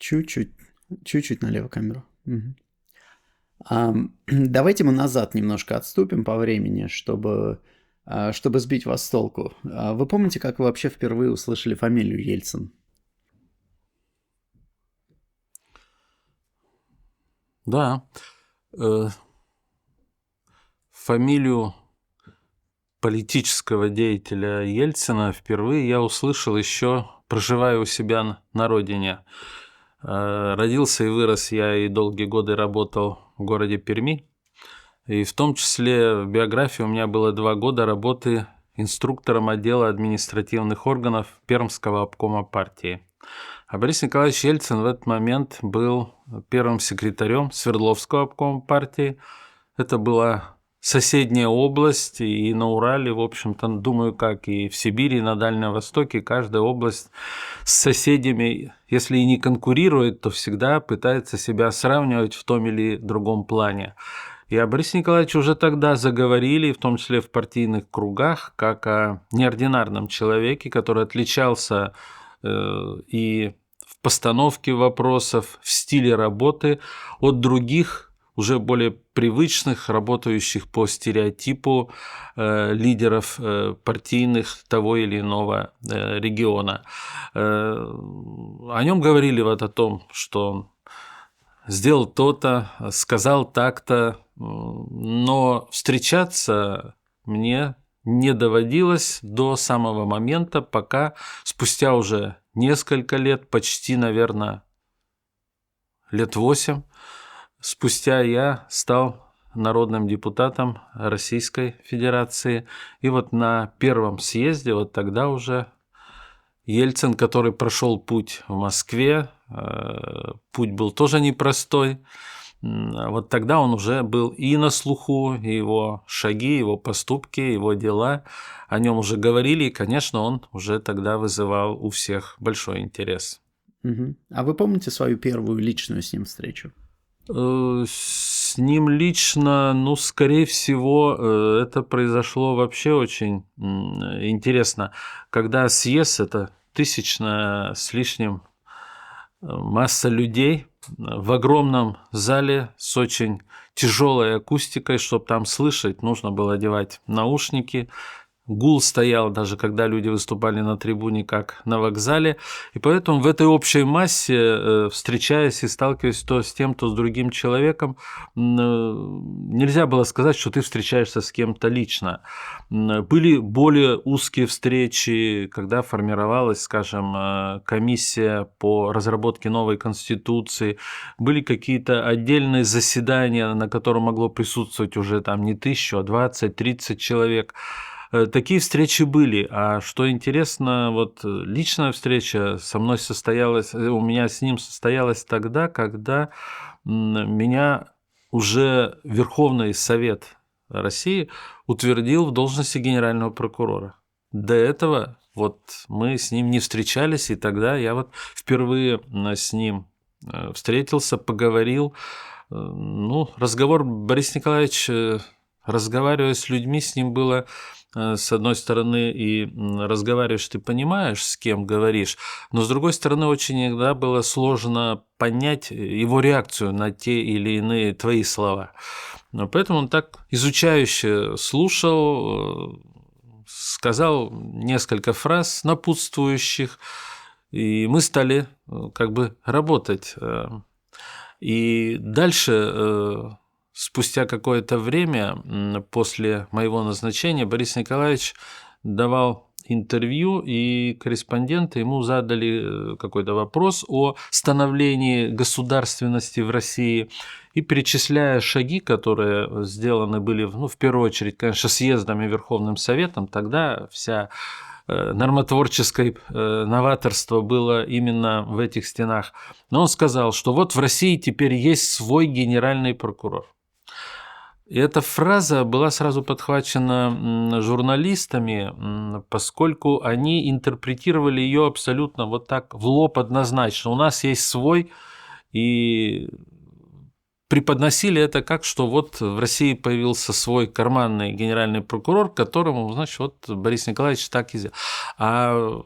Чуть-чуть, чуть-чуть налево камеру. Мгм. Давайте мы назад немножко отступим по времени, чтобы сбить вас с толку. Вы помните, как вы вообще впервые услышали фамилию Ельцин? Да. Фамилию политического деятеля Ельцина впервые я услышал еще, проживая у себя на родине. Родился и вырос я и долгие годы работал в городе Перми. И в том числе в биографии у меня было 2 года работы инструктором отдела административных органов Пермского обкома партии. А Борис Николаевич Ельцин в этот момент был первым секретарем Свердловского обкома партии. Это была соседняя область, и на Урале, в общем-то, думаю, как и в Сибири, и на Дальнем Востоке, каждая область с соседями, если и не конкурирует, то всегда пытается себя сравнивать в том или другом плане. И о Борисе Николаевиче уже тогда заговорили, в том числе в партийных кругах, как о неординарном человеке, который отличался и в постановке вопросов, в стиле работы от других, уже более привычных, работающих по стереотипу лидеров партийных того или иного региона. О нем говорили вот о том, что он сделал то-то, сказал так-то, но встречаться мне не доводилось до самого момента, пока спустя уже несколько лет, почти, наверное, лет 8, спустя я стал народным депутатом Российской Федерации. И вот на первом съезде, вот тогда уже Ельцин, который прошел путь в Москве, путь был тоже непростой, вот тогда он уже был и на слуху, и его шаги, его поступки, его дела, о нем уже говорили, и, конечно, он уже тогда вызывал у всех большой интерес. Мгм. А вы помните свою первую личную с ним встречу? С ним лично, ну, скорее всего, это произошло вообще очень интересно. Когда съезд, это тысячная с лишним масса людей в огромном зале с очень тяжелой акустикой, чтобы там слышать, нужно было одевать наушники. Гул стоял, даже когда люди выступали на трибуне, как на вокзале. И поэтому в этой общей массе, встречаясь и сталкиваясь то с тем, то с другим человеком, нельзя было сказать, что ты встречаешься с кем-то лично. Были более узкие встречи, когда формировалась, скажем, комиссия по разработке новой конституции. Были какие-то отдельные заседания, на которых могло присутствовать уже там не 1000, а 20-30 человек. Такие встречи были, а что интересно, вот личная встреча со мной состоялась, у меня с ним состоялась тогда, когда меня уже Верховный Совет России утвердил в должности генерального прокурора. До этого вот мы с ним не встречались, и тогда я вот впервые с ним встретился, поговорил. Ну, разговор Борис Николаевич, разговаривая с людьми, с ним было, с одной стороны, и разговариваешь, ты понимаешь, с кем говоришь, но с другой стороны, очень иногда было сложно понять его реакцию на те или иные твои слова. Но поэтому он так изучающе слушал, сказал несколько фраз напутствующих, и мы стали как бы работать. И дальше, спустя какое-то время после моего назначения, Борис Николаевич давал интервью, и корреспонденты ему задали какой-то вопрос о становлении государственности в России, и перечисляя шаги, которые сделаны были, ну, в первую очередь, конечно, съездом и Верховным Советом, тогда вся нормотворческое новаторство было именно в этих стенах. Но он сказал, что вот в России теперь есть свой генеральный прокурор. И эта фраза была сразу подхвачена журналистами, поскольку они интерпретировали ее абсолютно вот так в лоб однозначно. У нас есть свой, и преподносили это как, что вот в России появился свой карманный генеральный прокурор, которому, значит, вот Борис Николаевич так и сделал. А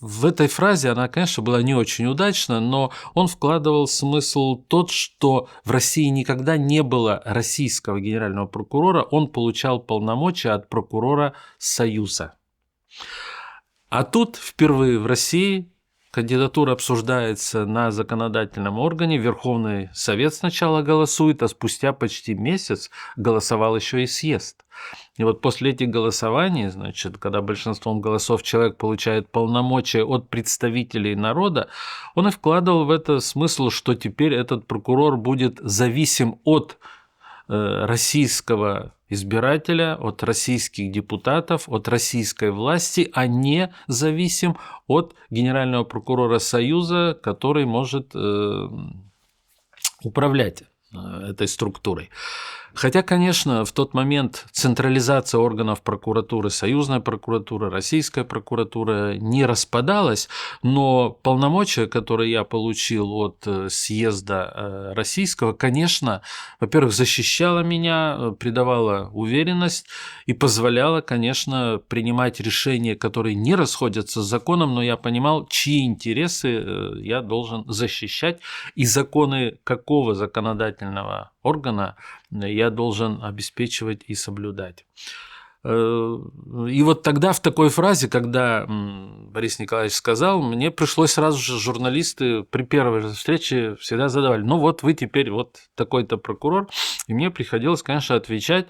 в этой фразе она, конечно, была не очень удачна, но он вкладывал смысл тот, что в России никогда не было российского генерального прокурора, он получал полномочия от прокурора Союза. А тут впервые в России кандидатура обсуждается на законодательном органе, Верховный Совет сначала голосует, а спустя почти месяц голосовал еще и съезд. И вот после этих голосований, значит, когда большинством голосов человек получает полномочия от представителей народа, он и вкладывал в это смысл, что теперь этот прокурор будет зависим от российского избирателя, от российских депутатов, от российской власти, а не зависим от генерального прокурора Союза, который может управлять этой структурой. Хотя, конечно, в тот момент централизация органов прокуратуры, союзная прокуратура, российская прокуратура не распадалась, но полномочия, которые я получил от съезда российского, конечно, во-первых, защищала меня, придавала уверенность и позволяла, конечно, принимать решения, которые не расходятся с законом, но я понимал, чьи интересы я должен защищать и законы какого законодательного органа я должен обеспечивать и соблюдать. И вот тогда в такой фразе, когда Борис Николаевич сказал, мне пришлось сразу же, журналисты при первой же встрече всегда задавали, ну вот вы теперь вот такой-то прокурор, и мне приходилось, конечно, отвечать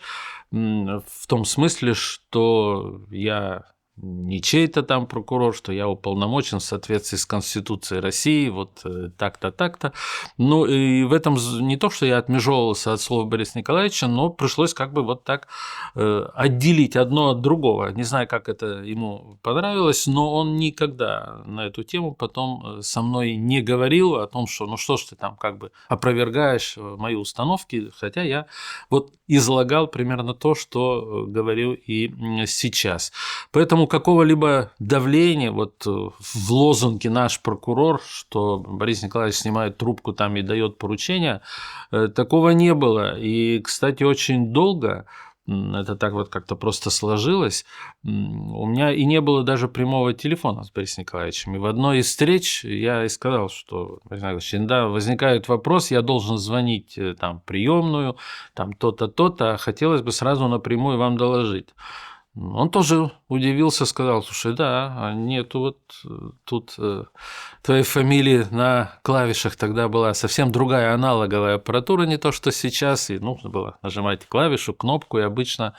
в том смысле, что я не чей-то там прокурор, что я уполномочен в соответствии с Конституцией России, вот так-то, так-то. Ну, и в этом не то, что я отмежевывался от слова Бориса Николаевича, но пришлось как бы вот так отделить одно от другого. Не знаю, как это ему понравилось, но он никогда на эту тему потом со мной не говорил о том, что ну что ж ты там как бы опровергаешь мои установки, хотя я вот излагал примерно то, что говорил и сейчас. Поэтому какого-либо давления вот в лозунге «наш прокурор», что Борис Николаевич снимает трубку там и дает поручения, такого не было. И, кстати, очень долго, это так вот как-то просто сложилось, у меня и не было даже прямого телефона с Борисом Николаевичем. И в одной из встреч я и сказал, что, Борис Николаевич, иногда возникает вопрос, я должен звонить там в приемную, там то-то, то-то, а хотелось бы сразу напрямую вам доложить. Он тоже удивился, сказал, слушай, да, нету вот тут твоей фамилии на клавишах, тогда была совсем другая аналоговая аппаратура, не то, что сейчас, и нужно было нажимать клавишу, кнопку, и обычно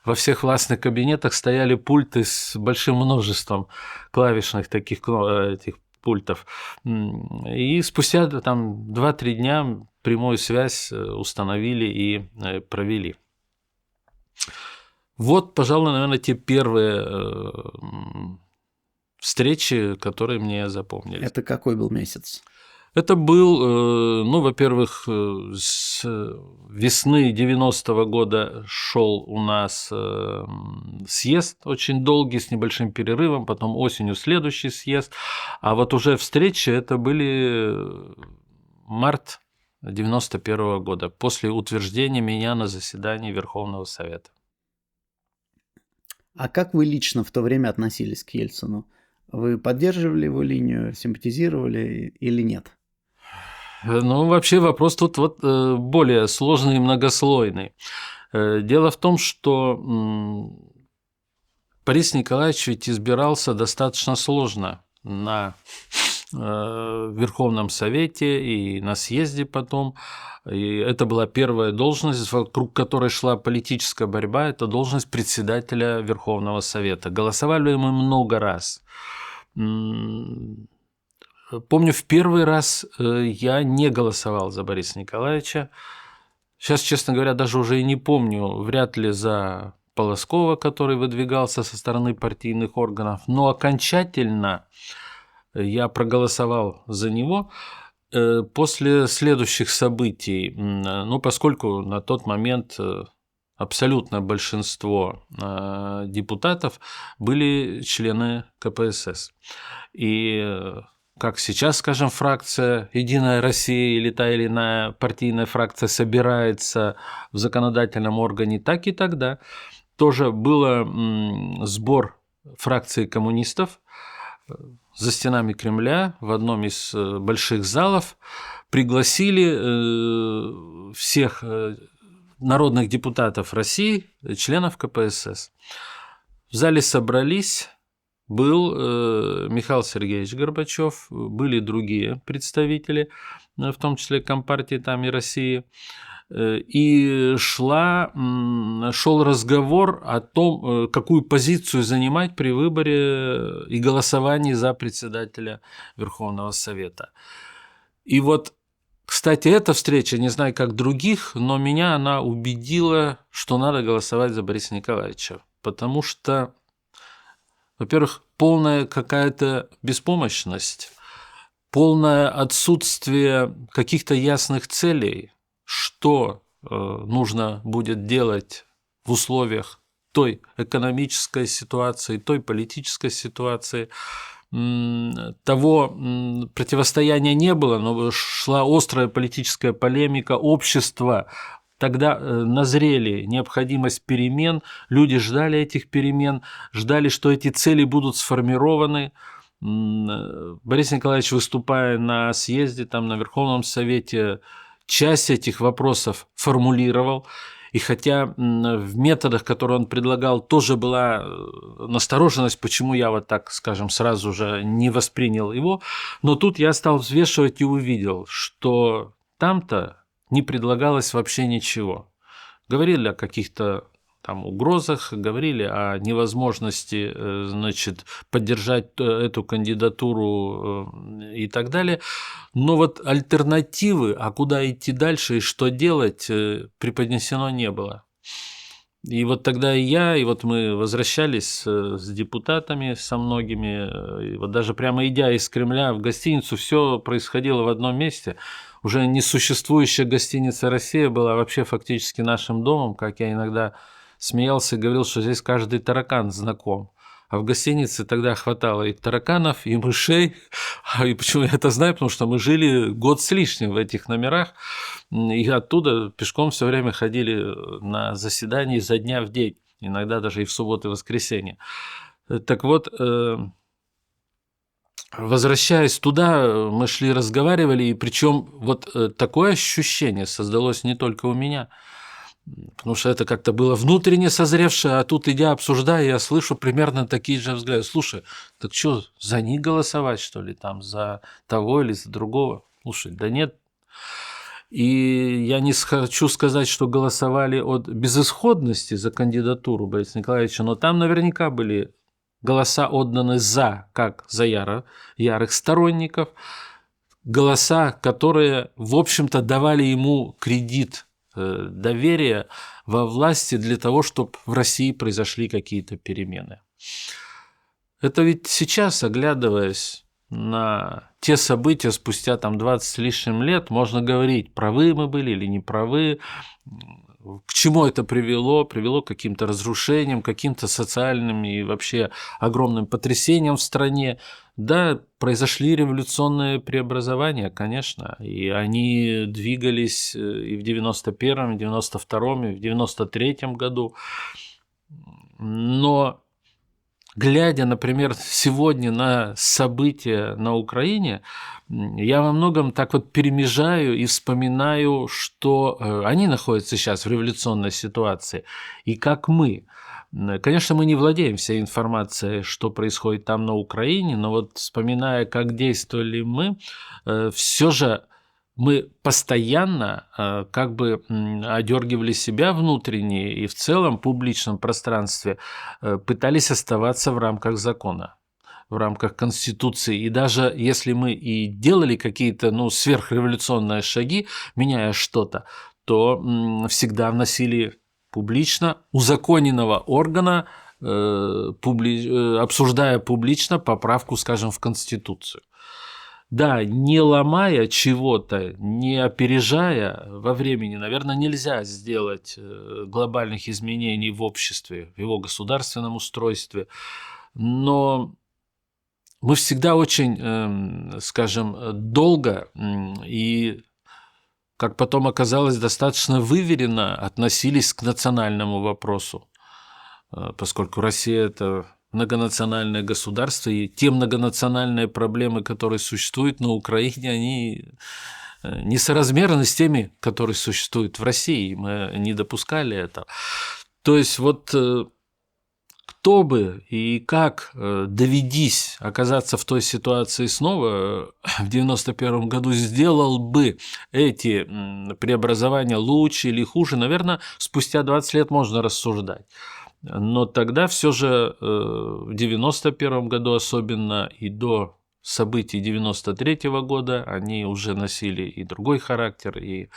во всех властных кабинетах стояли пульты с большим множеством клавишных таких этих пультов. И спустя там 2-3 дня прямую связь установили и провели. Вот, пожалуй, наверное, те первые встречи, которые мне запомнились. Это какой был месяц? Это был, ну, во-первых, с весны 90-го года шел у нас съезд очень долгий, с небольшим перерывом, потом осенью следующий съезд, а вот уже встречи это были март 91-го года, после утверждения меня на заседании Верховного Совета. А как вы лично в то время относились к Ельцину? Вы поддерживали его линию, симпатизировали или нет? Ну, вообще вопрос тут вот более сложный и многослойный. Дело в том, что Борис Николаевич ведь избирался достаточно сложно на Верховном Совете и на съезде потом. И это была первая должность, вокруг которой шла политическая борьба, это должность председателя Верховного Совета. Голосовали мы много раз. Помню, в первый раз я не голосовал за Бориса Николаевича. Сейчас, честно говоря, даже уже и не помню, вряд ли за Полоскова, который выдвигался со стороны партийных органов, но окончательно я проголосовал за него после следующих событий. Ну, поскольку на тот момент абсолютное большинство депутатов были члены КПСС. И как сейчас, скажем, фракция «Единая Россия» или та или иная партийная фракция собирается в законодательном органе, так и тогда тоже был сбор фракции коммунистов, за стенами Кремля в одном из больших залов пригласили всех народных депутатов России, членов КПСС. В зале собрались, был Михаил Сергеевич Горбачев, были другие представители, в том числе Компартии там и России, и шел разговор о том, какую позицию занимать при выборе и голосовании за председателя Верховного Совета. И вот, кстати, эта встреча, не знаю, как других, но меня она убедила, что надо голосовать за Бориса Николаевича, потому что, во-первых, полная какая-то беспомощность, полное отсутствие каких-то ясных целей, что нужно будет делать в условиях той экономической ситуации, той политической ситуации. Того противостояния не было, но шла острая политическая полемика, общество. Тогда назрели необходимость перемен, люди ждали этих перемен, ждали, что эти цели будут сформированы. Борис Николаевич, выступая на съезде, там, на Верховном Совете, часть этих вопросов формулировал. И хотя в методах, которые он предлагал, тоже была настороженность, почему я вот так, скажем, сразу же не воспринял его, но тут я стал взвешивать и увидел, что там-то не предлагалось вообще ничего. Говорили о каких-то там угрозах, говорили о невозможности, значит, поддержать эту кандидатуру и так далее. Но вот альтернативы, а куда идти дальше и что делать, преподнесено не было. И вот тогда и вот мы возвращались с депутатами, со многими, и вот даже прямо идя из Кремля в гостиницу, все происходило в одном месте. Уже несуществующая гостиница «Россия» была вообще фактически нашим домом, как я иногда смеялся и говорил, что здесь каждый таракан знаком. А в гостинице тогда хватало и тараканов, и мышей. И почему я это знаю? Потому что мы жили год с лишним в этих номерах. И оттуда пешком все время ходили на заседания изо дня в день. Иногда даже и в субботу и воскресенье. Так вот, возвращаясь туда, мы шли, разговаривали. И причем вот такое ощущение создалось не только у меня. Потому что это как-то было внутренне созревшее, а тут, идя, обсуждая, я слышу примерно такие же взгляды. Слушай, так что, за них голосовать, что ли, там, за того или за другого? Слушай, да нет. И я не хочу сказать, что голосовали от безысходности за кандидатуру Бориса Николаевича, но там наверняка были голоса отданы за, как за ярых сторонников, голоса, которые, в общем-то, давали ему кредит доверия во власти для того, чтобы в России произошли какие-то перемены. Это ведь сейчас, оглядываясь на те события спустя там 20 с лишним лет, можно говорить, правы мы были или не правы, к чему это привело к каким-то разрушениям, каким-то социальным и вообще огромным потрясениям в стране. Да, произошли революционные преобразования, конечно, и они двигались и в 91-м, и в 92-м, и в 93-м году. Но глядя, например, сегодня на события на Украине, я во многом так вот перемежаю и вспоминаю, что они находятся сейчас в революционной ситуации, и как мы. Конечно, мы не владеем всей информацией, что происходит там на Украине, но вот вспоминая, как действовали мы, все же мы постоянно как бы одергивали себя внутренне и в целом публичном пространстве пытались оставаться в рамках закона, в рамках Конституции. И даже если мы и делали какие-то сверхреволюционные шаги, меняя что-то, то всегда вносили публично узаконенного органа, обсуждая публично поправку, скажем, в Конституцию. Да, не ломая чего-то, не опережая во времени, наверное, нельзя сделать глобальных изменений в обществе, в его государственном устройстве, но мы всегда очень, скажем, долго и, как потом оказалось, достаточно выверенно относились к национальному вопросу, поскольку Россия – это многонациональное государство, и те многонациональные проблемы, которые существуют на Украине, они несоразмерны с теми, которые существуют в России. Мы не допускали этого. То есть вот кто бы и как доведись оказаться в той ситуации снова в 91 году, сделал бы эти преобразования лучше или хуже, наверное, спустя 20 лет можно рассуждать. Но тогда все же в 91 году особенно и до событий 93 года они уже носили и другой характер, и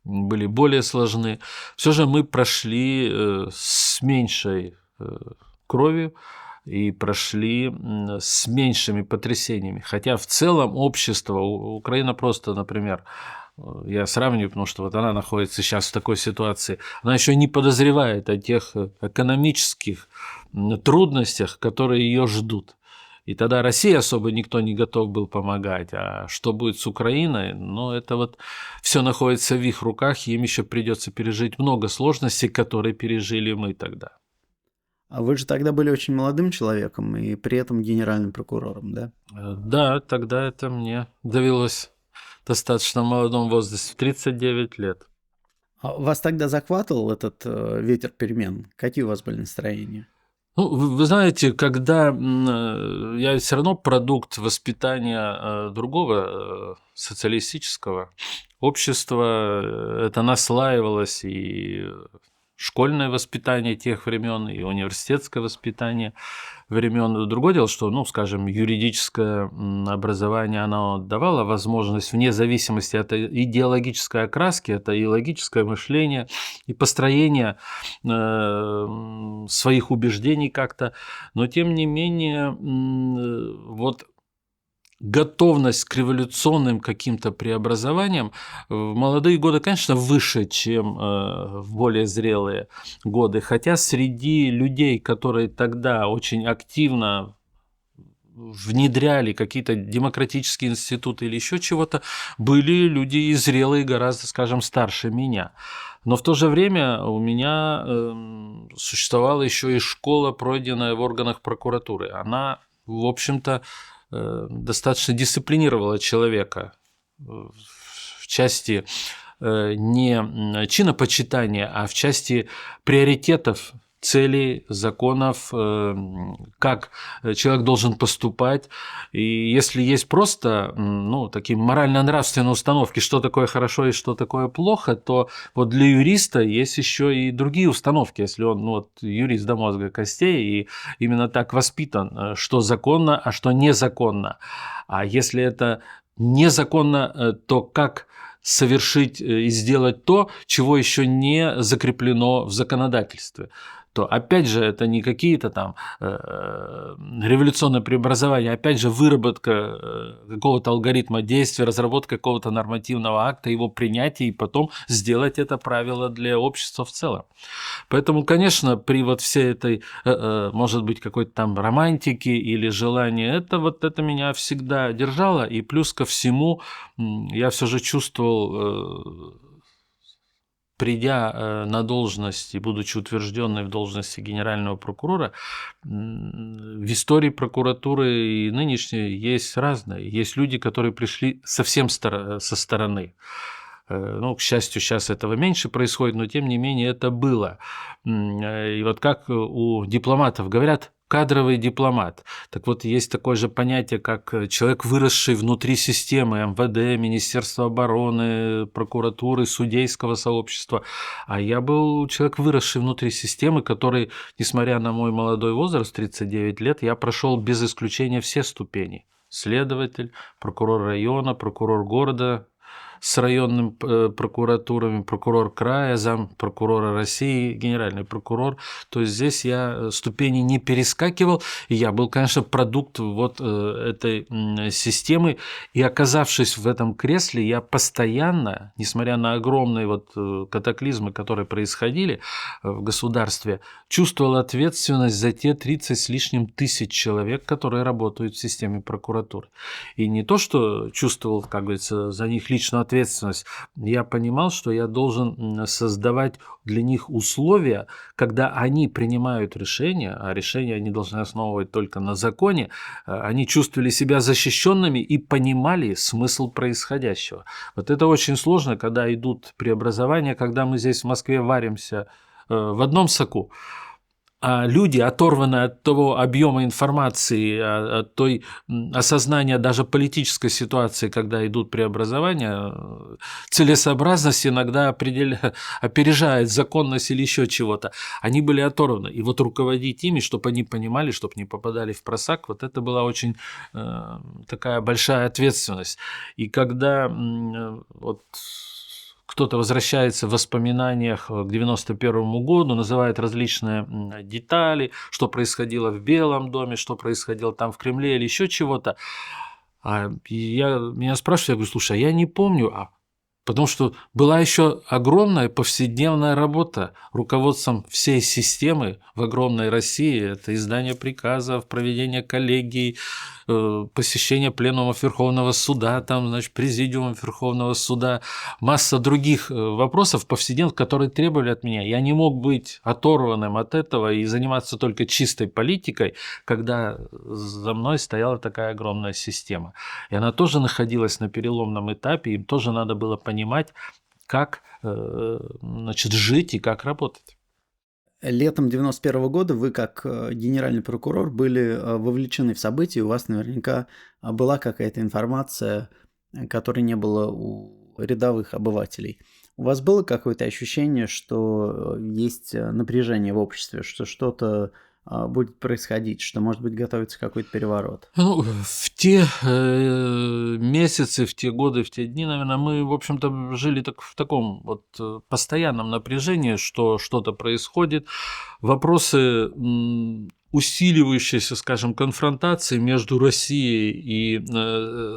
были более сложны. Все же мы прошли с меньшей кровью и прошли с меньшими потрясениями. Хотя в целом общество, Украина просто, например, я сравниваю, потому что вот она находится сейчас в такой ситуации, она еще не подозревает о тех экономических трудностях, которые ее ждут. И тогда России особо никто не готов был помогать. А что будет с Украиной? Ну, это вот все находится в их руках, им еще придется пережить много сложностей, которые пережили мы тогда. А вы же тогда были очень молодым человеком и при этом генеральным прокурором, да? Да, тогда это мне довелось в достаточно молодом возрасте, в 39 лет. А вас тогда захватывал этот ветер перемен? Какие у вас были настроения? Ну, вы знаете, когда я все равно продукт воспитания другого социалистического общества, это наслаивалось и школьное воспитание тех времен, и университетское воспитание времен. Другое дело, что, ну, скажем, юридическое образование, оно давало возможность, вне зависимости от идеологической окраски, это и логическое мышление, и построение своих убеждений как-то, но тем не менее, вот готовность к революционным каким-то преобразованиям в молодые годы, конечно, выше, чем в более зрелые годы. Хотя среди людей, которые тогда очень активно внедряли какие-то демократические институты или еще чего-то, были люди и зрелые, гораздо, скажем, старше меня. Но в то же время у меня существовала еще и школа, пройденная в органах прокуратуры. Она, в общем-то, достаточно дисциплинировала человека в части не чинопочитания, а в части приоритетов, целей, законов, как человек должен поступать. И если есть просто такие морально-нравственные установки, что такое хорошо и что такое плохо, то вот для юриста есть еще и другие установки. Если он юрист до мозга костей и именно так воспитан, что законно, а что незаконно. А если это незаконно, то как совершить и сделать то, чего еще не закреплено в законодательстве, то опять же это не какие-то там революционные преобразования, опять же выработка какого-то алгоритма действия, разработка какого-то нормативного акта, его принятие и потом сделать это правило для общества в целом. Поэтому, конечно, при вот всей этой, может быть, какой-то там романтике или желании, это меня всегда держало, и плюс ко всему я все же чувствовал, придя на должность и будучи утвержденной в должности генерального прокурора, в истории прокуратуры и нынешней есть разные. Есть люди, которые пришли совсем со стороны. К счастью, сейчас этого меньше происходит, но тем не менее это было. И вот как у дипломатов говорят, кадровый дипломат. Так вот, есть такое же понятие, как человек, выросший внутри системы МВД, Министерства обороны, прокуратуры, судейского сообщества. А я был человек, выросший внутри системы, который, несмотря на мой молодой возраст, 39 лет, я прошел без исключения все ступени. Следователь, прокурор района, прокурор города с районными прокуратурами, прокурор края, зампрокурора России, генеральный прокурор. То есть здесь я ступени не перескакивал, и я был, конечно, продукт вот этой системы. И оказавшись в этом кресле, я постоянно, несмотря на огромные катаклизмы, которые происходили в государстве, чувствовал ответственность за те 30 с лишним тысяч человек, которые работают в системе прокуратуры. И не то, что чувствовал, как говорится, за них личную ответственность, ответственность, я понимал, что я должен создавать для них условия, когда они принимают решения, а решения они должны основывать только на законе, они чувствовали себя защищенными и понимали смысл происходящего. Вот это очень сложно, когда идут преобразования, когда мы здесь в Москве варимся в одном соку, а люди, оторванные от того объема информации, от той осознания даже политической ситуации, когда идут преобразования, целесообразность иногда опережает законность или еще чего-то. Они были оторваны. И вот руководить ими, чтобы они понимали, чтобы не попадали в просак, вот это была очень такая большая ответственность. И когда вот кто-то возвращается в воспоминаниях к 91 году, называет различные детали, что происходило в Белом доме, что происходило там в Кремле или еще чего-то. Меня спрашивают, я говорю, слушай, я не помню, потому что была еще огромная повседневная работа руководством всей системы в огромной России. Это издание приказов, проведение коллегий, посещение пленумов Верховного суда, там, значит, президиума Верховного суда, масса других вопросов повседневных, которые требовали от меня. Я не мог быть оторванным от этого и заниматься только чистой политикой, когда за мной стояла такая огромная система. И она тоже находилась на переломном этапе, им тоже надо было понимать, как, значит, жить и как работать. Летом 91 года вы, как генеральный прокурор, были вовлечены в события, у вас наверняка была какая-то информация, которой не было у рядовых обывателей. У вас было какое-то ощущение, что есть напряжение в обществе, что что-то будет происходить, что, может быть, готовится какой-то переворот? Ну, в те месяцы, в те годы, в те дни, наверное, мы, в общем-то, жили в таком вот постоянном напряжении, что что-то происходит. Вопросы усиливающейся, скажем, конфронтации между Россией и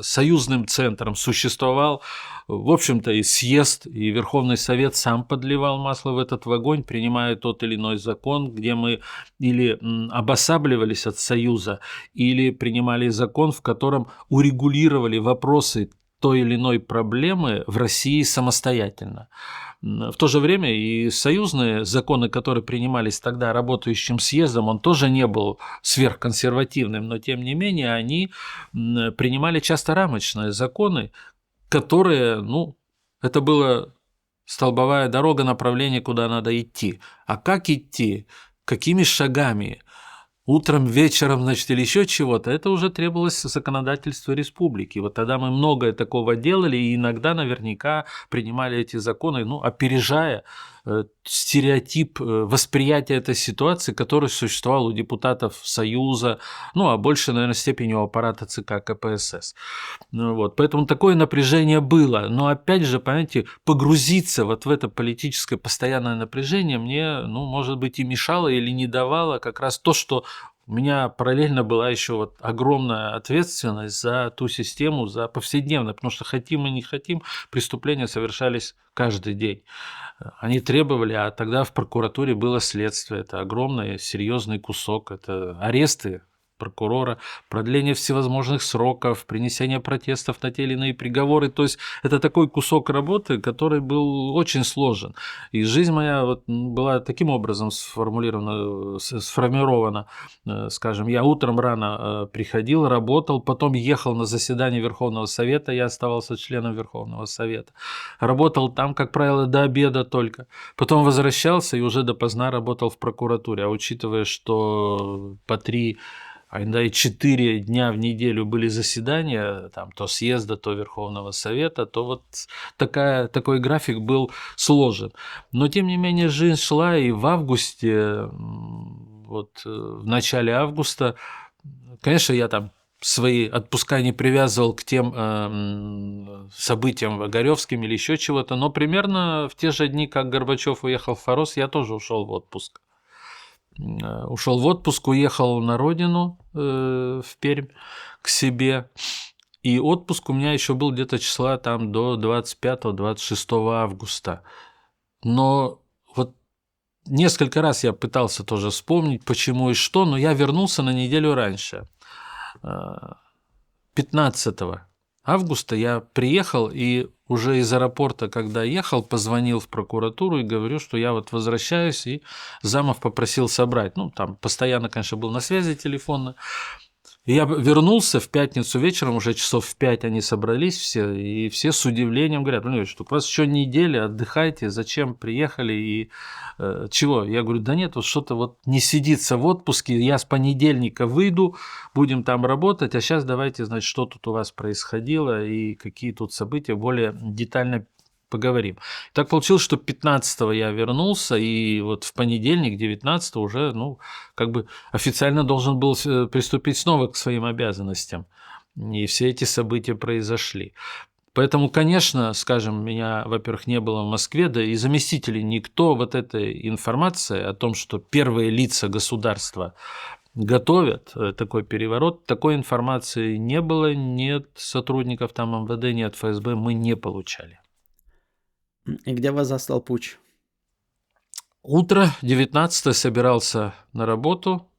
союзным центром существовал. В общем-то, и съезд, и Верховный Совет сам подливал масло в этот огонь, принимая тот или иной закон, где мы или обосабливались от Союза, или принимали закон, в котором урегулировали вопросы той или иной проблемы в России самостоятельно. В то же время и союзные законы, которые принимались тогда работающим съездом, он тоже не был сверхконсервативным, но тем не менее они принимали часто рамочные законы, которые, это была столбовая дорога, направление, куда надо идти. А как идти, какими шагами, утром, вечером, значит, или еще чего-то, это уже требовалось законодательство республики. Вот тогда мы многое такого делали, и иногда наверняка принимали эти законы, опережая стереотип восприятия этой ситуации, который существовал у депутатов Союза, а больше, наверное, степени у аппарата ЦК КПСС. Поэтому такое напряжение было. Но опять же, понимаете, погрузиться вот в это политическое постоянное напряжение мне, может быть, и мешало или не давало как раз то, что у меня параллельно была еще огромная ответственность за ту систему, за повседневно, потому что хотим мы не хотим, преступления совершались каждый день. Они требовали, а тогда в прокуратуре было следствие, это огромный, серьезный кусок, это аресты прокурора, продление всевозможных сроков, принесение протестов на те или иные приговоры. То есть это такой кусок работы, который был очень сложен. И жизнь моя была таким образом сформирована. Скажем, я утром рано приходил, работал, потом ехал на заседание Верховного Совета, я оставался членом Верховного Совета. Работал там, как правило, до обеда только. Потом возвращался и уже допоздна работал в прокуратуре. А учитывая, что по 3, а иногда и 4 дня в неделю были заседания, там, то съезда, то Верховного Совета, то такой график был сложен. Но, тем не менее, жизнь шла, и в августе, в начале августа, конечно, я там свои отпуска не привязывал к тем событиям огарёвским или еще чего-то, но примерно в те же дни, как Горбачев уехал в Форос, я тоже ушел в отпуск. Уехал на родину, в Пермь, к себе. И отпуск у меня еще был где-то числа там до 25-26 августа. Но несколько раз я пытался тоже вспомнить, почему и что, но я вернулся на неделю раньше. 15 августа я приехал и уже из аэропорта, когда ехал, позвонил в прокуратуру и говорю, что я вот возвращаюсь, и замов попросил собрать. Ну, там постоянно, конечно, был на связи телефонно. И я вернулся в пятницу вечером, уже часов в 5 они собрались все, и все с удивлением говорят: Владимир Ильич, у вас еще неделя, отдыхайте, зачем приехали и чего? Я говорю: да нет, вот что-то вот не сидится в отпуске, я с понедельника выйду, будем там работать, а сейчас давайте, значит, что тут у вас происходило и какие тут события, более детально поговорим. Так получилось, что 15-го я вернулся, и вот в понедельник, 19-го, уже, ну, как бы официально должен был приступить снова к своим обязанностям. И все эти события произошли. Поэтому, конечно, скажем, меня, во-первых, не было в Москве, да и заместителей никто вот этой информации о том, что первые лица государства готовят такой переворот, такой информации не было, нет сотрудников там МВД, нет ФСБ, мы не получали. И где вас застал путч? Утро 19 собирался на работу,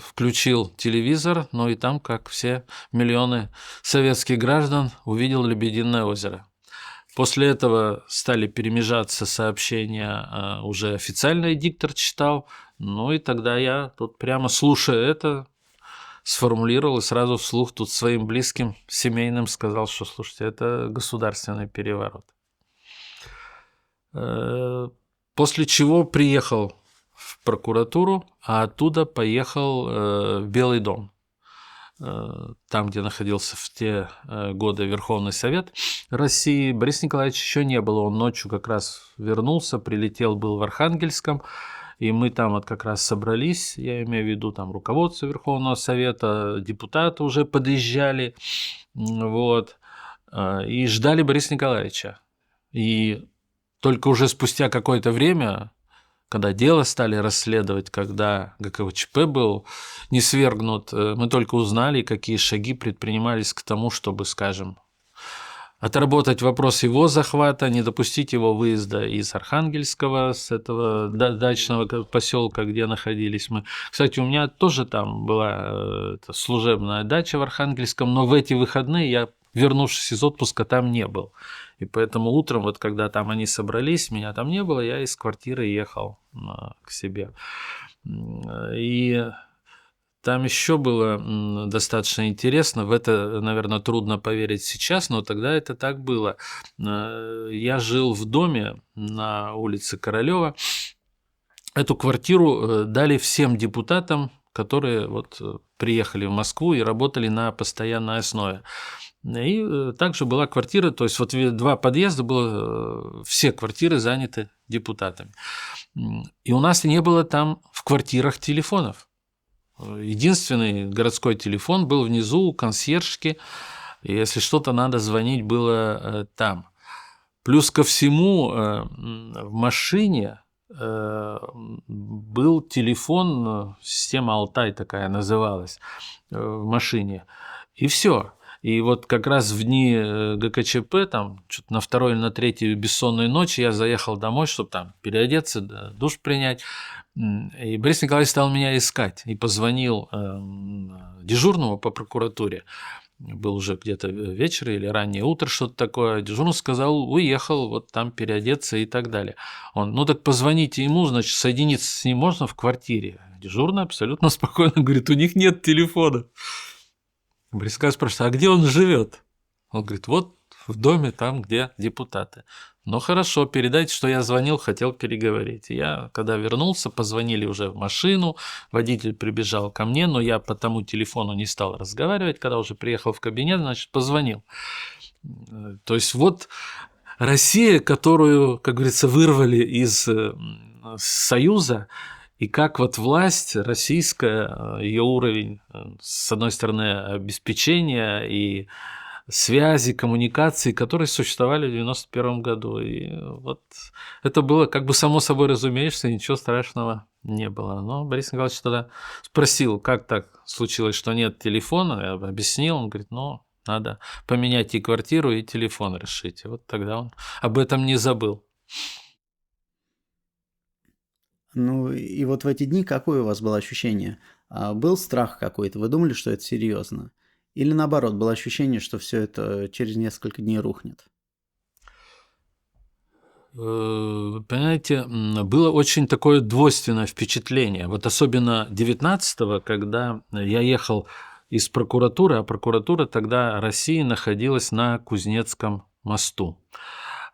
включил телевизор, но и там, как все миллионы советских граждан, увидел Лебединое озеро. После этого стали перемежаться сообщения, уже официальный диктор читал, ну и тогда я тут прямо слушая это, сформулировал и сразу вслух тут своим близким, семейным сказал, что, слушайте, это государственный переворот. После чего приехал в прокуратуру, а оттуда поехал в Белый дом, там, где находился в те годы Верховный Совет России. Борис Николаевич еще не было, он ночью как раз вернулся, прилетел, был в Архангельском, и мы там вот как раз собрались, я имею в виду там руководство Верховного Совета, депутаты уже подъезжали, вот, и ждали Бориса Николаевича. И только уже спустя какое-то время, когда дело стали расследовать, когда ГКЧП был низвергнут, мы только узнали, какие шаги предпринимались к тому, чтобы, скажем, отработать вопрос его захвата, не допустить его выезда из Архангельского, с этого дачного поселка, где находились мы. Кстати, у меня тоже там была служебная дача в Архангельском, но в эти выходные я, вернувшись из отпуска, там не был. И поэтому утром, вот когда там они собрались, меня там не было, я из квартиры ехал к себе. И там еще было достаточно интересно, в это, наверное, трудно поверить сейчас, но тогда это так было. Я жил в доме на улице Королева. Эту квартиру дали всем депутатам, которые вот приехали в Москву и работали на постоянной основе. И также была квартира, то есть вот 2 подъезда было, все квартиры заняты депутатами. И у нас не было там в квартирах телефонов. Единственный городской телефон был внизу у консьержки, и если что-то надо звонить, было там. Плюс ко всему в машине был телефон, система Алтай такая называлась, в машине, и все. И вот как раз в дни ГКЧП, там, что-то на 2-ю или на 3-ю бессонную ночь я заехал домой, чтобы там переодеться, душ принять. И Борис Николаевич стал меня искать и позвонил дежурному по прокуратуре. Был уже где-то вечер или раннее утро, что-то такое. Дежурный сказал, уехал, вот там переодеться и так далее. Он, ну так позвоните ему, значит, соединиться с ним можно в квартире. Дежурный абсолютно спокойно говорит, у них нет телефона. Борис Николаевич спрашивает, а где он живет? Он говорит, вот в доме, там, где депутаты. Ну хорошо, передайте, что я звонил, хотел переговорить. Я, когда вернулся, позвонили уже в машину, водитель прибежал ко мне, но я по тому телефону не стал разговаривать, когда уже приехал в кабинет, значит, позвонил. То есть вот Россия, которую, как говорится, вырвали из Союза, и как вот власть российская, ее уровень, с одной стороны, обеспечения и связи, коммуникации, которые существовали в 1991 году. И вот это было как бы само собой разумеется, ничего страшного не было. Но Борис Николаевич тогда спросил, как так случилось, что нет телефона. Я объяснил, он говорит, ну, надо поменять и квартиру, и телефон решить. И вот тогда он об этом не забыл. Ну и вот в эти дни какое у вас было ощущение? Был страх какой-то? Вы думали, что это серьезно? Или наоборот, было ощущение, что все это через несколько дней рухнет? Понимаете, было очень такое двойственное впечатление. Вот особенно 19-го, когда я ехал из прокуратуры, а прокуратура тогда России находилась на Кузнецком мосту,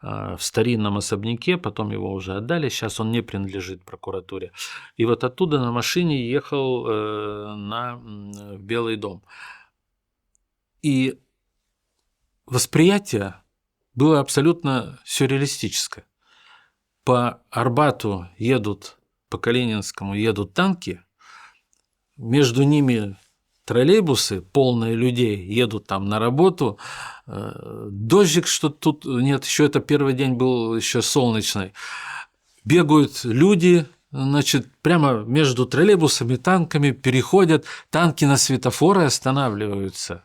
в старинном особняке, потом его уже отдали, сейчас он не принадлежит прокуратуре. И вот оттуда на машине ехал в Белый дом. И восприятие было абсолютно сюрреалистическое. По Арбату едут, по Калининскому едут танки, между ними троллейбусы, полные людей, едут там на работу, дождик, что тут нет, еще это первый день был еще солнечный, бегают люди, значит, прямо между троллейбусами, танками переходят, танки на светофоры останавливаются.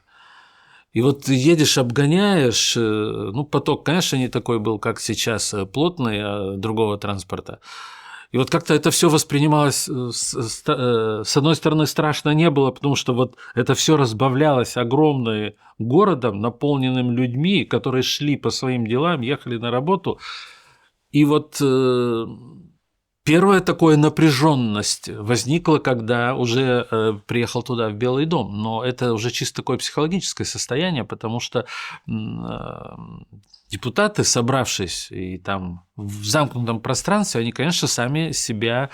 И вот ты едешь, обгоняешь, ну, поток, конечно, не такой был, как сейчас, плотный, другого транспорта. И вот как-то это все воспринималось, с одной стороны, страшно не было, потому что вот это все разбавлялось огромным городом, наполненным людьми, которые шли по своим делам, ехали на работу. И вот первая такая напряженность возникла, когда уже приехал туда, в Белый дом. Но это уже чисто такое психологическое состояние, потому что депутаты, собравшись и там в замкнутом пространстве, они, конечно, сами себя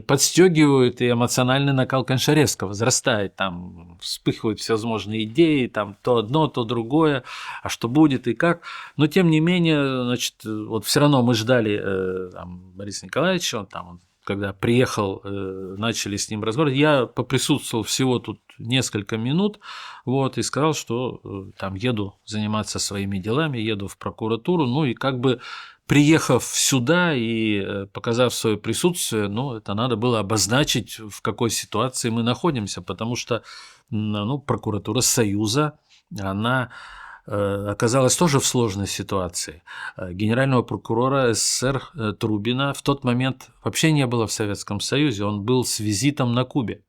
подстегивают, и эмоциональный накал, конечно, резко возрастает, там вспыхивают всевозможные идеи, там то одно, то другое, а что будет и как. Но тем не менее, значит, вот все равно мы ждали там, Бориса Николаевича, он там, когда приехал, начали с ним разговор, я поприсутствовал всего тут несколько минут, вот, и сказал, что там еду заниматься своими делами, еду в прокуратуру, ну и как бы приехав сюда и показав свое присутствие, ну, это надо было обозначить, в какой ситуации мы находимся, потому что, ну, прокуратура Союза, она оказалась тоже в сложной ситуации. Генерального прокурора СССР Трубина в тот момент вообще не было в Советском Союзе, он был с визитом на Кубе.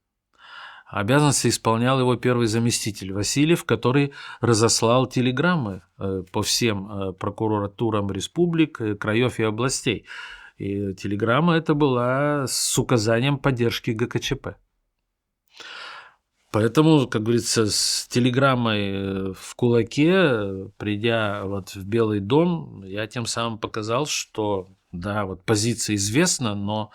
Обязанности исполнял его первый заместитель Васильев, который разослал телеграммы по всем прокуратурам республик, краев и областей. И телеграмма эта была с указанием поддержки ГКЧП. Поэтому, как говорится, с телеграммой в кулаке, придя вот в Белый дом, я тем самым показал, что да, вот позиция известна, но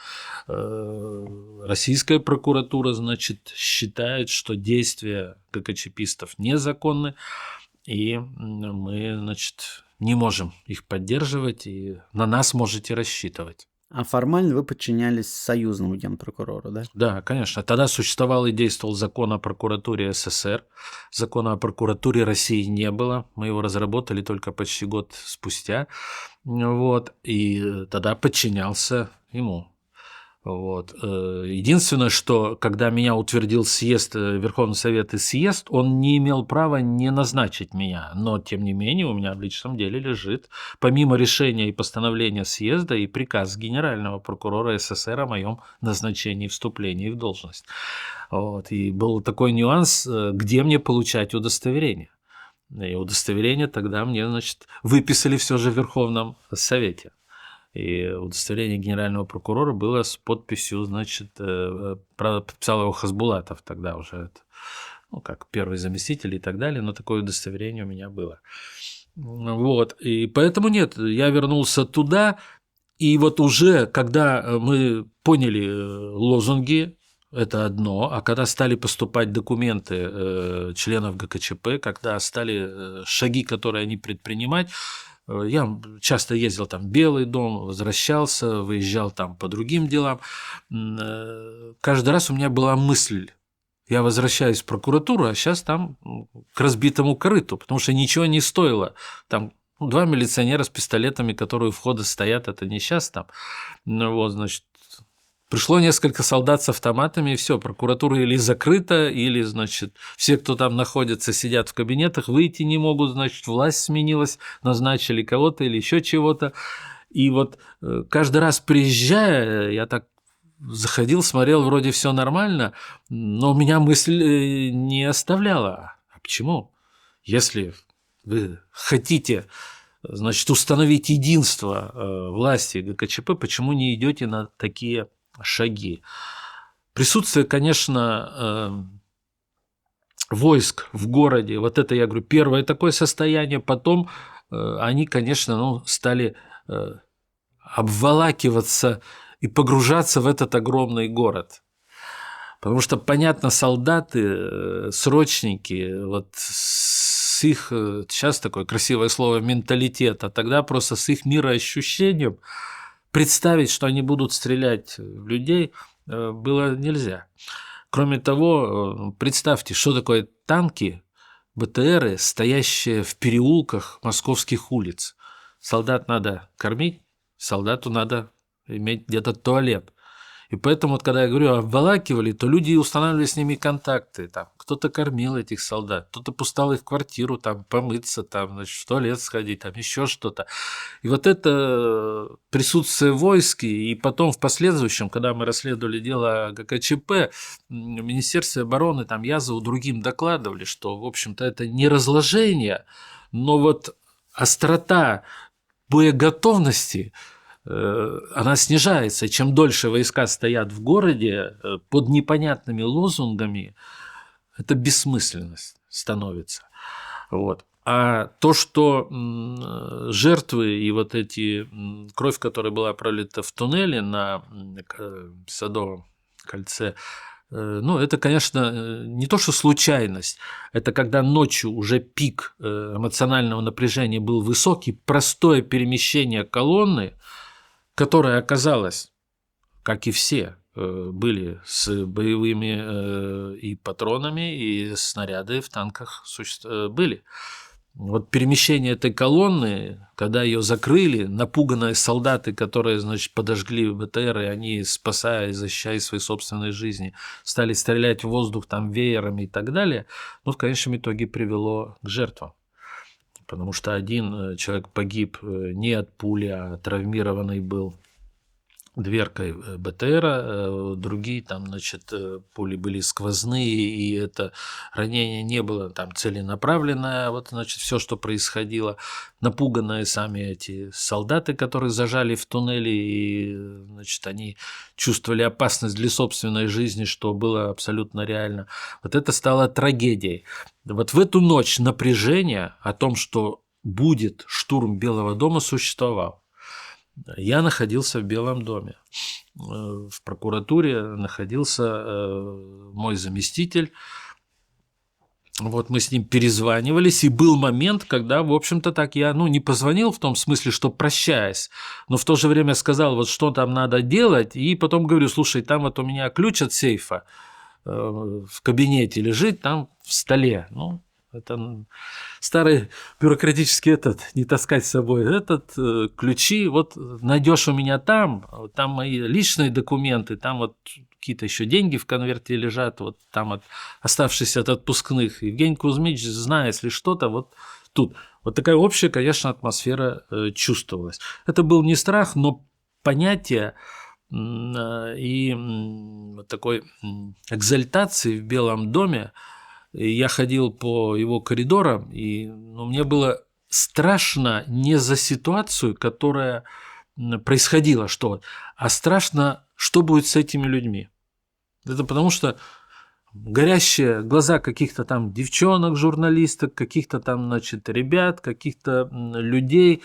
российская прокуратура, значит, считает, что действия ГКЧПистов незаконны, и мы, значит, не можем их поддерживать, и на нас можете рассчитывать. А формально вы подчинялись союзному генпрокурору, да? Да, конечно. Тогда существовал и действовал закон о прокуратуре СССР. Закона о прокуратуре России не было. Мы его разработали только почти год спустя. Вот. И тогда подчинялся ему. Вот. Единственное, что когда меня утвердил съезд, Верховный Совет и съезд, он не имел права не назначить меня. Но, тем не менее, у меня в личном деле лежит, помимо решения и постановления съезда, и приказ генерального прокурора СССР о моем назначении и вступлении в должность. Вот. И был такой нюанс, где мне получать удостоверение. И удостоверение тогда мне, значит, выписали все же в Верховном Совете. И удостоверение генерального прокурора было с подписью, значит, подписал его Хасбулатов тогда уже, ну, как первый заместитель и так далее, но такое удостоверение у меня было. Вот, и поэтому нет, я вернулся туда, и вот уже, когда мы поняли лозунги, это одно, а когда стали поступать документы членов ГКЧП, когда стали шаги, которые они предпринимать, я часто ездил там в Белый дом, возвращался, выезжал там по другим делам. Каждый раз у меня была мысль: я возвращаюсь в прокуратуру, а сейчас там к разбитому корыту, потому что ничего не стоило. Там два милиционера с пистолетами, которые у входа стоят, это не сейчас там. Ну, вот, значит, пришло несколько солдат с автоматами, и все, прокуратура или закрыта, или, значит, все, кто там находится, сидят в кабинетах, выйти не могут, значит, власть сменилась, назначили кого-то или еще чего-то. И вот каждый раз приезжая, я так заходил, смотрел, вроде все нормально, но меня мысль не оставляла. Почему? Если вы хотите, значит, установить единство власти ГКЧП, почему не идете на такие шаги? Присутствие, конечно, войск в городе, вот это, я говорю, первое такое состояние, потом они, конечно, стали обволакиваться и погружаться в этот огромный город. Потому что, понятно, солдаты, срочники, вот с их, сейчас такое красивое слово, менталитет, а тогда просто с их мироощущением представить, что они будут стрелять в людей, было нельзя. Кроме того, представьте, что такое танки, БТРы, стоящие в переулках московских улиц. Солдат надо кормить, солдату надо иметь где-то туалет. И поэтому, вот, когда я говорю, обволакивали, то люди устанавливали с ними контакты. Там, кто-то кормил этих солдат, кто-то пускал их в квартиру там, помыться, там, значит, в туалет сходить, там, еще что-то. И вот это присутствие войск, и потом в последующем, когда мы расследовали дело ГКЧП, в Министерстве обороны, там, Язову, другим докладывали, что, в общем-то, это не разложение, но вот острота боеготовности, она снижается. Чем дольше войска стоят в городе под непонятными лозунгами, это бессмысленность становится. Вот. А то, что жертвы и вот эти кровь, которая была пролита в туннеле на Садовом кольце, это, конечно, не то, что случайность, это когда ночью уже пик эмоционального напряжения был высокий, простое перемещение колонны, которая оказалась, как и все, были с боевыми и патронами, и снаряды в танках были. Вот перемещение этой колонны, когда ее закрыли, напуганные солдаты, которые, значит, подожгли БТР, и они, спасая и защищая свои собственные жизни, стали стрелять в воздух там веерами и так далее, в конечном итоге привело к жертвам. Потому что один человек погиб не от пули, а травмированный был дверкой БТРа, другие там, значит, пули были сквозные, и это ранение не было там целенаправленное, вот, значит, все, что происходило, напуганные сами эти солдаты, которые зажали в туннеле, и, значит, они чувствовали опасность для собственной жизни, что было абсолютно реально. Вот это стало трагедией. Вот в эту ночь напряжение о том, что будет штурм Белого дома, существовало. Я находился в Белом доме. В прокуратуре находился мой заместитель. Вот мы с ним перезванивались, и был момент, когда, в общем-то, так я, не позвонил в том смысле, что прощаясь, но в то же время сказал, вот что там надо делать, и потом говорю, слушай, там вот у меня ключ от сейфа в кабинете лежит, там в столе, это старый бюрократический не таскать с собой ключи, вот найдешь у меня там мои личные документы, там вот какие-то еще деньги в конверте лежат, вот там оставшиеся от отпускных. Евгений Кузьмич, зная, если что-то, вот тут. Вот такая общая, конечно, атмосфера чувствовалась. Это был не страх, но понятие и такой экзальтации в Белом доме. Я ходил по его коридорам, и мне было страшно не за ситуацию, которая происходила, а страшно, что будет с этими людьми. Это потому что горящие глаза каких-то там девчонок, журналисток, каких-то там, значит, ребят, каких-то людей,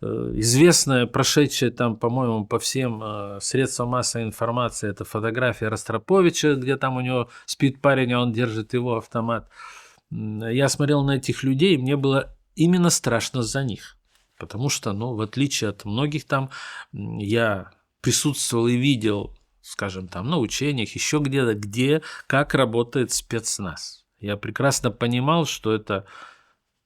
известная, прошедшая там, по-моему, по всем средствам массовой информации, это фотография Ростроповича, где там у него спит парень, а он держит его автомат. Я смотрел на этих людей, и мне было именно страшно за них. Потому что, в отличие от многих там, я присутствовал и видел, скажем, там на учениях, еще где-то, как работает спецназ. Я прекрасно понимал, что это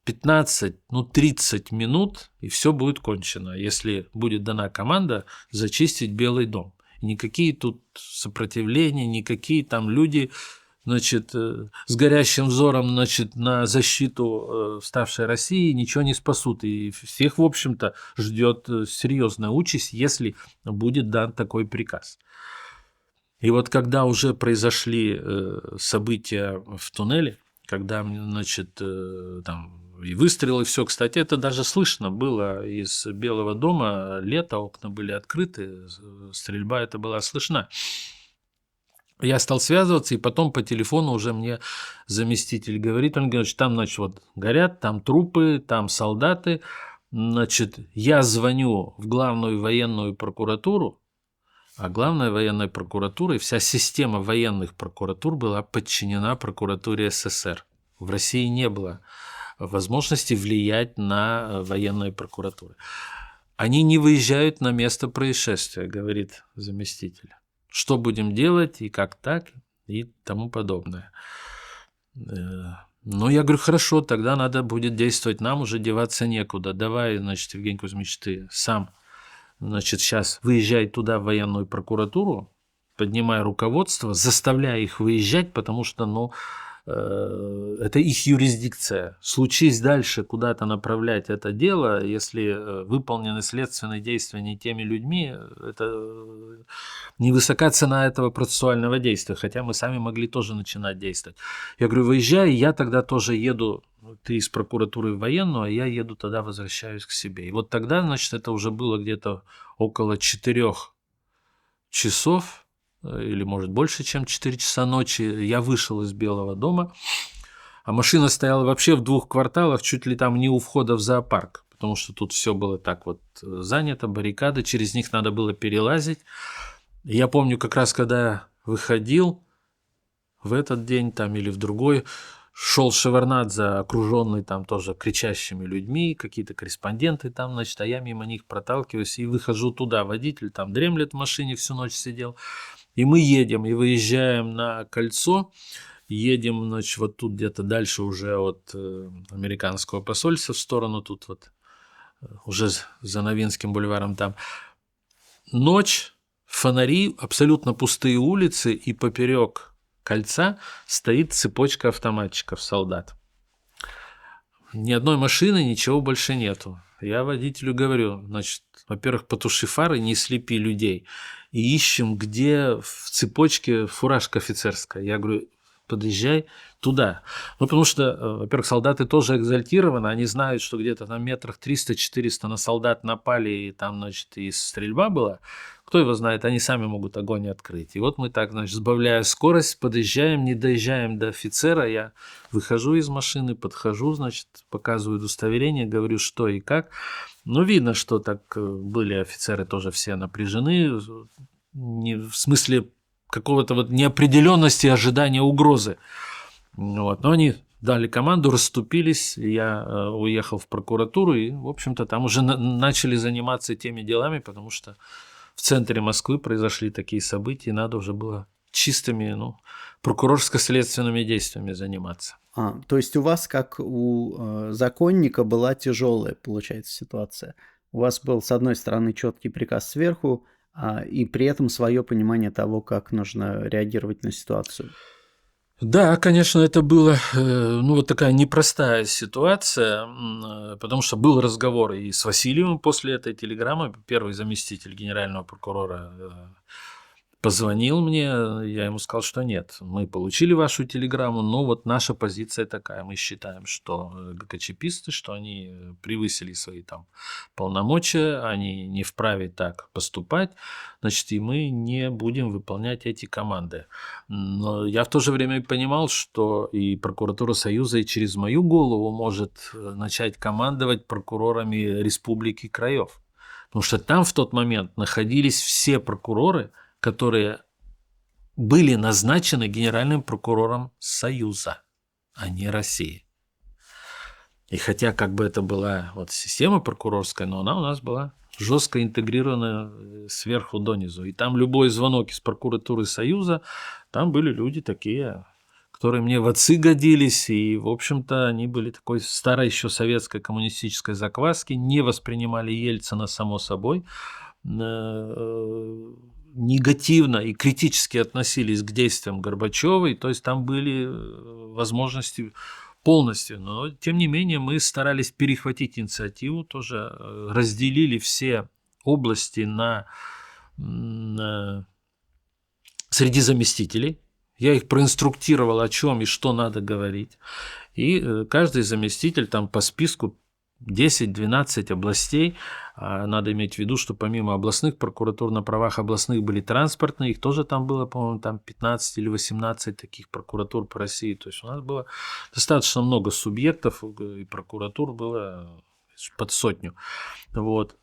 15, 30 минут, и все будет кончено, если будет дана команда зачистить Белый дом. И никакие тут сопротивления, никакие там люди, значит, с горящим взором, значит, на защиту вставшей России ничего не спасут. И всех, в общем-то, ждет серьезная участь, если будет дан такой приказ. И вот когда уже произошли события в туннеле, когда, значит, там и выстрелы, все. Кстати, это даже слышно было из Белого дома. Лето, окна были открыты, стрельба эта была слышна. Я стал связываться, и потом по телефону уже мне заместитель говорит, он говорит, что там, значит, вот горят, там трупы, там солдаты. Значит, я звоню в главную военную прокуратуру, а главная военная прокуратура и вся система военных прокуратур была подчинена прокуратуре СССР. В России не было возможности влиять на военные прокуратуры. Они не выезжают на место происшествия, говорит заместитель. Что будем делать и как так и тому подобное. Ну, я говорю, хорошо, тогда надо будет действовать нам, уже деваться некуда. Давай, значит, Евгений Кузьмич, ты сам, значит, сейчас выезжай туда, в военную прокуратуру, поднимай руководство, заставляй их выезжать, потому что, ну, это их юрисдикция. Случись дальше куда-то направлять это дело, если выполнены следственные действия не теми людьми, это невысока цена этого процессуального действия, хотя мы сами могли тоже начинать действовать. Я говорю, выезжай, я тогда тоже еду, ты из прокуратуры в военную, а я еду тогда, возвращаюсь к себе. И вот тогда, значит, это уже было где-то около 4 часов, или, может, больше, чем 4 часа ночи, я вышел из Белого дома, а машина стояла вообще в 2 кварталах, чуть ли там не у входа в зоопарк, потому что тут все было так вот занято, баррикады, через них надо было перелазить. Я помню, как раз когда я выходил в этот день там или в другой, шел Шеварнадзе, окруженный там тоже кричащими людьми, какие-то корреспонденты там, значит, а я мимо них проталкиваюсь и выхожу туда. Водитель там дремлет в машине, всю ночь сидел. И мы едем, и выезжаем на кольцо, едем, значит, вот тут где-то дальше уже от американского посольства в сторону, тут вот уже за Новинским бульваром там. Ночь, фонари, абсолютно пустые улицы, и поперек кольца стоит цепочка автоматчиков, солдат. Ни одной машины, ничего больше нету. Я водителю говорю, значит, во-первых, потуши фары, не слепи людей. И ищем, где в цепочке фуражка офицерская. Я говорю, подъезжай туда. Ну, потому что, во-первых, солдаты тоже экзальтированы, они знают, что где-то на метрах 300-400 на солдат напали, и там, значит, и стрельба была. Кто его знает, они сами могут огонь открыть. И вот мы так, значит, сбавляя скорость, подъезжаем, не доезжаем до офицера, я выхожу из машины, подхожу, значит, показываю удостоверение, говорю, что и как. Ну, видно, что так были офицеры тоже все напряжены, не в смысле какого-то вот неопределенности, ожидания угрозы. Вот. Но они дали команду, расступились, я уехал в прокуратуру, и, в общем-то, там уже начали заниматься теми делами, потому что в центре Москвы произошли такие события, и надо уже было чистыми, прокурорско-следственными действиями заниматься. То есть у вас, как у законника, была тяжелая, получается, ситуация. У вас был, с одной стороны, четкий приказ сверху, и при этом свое понимание того, как нужно реагировать на ситуацию. Да, конечно, это была вот такая непростая ситуация, потому что был разговор и с Васильевым после этой телеграммы, первый заместитель генерального прокурора позвонил мне, я ему сказал, что нет, мы получили вашу телеграмму, но вот наша позиция такая, мы считаем, что ГКЧПисты, что они превысили свои там полномочия, они не вправе так поступать, значит, и мы не будем выполнять эти команды. Но я в то же время понимал, что и прокуратура Союза и через мою голову может начать командовать прокурорами республик и краев. Потому что там в тот момент находились все прокуроры, которые были назначены генеральным прокурором Союза, а не России. И хотя как бы это была вот система прокурорская, но она у нас была жестко интегрирована сверху донизу. И там любой звонок из прокуратуры Союза, там были люди такие, которые мне в отцы годились, и, в общем-то, они были такой старой еще советской коммунистической закваски, не воспринимали Ельцина само собой, негативно и критически относились к действиям Горбачевой, то есть там были возможности полностью, но тем не менее мы старались перехватить инициативу, тоже разделили все области среди заместителей. Я их проинструктировал, о чем и что надо говорить. И каждый заместитель там по списку 10-12 областей. Надо иметь в виду, что помимо областных прокуратур на правах областных были транспортные, их тоже там было, по-моему, там 15 или 18 таких прокуратур по России. То есть у нас было достаточно много субъектов, и прокуратур было под 100. Вот.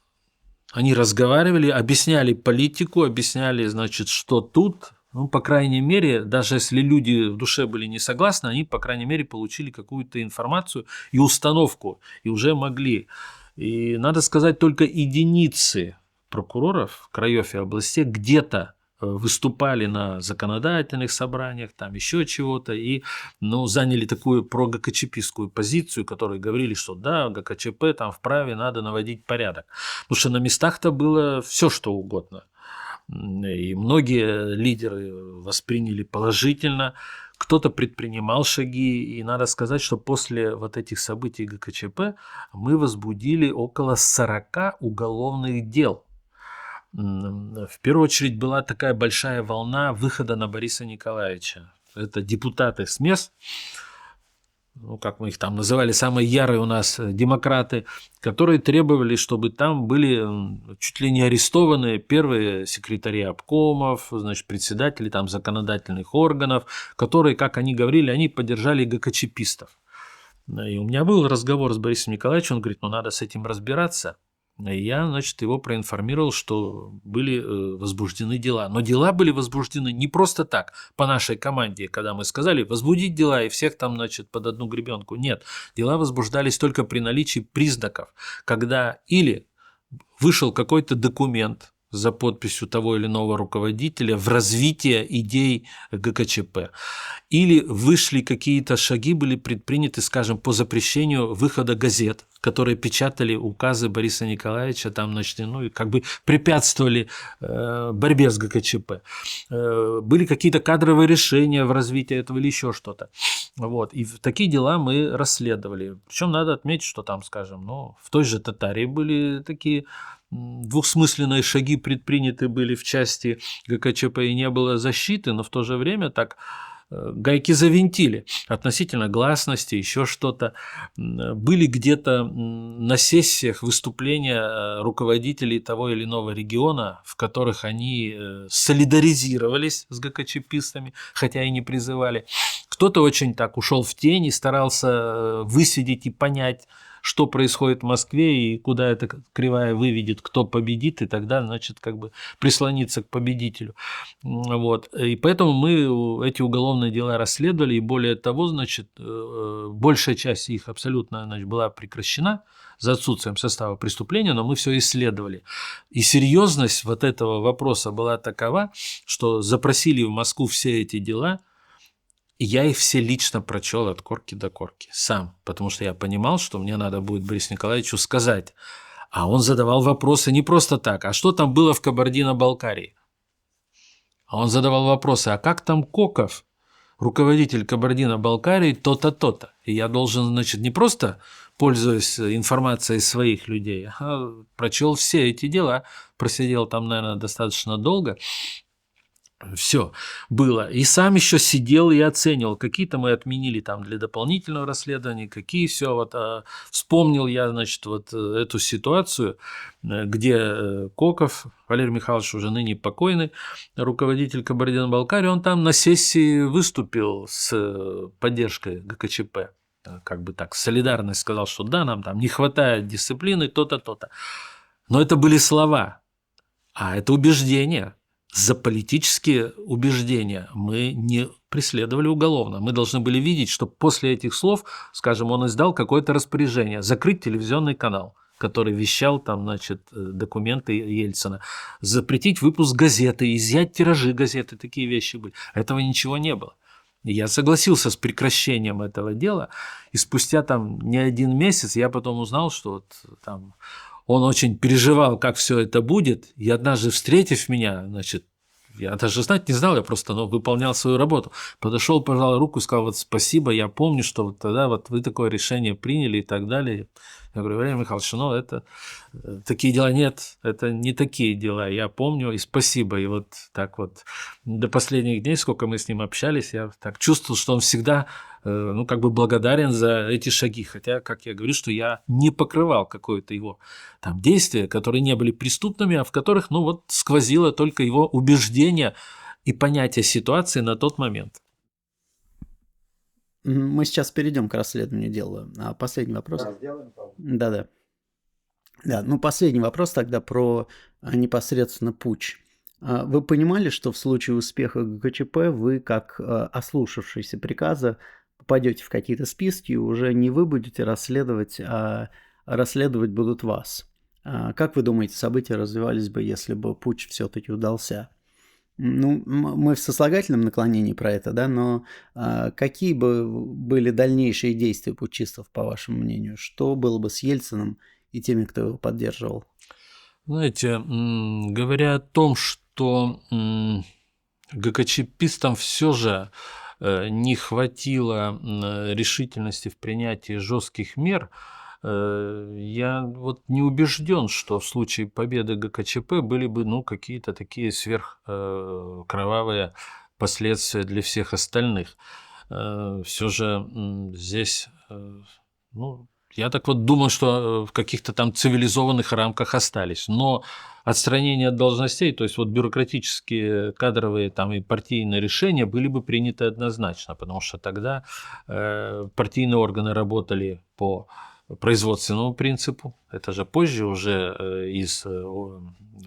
Они разговаривали, объясняли политику, объясняли, значит, что тут. Ну, по крайней мере, даже если люди в душе были не согласны, они, по крайней мере, получили какую-то информацию и установку, и уже могли. И надо сказать, только единицы прокуроров краев и областей где-то выступали на законодательных собраниях, там еще чего-то, и заняли такую про-ГКЧПистскую позицию, которые говорили, что да, ГКЧП там вправе, надо наводить порядок. Потому что на местах-то было все, что угодно. И многие лидеры восприняли положительно, кто-то предпринимал шаги, и надо сказать, что после вот этих событий ГКЧП мы возбудили около 40 уголовных дел. В первую очередь была такая большая волна выхода на Бориса Николаевича. Это депутаты с мест, как мы их там называли, самые ярые у нас демократы, которые требовали, чтобы там были чуть ли не арестованы первые секретари обкомов, значит, председатели там законодательных органов, которые, как они говорили, они поддержали ГКЧПистов. И у меня был разговор с Борисом Николаевичем, он говорит, надо с этим разбираться. И я, значит, его проинформировал, что были возбуждены дела. Но дела были возбуждены не просто так, по нашей команде, когда мы сказали возбудить дела и всех там, значит, под одну гребенку. Нет, дела возбуждались только при наличии признаков, когда или вышел какой-то документ за подписью того или иного руководителя в развитие идей ГКЧП. Или вышли какие-то шаги, были предприняты, скажем, по запрещению выхода газет, которые печатали указы Бориса Николаевича, там, значит, и как бы препятствовали борьбе с ГКЧП. Были какие-то кадровые решения в развитии этого или еще что-то. Вот. И такие дела мы расследовали. Причем надо отметить, что там, скажем, в той же Татарии были такие двухсмысленные шаги предприняты были в части ГКЧП, и не было защиты, но в то же время так гайки завинтили относительно гласности, еще что-то. Были где-то на сессиях выступления руководителей того или иного региона, в которых они солидаризировались с ГКЧПистами, хотя и не призывали. Кто-то очень так ушел в тень и старался высидеть и понять, что происходит в Москве и куда эта кривая выведет, кто победит, и тогда, значит, как бы прислониться к победителю. Вот. И поэтому мы эти уголовные дела расследовали, и более того, значит, большая часть их абсолютно, значит, была прекращена за отсутствием состава преступления, но мы все исследовали. И серьезность вот этого вопроса была такова, что запросили в Москву все эти дела, и я их все лично прочел от корки до корки, сам, потому что я понимал, что мне надо будет Борису Николаевичу сказать. А он задавал вопросы не просто так, а что там было в Кабардино-Балкарии? А он задавал вопросы, а как там Коков, руководитель Кабардино-Балкарии, то-то, то-то. И я должен, значит, не просто, пользуясь информацией своих людей, а прочел все эти дела, просидел там, наверное, достаточно долго. Все было. И сам еще сидел и оценивал. Какие-то мы отменили там для дополнительного расследования, какие все. Вот, вспомнил я, значит, вот эту ситуацию, где Коков, Валерий Михайлович, уже ныне покойный, руководитель Кабардино-Балкарии, он там на сессии выступил с поддержкой ГКЧП. Как бы так, солидарность, сказал, что да, нам там не хватает дисциплины, то-то, то-то. Но это были слова, а это убеждения. За политические убеждения мы не преследовали уголовно. Мы должны были видеть, что после этих слов, скажем, он издал какое-то распоряжение закрыть телевизионный канал, который вещал там, значит, документы Ельцина, запретить выпуск газеты, изъять тиражи газеты, такие вещи были. Этого ничего не было. И я согласился с прекращением этого дела, и спустя там не один месяц я потом узнал, что вот там он очень переживал, как все это будет, и однажды, встретив меня, значит, я даже знать не знал, я просто выполнял свою работу, подошел, пожал руку и сказал, вот спасибо, я помню, что вот тогда вот вы такое решение приняли и так далее. Я говорю: Валерий Михайлович, ну это такие дела нет, это не такие дела. Я помню, и спасибо. И вот так вот до последних дней, сколько мы с ним общались, я так чувствовал, что он всегда ну, как бы благодарен за эти шаги. Хотя, как я говорю, что я не покрывал какое-то его там действия, которые не были преступными, а в которых, ну, вот сквозило только его убеждение и понятие ситуации на тот момент. Мы сейчас перейдем к расследованию дела. Последний вопрос. Да. Да, ну последний вопрос тогда про непосредственно путч. Вы понимали, что в случае успеха ГКЧП вы, как ослушавшийся приказа, попадете в какие-то списки, и уже не вы будете расследовать, а расследовать будут вас? Как вы думаете, события развивались бы, если бы путч все-таки удался? Ну, мы в сослагательном наклонении про это, да, но какие бы были дальнейшие действия путчистов, по вашему мнению? Что было бы с Ельциным и теми, кто его поддерживал? Знаете, говоря о том, что ГКЧПистам все же не хватило решительности в принятии жестких мер, я вот не убежден, что в случае победы ГКЧП были бы, ну, какие-то такие сверхкровавые последствия для всех остальных. Все же здесь, ну, я так вот думаю, что в каких-то там цивилизованных рамках остались. Но отстранение от должностей, то есть вот бюрократические, кадровые там и партийные решения были бы приняты однозначно, потому что тогда партийные органы работали по производственному принципу. Это же позже уже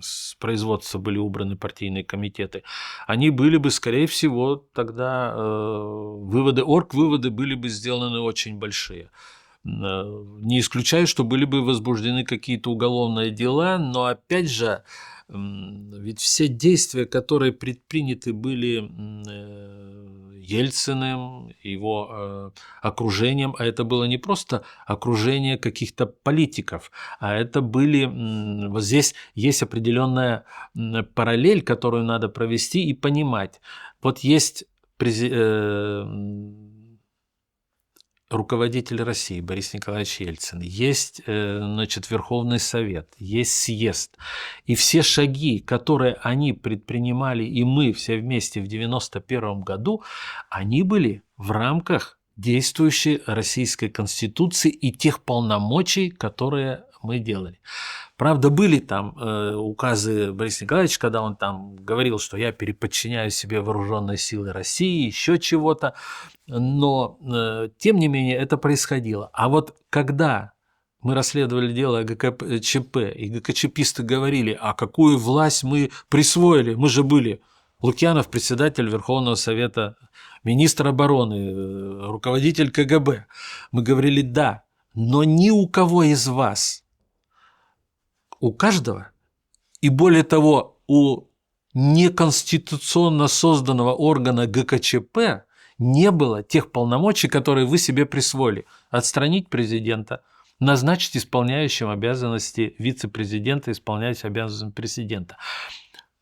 с производства были убраны партийные комитеты. Они были бы, скорее всего, тогда оргвыводы были бы сделаны очень большие. Не исключаю, что были бы возбуждены какие-то уголовные дела, но опять же, ведь все действия, которые предприняты были Ельциным, его окружением, а это было не просто окружение каких-то политиков, а это были, вот здесь есть определенная параллель, которую надо провести и понимать. Вот есть руководитель России Борис Николаевич Ельцин, есть, значит, Верховный Совет, есть съезд. И все шаги, которые они предпринимали, и мы все вместе в 1991 году, они были в рамках действующей Российской Конституции и тех полномочий, которые мы делали. Правда, были там указы Бориса Николаевича, когда он там говорил, что я переподчиняю себе вооруженные силы России, еще чего-то, но тем не менее это происходило. А вот когда мы расследовали дело о ГКЧП, и ГКЧПисты говорили, а какую власть мы присвоили, мы же были Лукьянов, председатель Верховного Совета, министр обороны, руководитель КГБ, мы говорили да, но ни у кого из вас, у каждого, и более того, у неконституционно созданного органа ГКЧП не было тех полномочий, которые вы себе присвоили. Отстранить президента, назначить исполняющим обязанности вице-президента, исполняющим обязанности президента.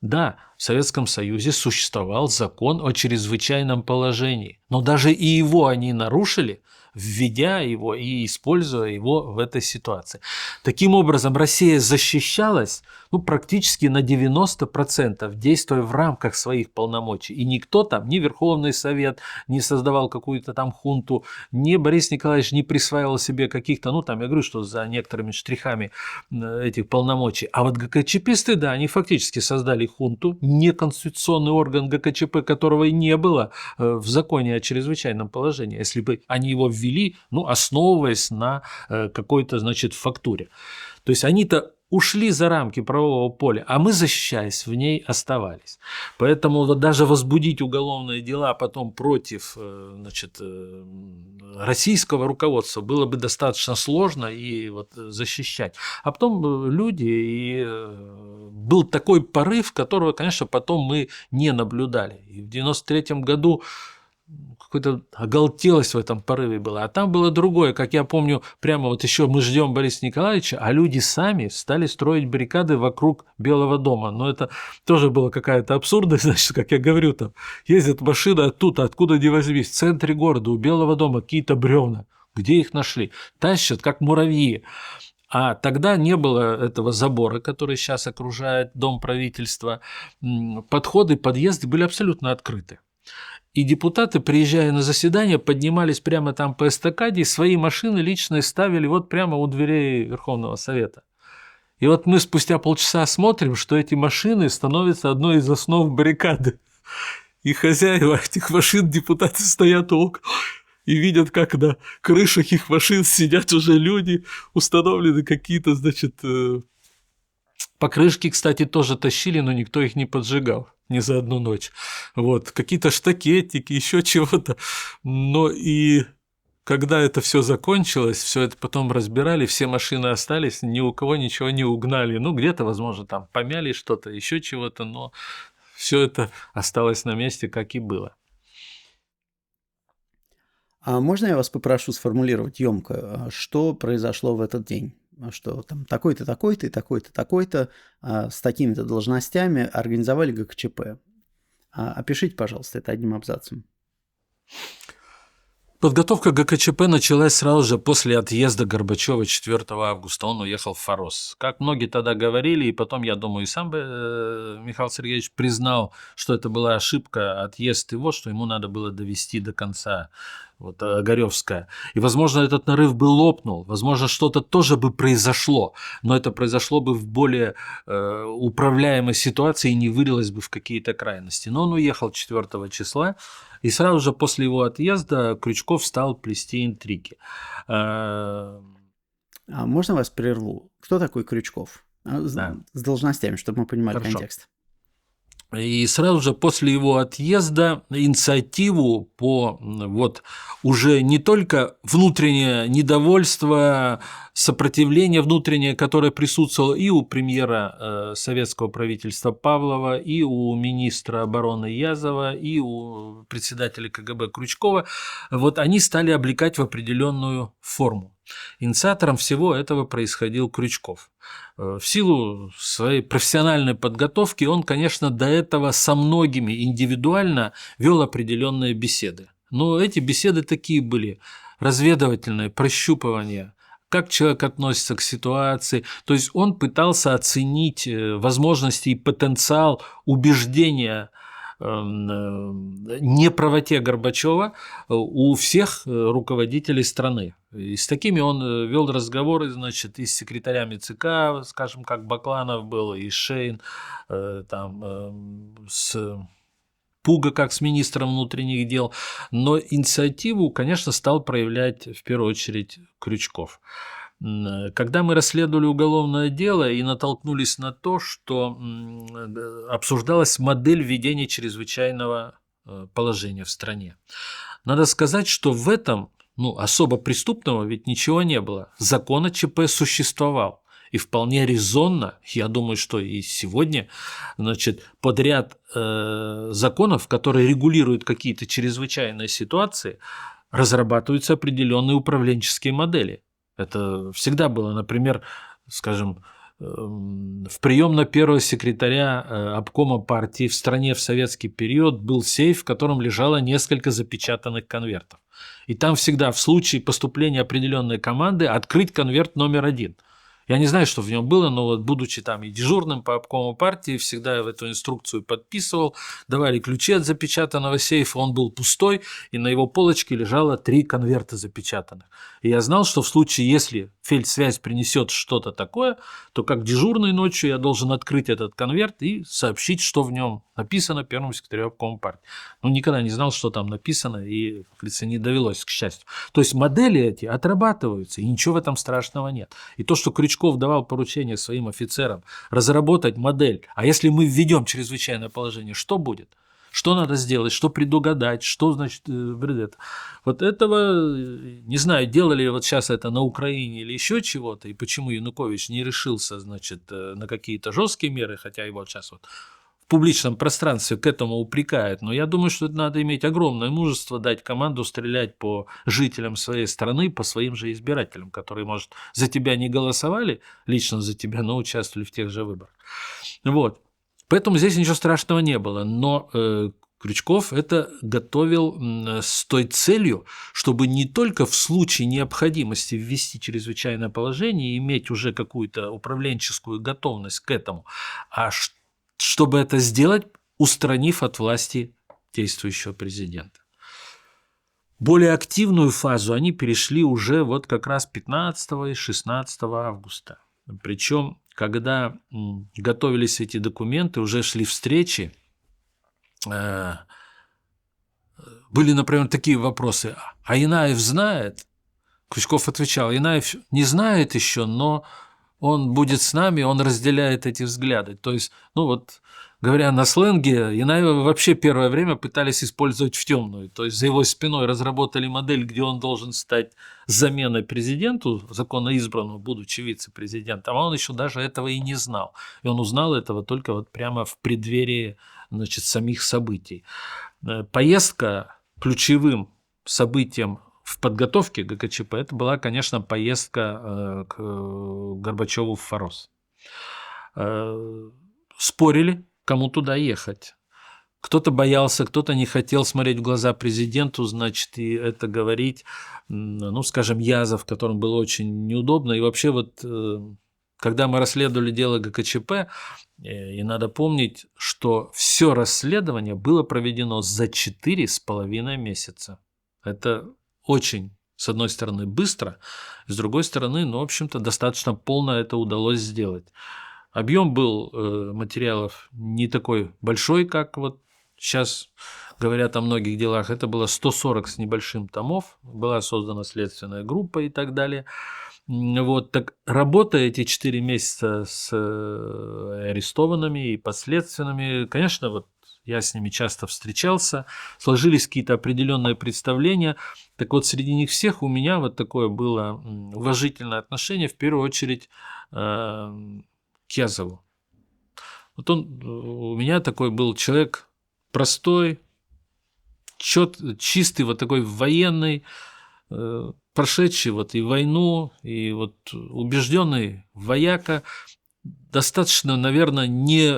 Да, в Советском Союзе существовал закон о чрезвычайном положении, но даже и его они нарушили, введя его и используя его в этой ситуации. Таким образом, Россия защищалась практически на 90%, действуя в рамках своих полномочий. И никто там, ни Верховный Совет не создавал какую-то там хунту, ни Борис Николаевич не присваивал себе каких-то, я говорю, что за некоторыми штрихами этих полномочий. А вот ГКЧПисты, да, они фактически создали хунту, неконституционный орган ГКЧП, которого и не было в законе о чрезвычайном положении. Если бы они его ввели, основываясь на какой-то, фактуре. То есть они-то ушли за рамки правового поля, а мы, защищаясь, в ней оставались. Поэтому даже возбудить уголовные дела потом против российского руководства было бы достаточно сложно и защищать. А потом люди, и был такой порыв, которого, конечно, потом мы не наблюдали. И в 1993 году какая-то оголтелость в этом порыве была. А там было другое, как я помню, прямо еще мы ждем Бориса Николаевича, а люди сами стали строить баррикады вокруг Белого дома. Но это тоже была какая-то абсурдность, как я говорю, там ездит машина оттуда, откуда ни возьмись, в центре города, у Белого дома какие-то бревна. Где их нашли? Тащат, как муравьи. А тогда не было этого забора, который сейчас окружает дом правительства. Подходы, подъезды были абсолютно открыты. И депутаты, приезжая на заседание, поднимались прямо там по эстакаде, и свои машины личные ставили вот прямо у дверей Верховного Совета. И вот мы спустя полчаса смотрим, что эти машины становятся одной из основ баррикады. И хозяева этих машин, депутаты, стоят около и видят, как на крышах их машин сидят уже люди, установлены какие-то, значит, покрышки, кстати, тоже тащили, но никто их не поджигал ни за одну ночь. Вот, какие-то штакетики, еще чего-то. Но и когда это все закончилось, все это потом разбирали, все машины остались, ни у кого ничего не угнали. Ну, где-то, возможно, там помяли что-то, еще чего-то, но все это осталось на месте, как и было. А можно я вас попрошу сформулировать емко, что произошло в этот день? Что там такой-то, такой-то и такой-то, такой-то с такими-то должностями организовали ГКЧП. Опишите, пожалуйста, это одним абзацем. Подготовка ГКЧП началась сразу же после отъезда Горбачева 4 августа. Он уехал в Форос. Как многие тогда говорили, и потом, я думаю, и сам Михаил Сергеевич признал, что это была ошибка, отъезд его, что ему надо было довести до конца. Вот Огаревская. И, возможно, этот нарыв бы лопнул, возможно, что-то тоже бы произошло, но это произошло бы в более управляемой ситуации и не вылилось бы в какие-то крайности. Но он уехал 4 числа, и сразу же после его отъезда Крючков стал плести интриги. Можно вас прерву? Кто такой Крючков? Да. С должностями, чтобы мы понимали контекст. И сразу же после его отъезда инициативу по вот уже не только внутреннее недовольство, сопротивление внутреннее, которое присутствовало и у премьера советского правительства Павлова, и у министра обороны Язова, и у председателя КГБ Крючкова, вот они стали облекать в определенную форму. Инициатором всего этого происходил Крючков. В силу своей профессиональной подготовки он, конечно, до этого со многими индивидуально вел определенные беседы. Но эти беседы такие были разведывательные, прощупывания, как человек относится к ситуации. То есть он пытался оценить возможности и потенциал убеждения неправоте Горбачева у всех руководителей страны. И с такими он вел разговоры, значит, и с секретарями ЦК, скажем, как Бакланов был, и Шейн, там, с Пуга, как с министром внутренних дел. Но инициативу, конечно, стал проявлять в первую очередь Крючков. Когда мы расследовали уголовное дело и натолкнулись на то, что обсуждалась модель введения чрезвычайного положения в стране. Надо сказать, что в этом особо преступного ведь ничего не было. Закон о ЧП существовал. И вполне резонно, я думаю, что и сегодня, значит, подряд законов, которые регулируют какие-то чрезвычайные ситуации, разрабатываются определенные управленческие модели. Это всегда было, например, скажем, в прием на первого секретаря обкома партии в стране в советский период был сейф, в котором лежало несколько запечатанных конвертов. И там всегда в случае поступления определенной команды открыть конверт номер 1. Я не знаю, что в нем было, но вот будучи там и дежурным по обкому партии, всегда в эту инструкцию подписывал, давали ключи от запечатанного сейфа, он был пустой, и на его полочке лежало 3 конверта запечатанных. И я знал, что в случае, если фельдсвязь принесет что-то такое, то как дежурный ночью я должен открыть этот конверт и сообщить, что в нем написано первому секретарю обкома партии. Никогда не знал, что там написано, и, в принципе, не довелось, к счастью. То есть модели эти отрабатываются, и ничего в этом страшного нет. И то, что Крючков давал поручение своим офицерам разработать модель, а если мы введем чрезвычайное положение, что будет? Что надо сделать, что предугадать, что значит это? Вот этого, не знаю, делали ли вот сейчас это на Украине или еще чего-то, и почему Янукович не решился, значит, на какие-то жесткие меры, хотя его сейчас вот в публичном пространстве к этому упрекают, но я думаю, что это надо иметь огромное мужество, дать команду стрелять по жителям своей страны, по своим же избирателям, которые, может, за тебя не голосовали, лично за тебя, но участвовали в тех же выборах. Вот. Поэтому здесь ничего страшного не было, но Крючков это готовил с той целью, чтобы не только в случае необходимости ввести чрезвычайное положение и иметь уже какую-то управленческую готовность к этому, а чтобы это сделать, устранив от власти действующего президента. Более активную фазу они перешли уже вот как раз 15 и 16 августа. Причем, когда готовились эти документы, уже шли встречи, были, например, такие вопросы. А Янаев знает? Крючков отвечал, Янаев не знает еще, но он будет с нами, он разделяет эти взгляды. То есть, ну вот, говоря на сленге, Янаева вообще первое время пытались использовать в темную. То есть за его спиной разработали модель, где он должен стать заменой президенту, законно избранному, будучи вице-президентом, а он еще даже этого и не знал. И он узнал этого только вот прямо в преддверии, значит, самих событий. Поездка ключевым событием в подготовке ГКЧП это была, конечно, поездка к Горбачеву в Форос. Спорили, кому туда ехать. Кто-то боялся, кто-то не хотел смотреть в глаза президенту, значит, и это говорить, ну, скажем, Язов, которому было очень неудобно. И вообще вот, когда мы расследовали дело ГКЧП, и надо помнить, что все расследование было проведено за 4,5 месяца. Это очень, с одной стороны, быстро, с другой стороны, ну, в общем-то, достаточно полно это удалось сделать. Объем был материалов не такой большой, как вот сейчас говорят о многих делах. Это было 140 с небольшим томов, была создана следственная группа и так далее. Вот, так работа эти 4 месяца с арестованными и подследственными, конечно, вот я с ними часто встречался, сложились какие-то определенные представления. Так вот, среди них всех у меня вот такое было уважительное отношение, в первую очередь, к Язову. Вот он у меня такой был человек простой, чистый, вот такой военный, прошедший вот и войну, и вот убежденный вояка, достаточно, наверное, не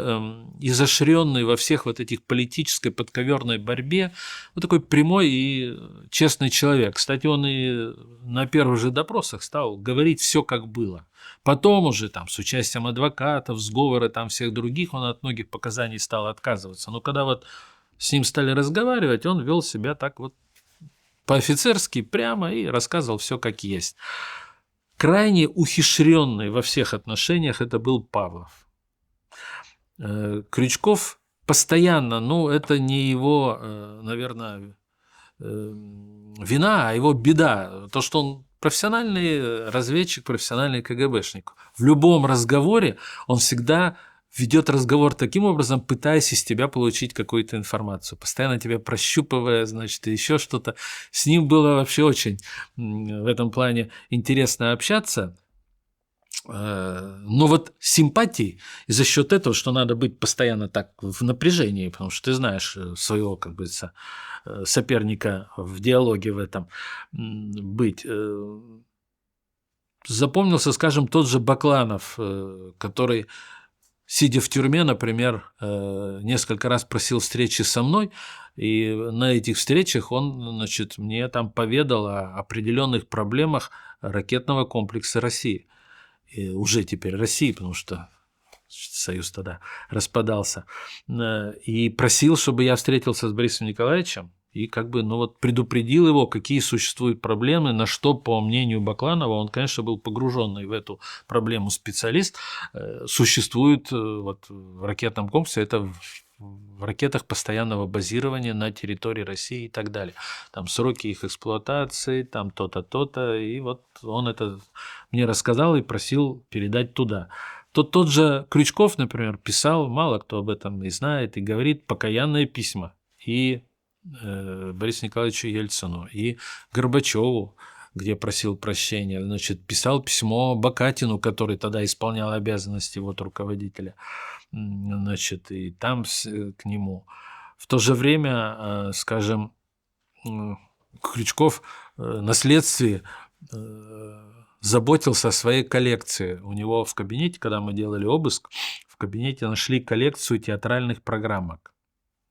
изощренный во всех вот этих политической подковерной борьбе, вот такой прямой и честный человек. Кстати, он и на первых же допросах стал говорить все как было. Потом уже там с участием адвокатов, сговора там всех других, он от многих показаний стал отказываться. Но когда вот с ним стали разговаривать, он вел себя так вот по-офицерски прямо и рассказывал все как есть. Крайне ухищренный во всех отношениях это был Павлов. Крючков постоянно, ну это не его, наверное, вина, а его беда. То, что он профессиональный разведчик, профессиональный КГБшник. В любом разговоре он всегда ведет разговор таким образом, пытаясь из тебя получить какую-то информацию, постоянно тебя прощупывая, значит, еще что-то. С ним было вообще очень в этом плане интересно общаться. Но вот симпатии, и за счет этого, что надо быть постоянно так в напряжении, потому что ты знаешь своего, как бы, соперника в диалоге в этом быть. Запомнился, скажем, тот же Бакланов, который, сидя в тюрьме, например, несколько раз просил встречи со мной, и на этих встречах он, значит, мне там поведал о определенных проблемах ракетного комплекса России. И уже теперь России, потому что Союз тогда распадался, и просил, чтобы я встретился с Борисом Николаевичем и как бы, ну вот, предупредил его, какие существуют проблемы, на что, по мнению Бакланова, он, конечно, был погруженный в эту проблему специалист, существует вот в ракетном комплексе, это в ракетах постоянного базирования на территории России и так далее. Там сроки их эксплуатации, там то-то, то-то, и вот он это мне рассказал и просил передать туда. Тот же Крючков, например, писал, мало кто об этом и знает, и говорит, покаянные письма и Борису Николаевичу Ельцину, и Горбачеву, где просил прощения, значит, писал письмо Бакатину, который тогда исполнял обязанности вот руководителя, значит, и там к нему. В то же время, скажем, Крючков на следствии заботился о своей коллекции. У него в кабинете, когда мы делали обыск, в кабинете нашли коллекцию театральных программок.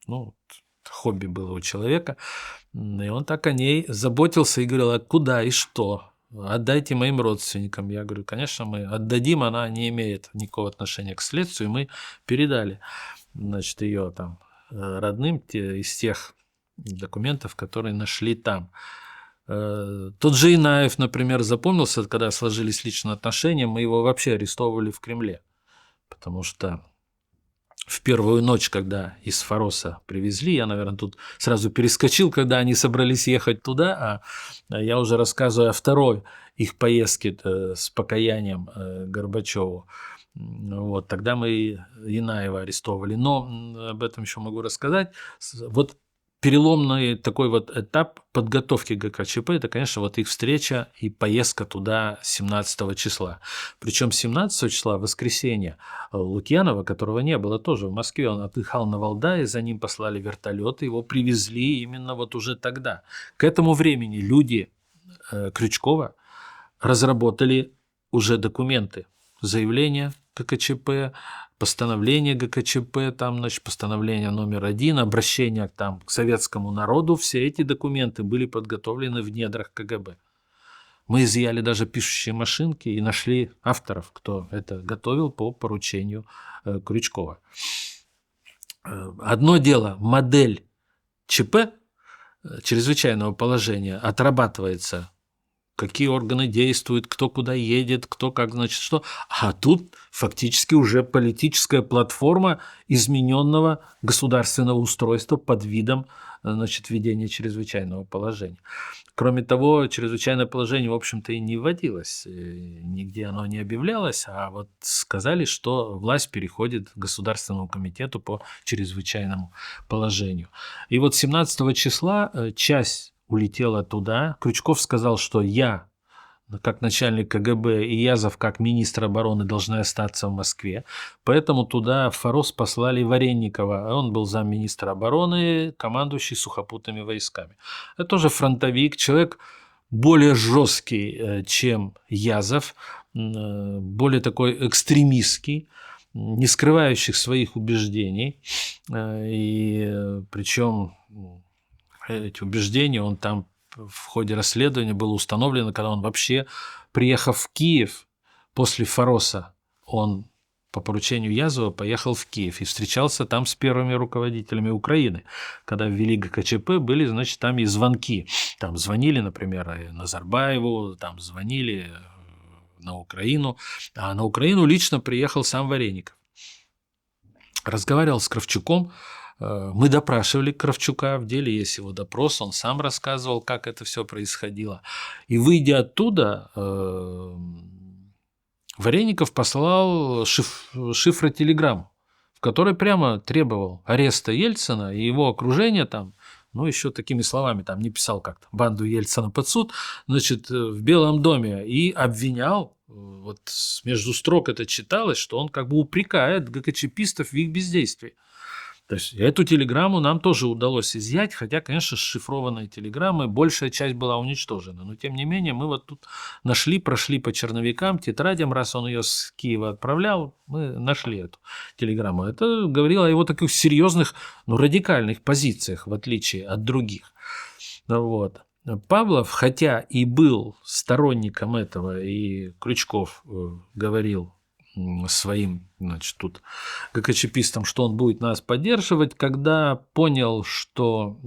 Ну, хобби было у человека. И он так о ней заботился и говорил: а куда и что? Отдайте моим родственникам. Я говорю: конечно, мы отдадим, она не имеет никакого отношения к следствию. Мы передали, значит, ее там родным из тех документов, которые нашли там. Тот же Инаев, например, запомнился, когда сложились личные отношения, мы его вообще арестовывали в Кремле, потому что в первую ночь, когда из Фароса привезли, я, наверное, тут сразу перескочил, когда они собрались ехать туда, а я уже рассказываю о второй их поездке с покаянием Горбачеву. Вот, тогда мы Инаева арестовывали. Но об этом еще могу рассказать. Вот переломный такой вот этап подготовки ГКЧП – это, конечно, вот их встреча и поездка туда 17 числа. Причем 17 числа, воскресенье, Лукьянова, которого не было тоже в Москве, он отдыхал на Валдае, за ним послали вертолеты, его привезли именно вот уже тогда. К этому времени люди Крючкова разработали уже документы, заявление ГКЧП, постановление ГКЧП, там, значит, постановление номер 1, обращение там, к советскому народу, все эти документы были подготовлены в недрах КГБ. Мы изъяли даже пишущие машинки и нашли авторов, кто это готовил по поручению Крючкова. Одно дело, модель ЧП, чрезвычайного положения, отрабатывается, какие органы действуют, кто куда едет, кто как, значит, что. А тут фактически уже политическая платформа измененного государственного устройства под видом, значит, введения чрезвычайного положения. Кроме того, чрезвычайное положение, в общем-то, и не вводилось, нигде оно не объявлялось, а вот сказали, что власть переходит к Государственному комитету по чрезвычайному положению. И вот 17 числа часть улетела туда. Крючков сказал, что я, как начальник КГБ, и Язов, как министр обороны, должны остаться в Москве. Поэтому туда в Фарос послали Варенникова. Он был замминистра обороны, командующий сухопутными войсками. Это тоже фронтовик, человек более жесткий, чем Язов, более такой экстремистский, не скрывающий своих убеждений. И причем эти убеждения, он там в ходе расследования было установлено, когда он вообще, приехав в Киев после Фароса, он по поручению Язова поехал в Киев и встречался там с первыми руководителями Украины. Когда ввели ГКЧП, были, значит, там и звонки. Там звонили, например, Назарбаеву, там звонили на Украину. А на Украину лично приехал сам Вареников. Разговаривал с Кравчуком. Мы допрашивали Кравчука, в деле есть его допрос, он сам рассказывал, как это все происходило. И выйдя оттуда, Вареников послал шифротелеграмму, в которой прямо требовал ареста Ельцина и его окружения там, ну, еще такими словами, там не писал как-то, банду Ельцина под суд, значит, в Белом доме, и обвинял, вот между строк это читалось, что он как бы упрекает ГКЧПистов в их бездействии. То есть эту телеграмму нам тоже удалось изъять, хотя, конечно, шифрованные телеграммы, большая часть была уничтожена. Но, тем не менее, мы вот тут нашли, прошли по черновикам, тетрадям, раз он ее с Киева отправлял, мы нашли эту телеграмму. Это говорило о его таких серьезных, ну, радикальных позициях, в отличие от других. Вот. Павлов, хотя и был сторонником этого, и Крючков говорил своим, значит, тут ГКЧПистам, что он будет нас поддерживать, когда понял, что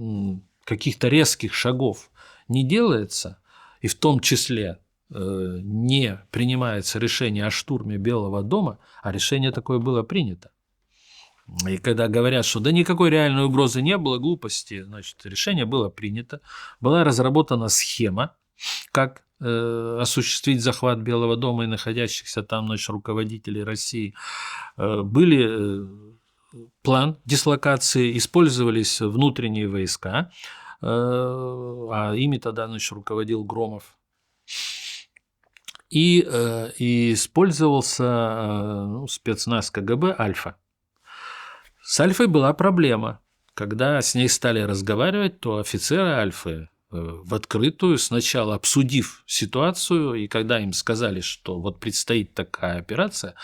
каких-то резких шагов не делается, и в том числе не принимается решение о штурме Белого дома, а решение такое было принято. И когда говорят, что да никакой реальной угрозы не было, глупости, значит, решение было принято, была разработана схема, как осуществить захват Белого дома и находящихся там, значит, руководителей России. Были план дислокации, использовались внутренние войска, а ими тогда, значит, руководил Громов. И использовался спецназ КГБ «Альфа». С «Альфой» была проблема. Когда с ней стали разговаривать, то офицеры «Альфы» в открытую, сначала обсудив ситуацию, и когда им сказали, что вот предстоит такая операция,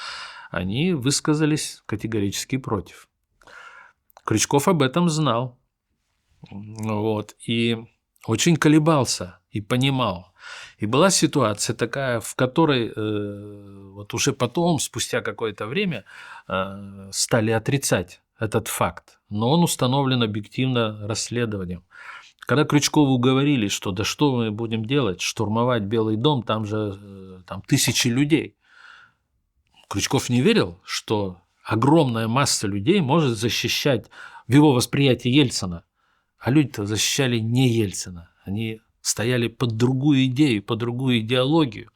они высказались категорически против. Крючков об этом знал. Вот, и очень колебался и понимал. И была ситуация такая, в которой вот уже потом, спустя какое-то время, стали отрицать этот факт. Но он установлен объективно расследованием. Когда Крючкову говорили, что да что мы будем делать, штурмовать Белый дом, там же там тысячи людей. Крючков не верил, что огромная масса людей может защищать в его восприятии Ельцина. А люди-то защищали не Ельцина. Они стояли под другую идею, под другую идеологию.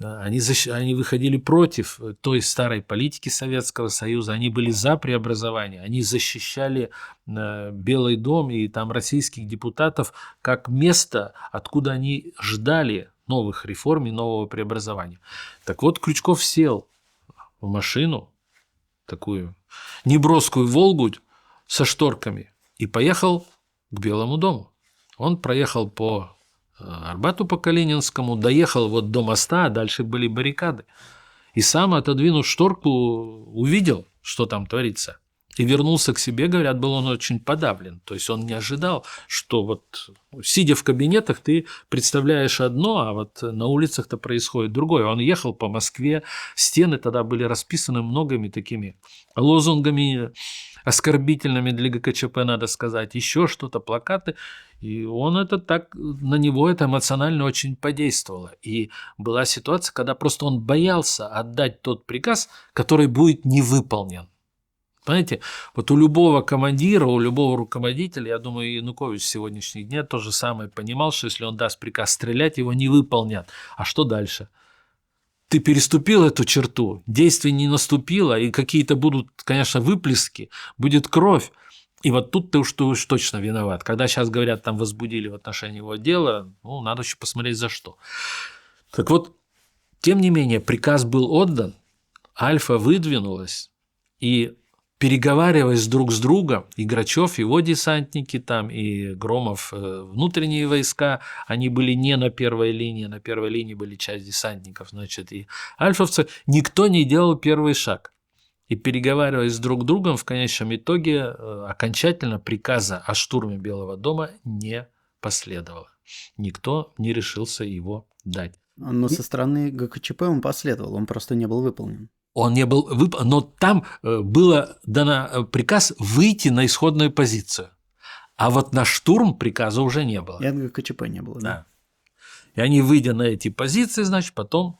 Они выходили против той старой политики Советского Союза, они были за преобразование, они защищали Белый дом и там российских депутатов как место, откуда они ждали новых реформ и нового преобразования. Так вот, Крючков сел в машину, такую неброскую «Волгу» со шторками, и поехал к Белому дому. Он проехал по Арбату, по Калининскому, доехал вот до моста, а дальше были баррикады. И сам, отодвинув шторку, увидел, что там творится. И вернулся к себе, говорят, был он очень подавлен. То есть он не ожидал, что вот сидя в кабинетах, ты представляешь одно, а вот на улицах-то происходит другое. Он ехал по Москве, стены тогда были расписаны многими такими лозунгами оскорбительными для ГКЧП, надо сказать, еще что-то, плакаты. И он это так, на него это эмоционально очень подействовало. И была ситуация, когда просто он боялся отдать тот приказ, который будет не выполнен. Понимаете, вот у любого командира, у любого руководителя, я думаю, Янукович в сегодняшних днях то же самое понимал, что если он даст приказ стрелять, его не выполнят. А что дальше? Ты переступил эту черту, действие не наступило, и какие-то будут, конечно, выплески, будет кровь. И вот тут ты уж точно виноват. Когда сейчас говорят, там возбудили в отношении его дела, ну, надо еще посмотреть за что. Так вот, тем не менее, приказ был отдан, Альфа выдвинулась, и переговариваясь друг с другом, и Грачев, его десантники там, и Громов, внутренние войска, они были не на первой линии были часть десантников, значит, и альфовцы, никто не делал первый шаг. И переговариваясь друг с другом, в конечном итоге окончательно приказа о штурме Белого дома не последовало. Никто не решился его дать. Но со стороны ГКЧП он последовал, он просто не был выполнен. Он не был выполнен, но там было дано приказ выйти на исходную позицию. А вот на штурм приказа уже не было. И от ГКЧП не было, да. И они, выйдя на эти позиции, значит, потом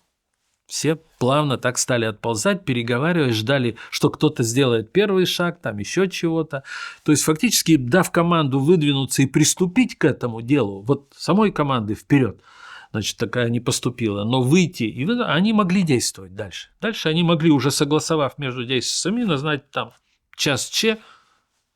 все плавно так стали отползать, переговариваясь, ждали, что кто-то сделает первый шаг, там еще чего-то. То есть, фактически, дав команду выдвинуться и приступить к этому делу, вот самой команды вперед, значит, такая не поступила, но выйти, и они могли действовать дальше. Дальше они могли, уже согласовав между действиями, назначить там час Ч,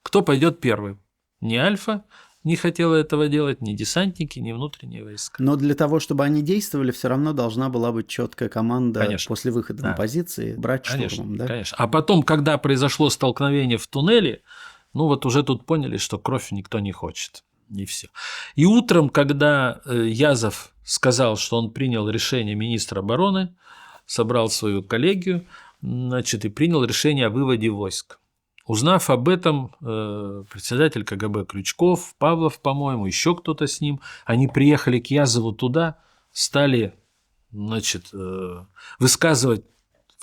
кто пойдет первым. Ни Альфа не хотела этого делать, ни десантники, ни внутренние войска. Но для того, чтобы они действовали, все равно должна была быть четкая команда, конечно, после выхода на позиции брать штурмом. Да? Конечно. А потом, когда произошло столкновение в туннеле, ну вот уже тут поняли, что кровь никто не хочет. И все. И утром, когда Язов сказал, что он принял решение министра обороны, собрал свою коллегию, значит, и принял решение о выводе войск. Узнав об этом, председатель КГБ Крючков, Павлов, по-моему, еще кто-то с ним, они приехали к Язову туда, стали, значит, высказывать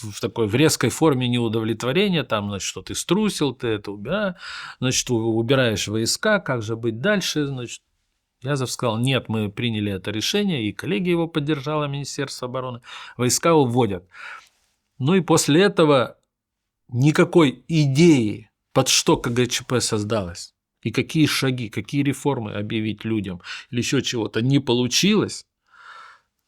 в резкой форме неудовлетворения, там, значит, что ты струсил, ты это значит, убираешь войска, как же быть дальше, значит. Язов сказал, нет, мы приняли это решение, и коллегия его поддержала, Министерство обороны, войска уводят. Ну и после этого никакой идеи, под что КГЧП создалось, и какие шаги, какие реформы объявить людям, или еще чего-то, не получилось.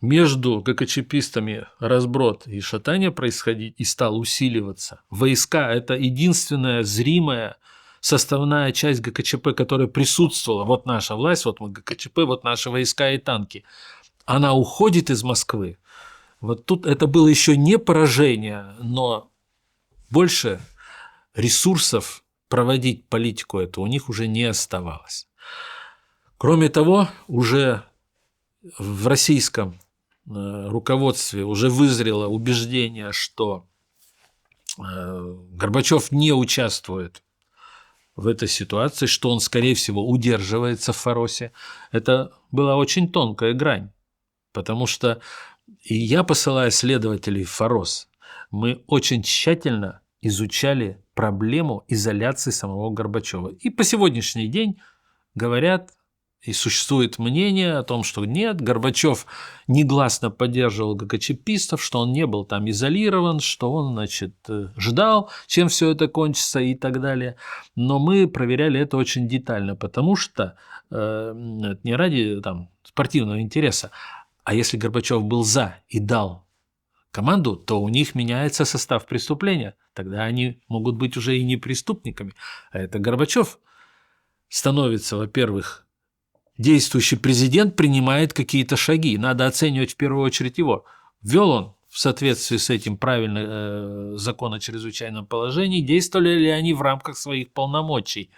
Между ГКЧПистами разброд и шатание происходить и стал усиливаться. Войска – это единственная зримая составная часть ГКЧП, которая присутствовала. Вот наша власть, вот мы ГКЧП, вот наши войска и танки. Она уходит из Москвы. Вот тут это было еще не поражение, но больше ресурсов проводить политику эту у них уже не оставалось. Кроме того, уже в российском руководстве уже вызрело убеждение, что Горбачев не участвует в этой ситуации, что он, скорее всего, удерживается в Фаросе. Это была очень тонкая грань, потому что и я посылаю следователей в Фарос. Мы очень тщательно изучали проблему изоляции самого Горбачева. И по сегодняшний день говорят, и существует мнение о том, что нет, Горбачев негласно поддерживал ГКЧПистов, что он не был там изолирован, что он, значит, ждал, чем все это кончится и так далее. Но мы проверяли это очень детально, потому что не ради там, спортивного интереса, а если Горбачев был за и дал команду, то у них меняется состав преступления. Тогда они могут быть уже и не преступниками. А это Горбачев становится, во-первых, действующий президент принимает какие-то шаги. Надо оценивать в первую очередь его. Ввел он в соответствии с этим правильно закон о чрезвычайном положении, действовали ли они в рамках своих полномочий.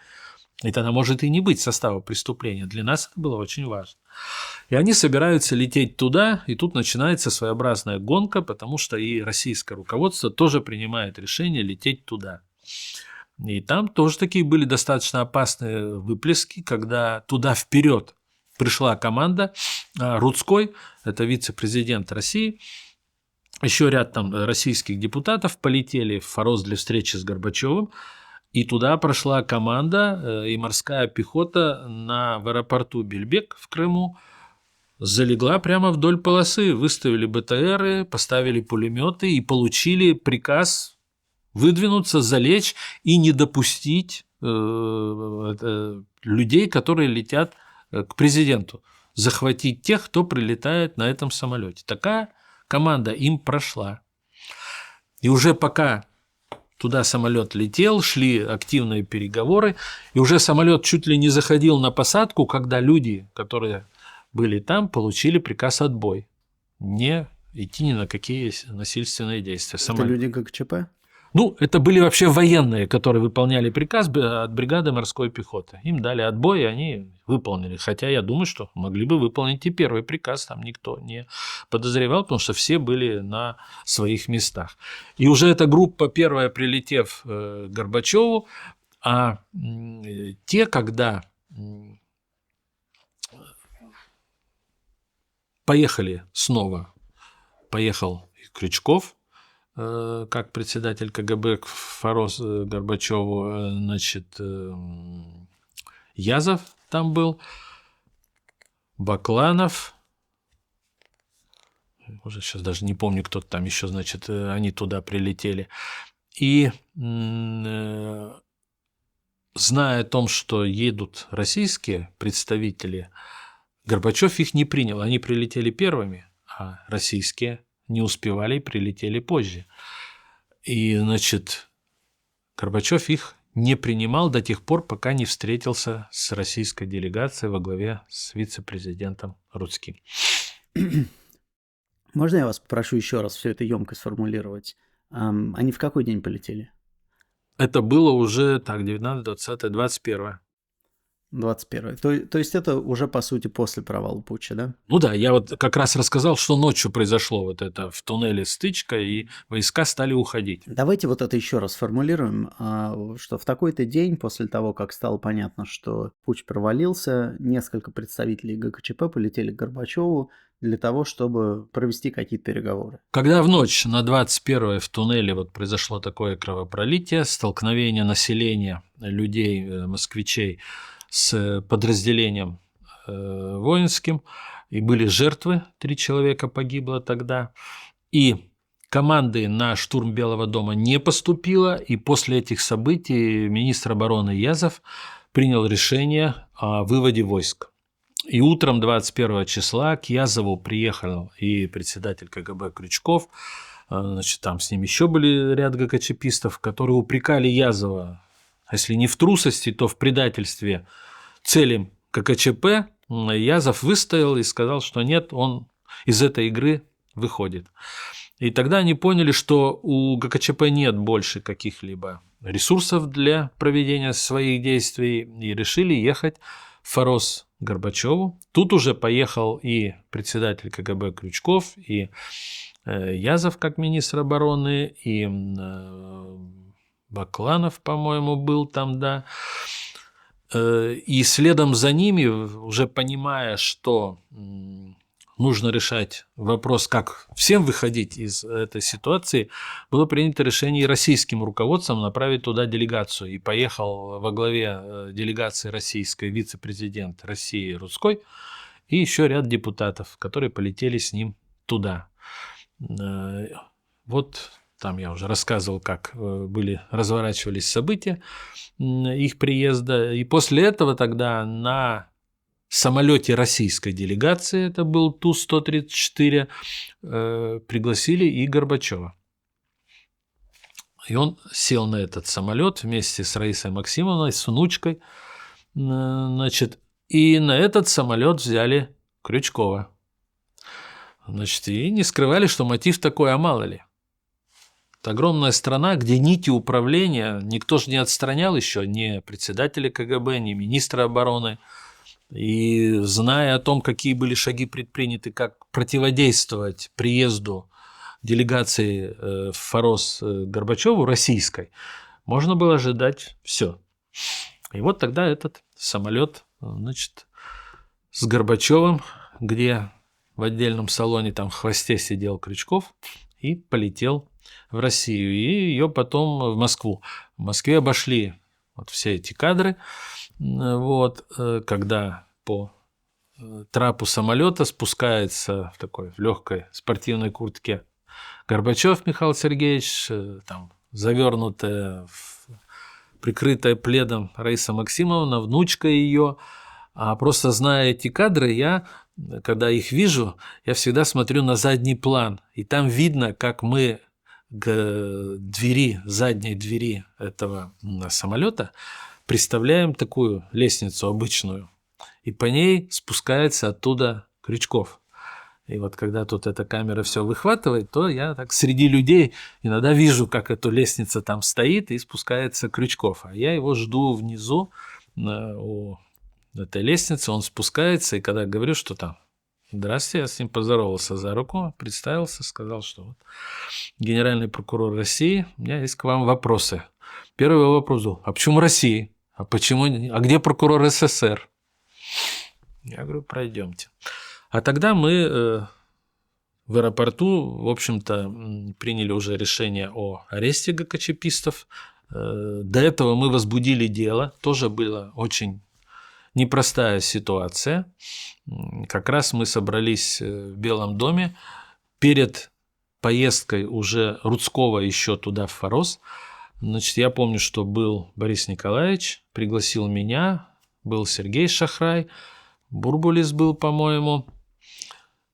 И тогда может и не быть состава преступления. Для нас это было очень важно. И они собираются лететь туда, и тут начинается своеобразная гонка, потому что и российское руководство тоже принимает решение лететь туда. И там тоже такие были достаточно опасные выплески, когда туда вперед пришла команда. Рудской, это вице-президент России, еще ряд там российских депутатов полетели в Фарос для встречи с Горбачевым. И туда прошла команда и морская пехота в аэропорту Бельбек в Крыму. Залегла прямо вдоль полосы, выставили БТРы, поставили пулеметы и получили приказ выдвинуться, залечь и не допустить людей, которые летят к президенту, захватить тех, кто прилетает на этом самолете. Такая команда им прошла. И уже пока туда самолет летел, шли активные переговоры, и уже самолет чуть ли не заходил на посадку, когда люди, которые были там, получили приказ отбой. Не идти ни на какие насильственные действия. Это люди ГКЧП? Ну, это были вообще военные, которые выполняли приказ от бригады морской пехоты. Им дали отбой, и они выполнили. Хотя я думаю, что могли бы выполнить и первый приказ, там никто не подозревал, потому что все были на своих местах. И уже эта группа первая, прилетев к Горбачеву, а те, когда поехали снова, поехал Крючков, как председатель КГБ к Фарос Горбачеву, значит, Язов там был, Бакланов, уже сейчас даже не помню, кто там еще, значит, они туда прилетели. И зная о том, что едут российские представители, Горбачев их не принял. Они прилетели первыми, а российские не успевали и прилетели позже. И, значит, Горбачев их не принимал до тех пор, пока не встретился с российской делегацией во главе с вице-президентом Рудским. Можно я вас попрошу еще раз все это емко сформулировать? Они в какой день полетели? Это было уже, 19, 20, 21. 21. То есть это уже, по сути, после провала путча, да? Ну да, я вот как раз рассказал, что ночью произошло вот это в туннеле стычка, и войска стали уходить. Давайте вот это еще раз сформулируем, что в такой-то день, после того, как стало понятно, что путч провалился, несколько представителей ГКЧП полетели к Горбачеву для того, чтобы провести какие-то переговоры. Когда в ночь на 21 в туннеле вот произошло такое кровопролитие, столкновение населения, людей, москвичей, с подразделением воинским, и были жертвы, 3 человека погибло тогда, и команды на штурм Белого дома не поступило, и после этих событий министр обороны Язов принял решение о выводе войск. И утром 21 числа к Язову приехал и председатель КГБ Крючков, значит, там с ним еще были ряд ГКЧПистов, которые упрекали Язова, если не в трусости, то в предательстве целям ГКЧП. Язов выстоял и сказал, что нет, он из этой игры выходит. И тогда они поняли, что у ГКЧП нет больше каких-либо ресурсов для проведения своих действий, и решили ехать в Фарос к Горбачеву. Тут уже поехал и председатель КГБ Крючков, и Язов как министр обороны, и Бакланов, по-моему, был там, да. И следом за ними, уже понимая, что нужно решать вопрос, как всем выходить из этой ситуации, было принято решение российским руководством направить туда делегацию. И поехал во главе делегации российской вице-президент России Рудской и еще ряд депутатов, которые полетели с ним туда. Вот там я уже рассказывал, как разворачивались события их приезда. И после этого тогда на самолете российской делегации, это был Ту-134, пригласили и Горбачева. И он сел на этот самолет вместе с Раисой Максимовной, с внучкой. Значит, и на этот самолет взяли Крючкова. Значит, и не скрывали, что мотив такой, а мало ли. Это огромная страна, где нити управления никто же не отстранял еще, ни председателя КГБ, ни министра обороны. И зная о том, какие были шаги предприняты, как противодействовать приезду делегации в Форос Горбачеву российской, можно было ожидать все. И вот тогда этот самолет, значит, с Горбачевым, где в отдельном салоне там в хвосте сидел Крючков, и полетел в Россию, и ее потом в Москву. В Москве обошли вот все эти кадры, вот, когда по трапу самолета спускается в такой в легкой спортивной куртке Горбачев Михаил Сергеевич, там завернутая, прикрытая пледом Раиса Максимовна, внучка ее. А просто зная эти кадры, я, когда их вижу, я всегда смотрю на задний план, и там видно, как мы к двери, задней двери этого самолета представляем такую лестницу обычную, и по ней спускается оттуда Крючков. И вот когда тут эта камера все выхватывает, то я так среди людей иногда вижу, как эта лестница там стоит, и спускается Крючков. А я его жду внизу у этой лестницы, он спускается, и когда говорю, что там «Здравствуйте», я с ним поздоровался за руку, представился, сказал, что вот генеральный прокурор России, у меня есть к вам вопросы. Первый вопрос был: а почему России? А где прокурор СССР? Я говорю, пройдемте. А тогда мы в аэропорту, в общем-то, приняли уже решение о аресте ГКЧПистов. До этого мы возбудили дело, тоже была очень непростая ситуация. Как раз мы собрались в Белом доме перед поездкой уже Рудского еще туда, в Форос. Значит, я помню, что был Борис Николаевич, пригласил меня, был Сергей Шахрай, Бурбулис был, по-моему,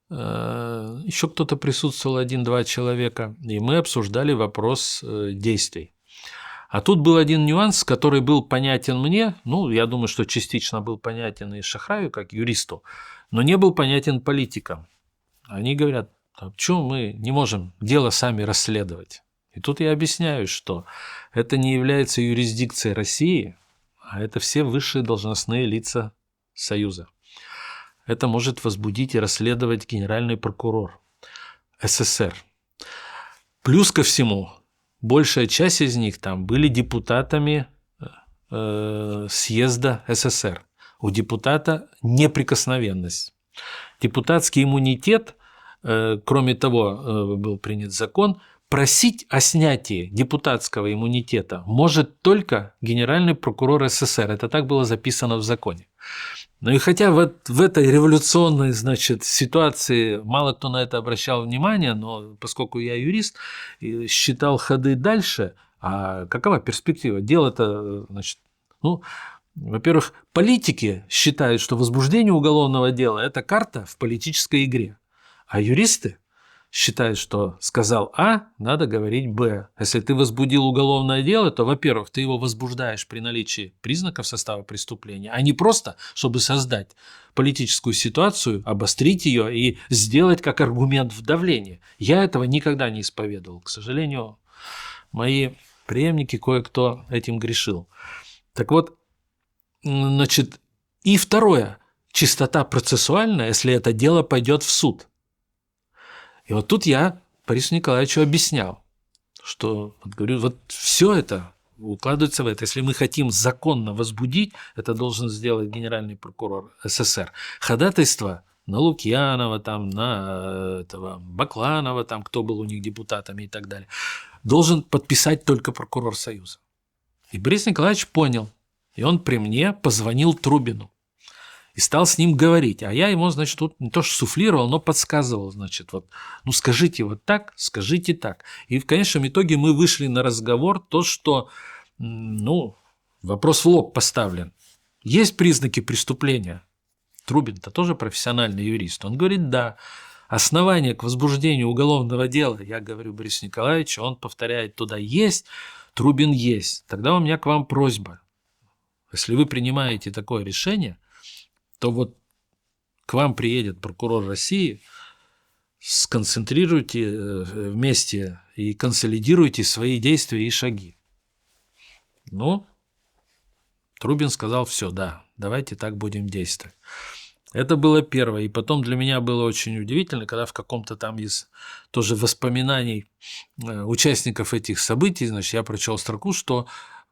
еще кто-то присутствовал, 1-2 человека, и мы обсуждали вопрос действий. А тут был один нюанс, который был понятен мне, я думаю, что частично был понятен и Шахраю, как юристу, но не был понятен политикам. Они говорят, а почему мы не можем дело сами расследовать? И тут я объясняю, что это не является юрисдикцией России, а это все высшие должностные лица Союза. Это может возбудить и расследовать генеральный прокурор СССР. Плюс ко всему, большая часть из них там были депутатами съезда СССР. У депутата неприкосновенность. Депутатский иммунитет, кроме того, был принят закон, просить о снятии депутатского иммунитета может только генеральный прокурор СССР. Это так было записано в законе. Ну и хотя в этой революционной, ситуации мало кто на это обращал внимание, но поскольку я юрист, считал ходы дальше, а какова перспектива? Дело-то, во-первых, политики считают, что возбуждение уголовного дела – это карта в политической игре, а юристы считают, что сказал А, надо говорить Б. Если ты возбудил уголовное дело, то, во-первых, ты его возбуждаешь при наличии признаков состава преступления, а не просто, чтобы создать политическую ситуацию, обострить ее и сделать как аргумент в давлении. Я этого никогда не исповедовал. К сожалению, мои преемники кое-кто этим грешил. Так вот, и второе, чистота процессуальная, если это дело пойдет в суд. И вот тут я Борису Николаевичу объяснял, что, говорю, вот все это укладывается в это. Если мы хотим законно возбудить, это должен сделать генеральный прокурор СССР. Ходатайство на Лукьянова, там, на этого Бакланова, там, кто был у них депутатами и так далее, должен подписать только прокурор Союза. И Борис Николаевич понял, и он при мне позвонил Трубину и стал с ним говорить. А я ему, значит, тут не то что суфлировал, но подсказывал, значит, вот, ну скажите вот так, скажите так. И в конечном итоге мы вышли на разговор, то, что, ну, вопрос в лоб поставлен. Есть признаки преступления? Трубин-то тоже профессиональный юрист. Он говорит, да. Основание к возбуждению уголовного дела, я говорю Борису Николаевичу, он повторяет, туда есть, Трубин есть. Тогда у меня к вам просьба. Если вы принимаете такое решение, то вот к вам приедет прокурор России, сконцентрируйте вместе и консолидируйте свои действия и шаги. Ну, Трубин сказал, все, да, давайте так будем действовать. Это было первое. И потом для меня было очень удивительно, когда в каком-то там из тоже воспоминаний участников этих событий, значит, я прочел строку, что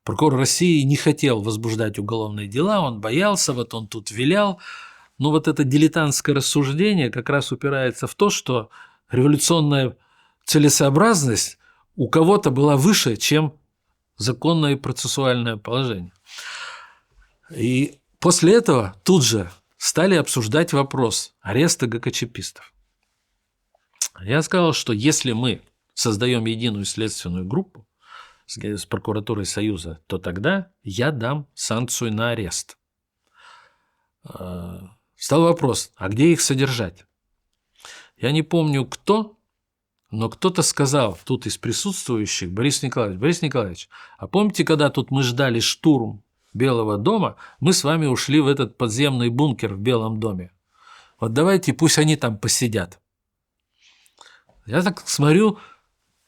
прокурор России не хотел возбуждать уголовные дела, он боялся, вот он тут вилял. Но вот это дилетантское рассуждение как раз упирается в то, что революционная целесообразность у кого-то была выше, чем законное и процессуальное положение. И после этого тут же стали обсуждать вопрос ареста ГКЧПистов. Я сказал, что если мы создаем единую следственную группу с прокуратурой Союза, то тогда я дам санкцию на арест. Стал вопрос, а где их содержать? Я не помню кто, но кто-то сказал тут из присутствующих, Борис Николаевич, а помните, когда тут мы ждали штурм Белого дома, мы с вами ушли в этот подземный бункер в Белом доме. Вот давайте, пусть они там посидят. Я так смотрю,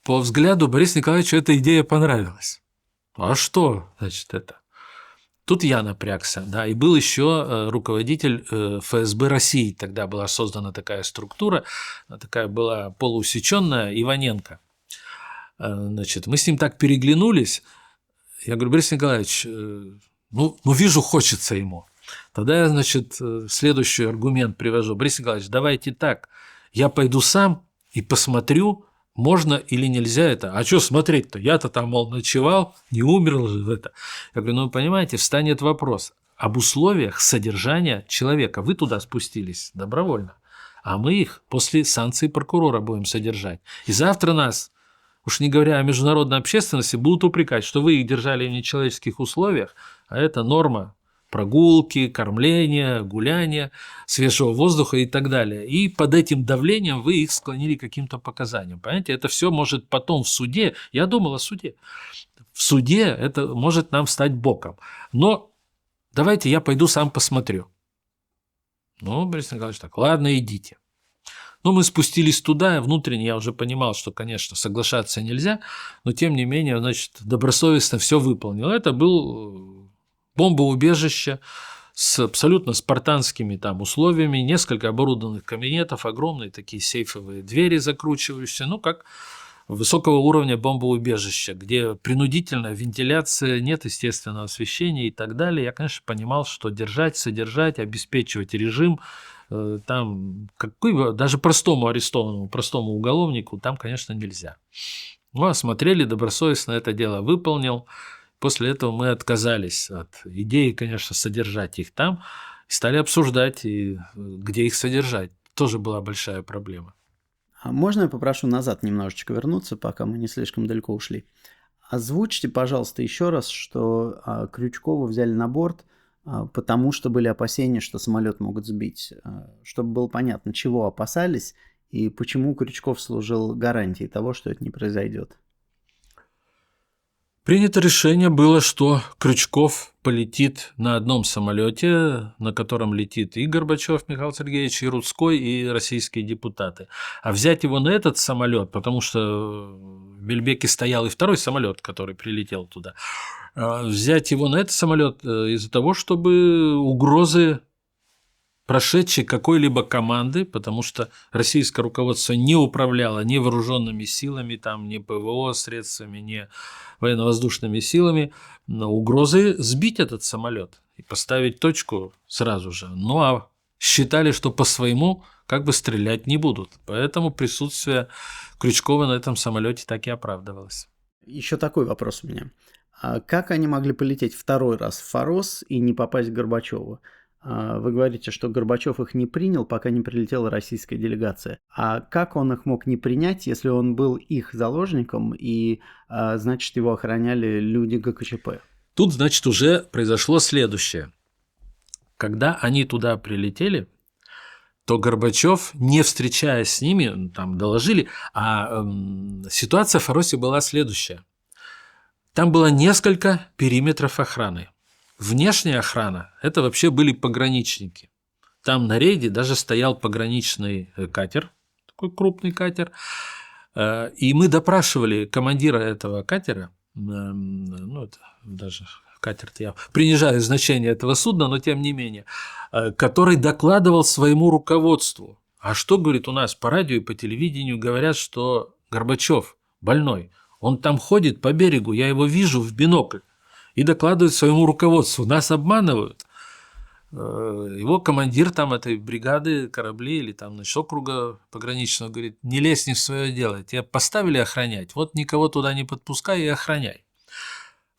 по взгляду Борису Николаевичу эта идея понравилась. А что, значит, это? Тут я напрягся, да, и был еще руководитель ФСБ России, тогда была создана такая структура, такая была полуусеченная, Иваненко. Значит, мы с ним так переглянулись, я говорю, Борис Николаевич, ну вижу, хочется ему. Тогда я, значит, следующий аргумент привожу. Борис Николаевич, давайте так, я пойду сам и посмотрю, можно или нельзя это. А что смотреть-то? Я-то там, мол, ночевал, не умер же в это. Я говорю, ну, вы понимаете, встанет вопрос об условиях содержания человека. Вы туда спустились добровольно, а мы их после санкций прокурора будем содержать. И завтра нас, уж не говоря о международной общественности, будут упрекать, что вы их держали в нечеловеческих условиях, а это норма прогулки, кормления, гуляния, свежего воздуха и так далее. И под этим давлением вы их склонили к каким-то показаниям. Понимаете, это все может потом в суде, я думал о суде, в суде это может нам стать боком. Но давайте я пойду сам посмотрю. Ну, Борис Николаевич так, ладно, идите. Ну, мы спустились туда, внутренне я уже понимал, что, конечно, соглашаться нельзя, но тем не менее, значит, добросовестно все выполнил. Это был бомбоубежище с абсолютно спартанскими там условиями, несколько оборудованных кабинетов, огромные такие сейфовые двери закручивающиеся, ну, как высокого уровня бомбоубежища, где принудительная вентиляция, нет естественного освещения и так далее. Я, конечно, понимал, что держать, содержать, обеспечивать режим, там, даже простому арестованному, простому уголовнику, там, конечно, нельзя. Ну, осмотрели, добросовестно это дело выполнил. После этого мы отказались от идеи, конечно, содержать их там, и стали обсуждать, где их содержать. Тоже была большая проблема. А можно я попрошу назад немножечко вернуться, пока мы не слишком далеко ушли? Озвучьте, пожалуйста, еще раз, что Крючкова взяли на борт, потому что были опасения, что самолет могут сбить. Чтобы было понятно, чего опасались и почему Крючков служил гарантией того, что это не произойдет. Принято решение было, что Крючков полетит на одном самолете, на котором летит и Горбачев Михаил Сергеевич, и Рудской, и российские депутаты. А взять его на этот самолет, потому что в Бельбеке стоял и второй самолет, который прилетел туда, взять его на этот самолет из-за того, чтобы угрозы прошедшей какой-либо команды, потому что российское руководство не управляло ни вооруженными силами, там, ни ПВО средствами, ни военно-воздушными силами, угрозы сбить этот самолет и поставить точку сразу же. Ну а считали, что по своему как бы стрелять не будут. Поэтому присутствие Крючкова на этом самолете так и оправдывалось. Еще такой вопрос у меня. А как они могли полететь второй раз в Форос и не попасть к Горбачеву? Вы говорите, что Горбачев их не принял, пока не прилетела российская делегация. А как он их мог не принять, если он был их заложником и, значит, его охраняли люди ГКЧП? Тут, значит, уже произошло следующее. Когда они туда прилетели, то Горбачев, не встречаясь с ними, там доложили, а ситуация в Форосе была следующая. Там было несколько периметров охраны. Внешняя охрана – это вообще были пограничники. Там на рейде даже стоял пограничный катер, такой крупный катер, и мы допрашивали командира этого катера, ну, это даже катер-то я принижаю значение этого судна, но тем не менее, который докладывал своему руководству. А что, говорит, у нас по радио и по телевидению говорят, что Горбачев больной, он там ходит по берегу, я его вижу в бинокль. И докладывает своему руководству. Нас обманывают. Его командир там этой бригады кораблей или там округа пограничного говорит: не лезь не в свое дело, тебя поставили охранять, вот никого туда не подпускай и охраняй.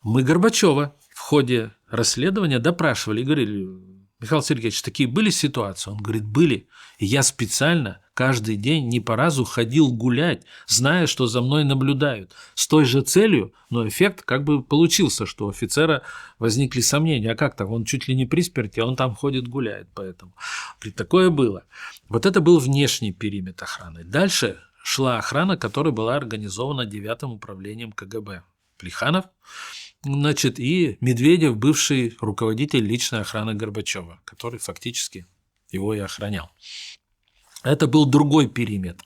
Мы Горбачева в ходе расследования допрашивали и говорили: Михаил Сергеевич, такие были ситуации? Он говорит: были. И я специально каждый день не по разу ходил гулять, зная, что за мной наблюдают. С той же целью, но эффект как бы получился, что у офицера возникли сомнения. А как так? Он чуть ли не при смерти, а он там ходит, гуляет. Поэтому такое было. Вот это был внешний периметр охраны. Дальше шла охрана, которая была организована 9-м управлением КГБ. Плеханов, значит, и Медведев, бывший руководитель личной охраны Горбачева, который фактически его и охранял. Это был другой периметр.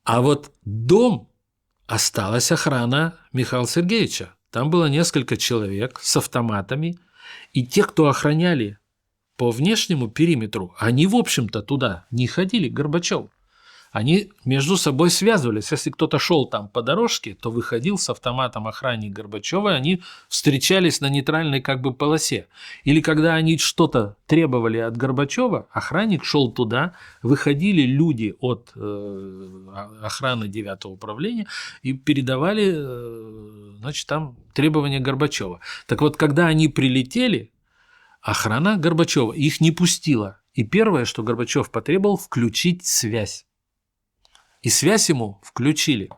А вот дом осталась охрана Михаила Сергеевича. Там было несколько человек с автоматами, и те, кто охраняли по внешнему периметру, они, в общем-то, туда не ходили к Горбачеву. Они между собой связывались. Если кто-то шел там по дорожке, то выходил с автоматом охранник Горбачева, и они встречались на нейтральной как бы полосе. Или когда они что-то требовали от Горбачева, охранник шел туда, выходили люди от охраны 9-го управления и передавали, значит, там требования Горбачева. Так вот, когда они прилетели, охрана Горбачева их не пустила. И первое, что Горбачев потребовал, включить связь. И связь ему включили.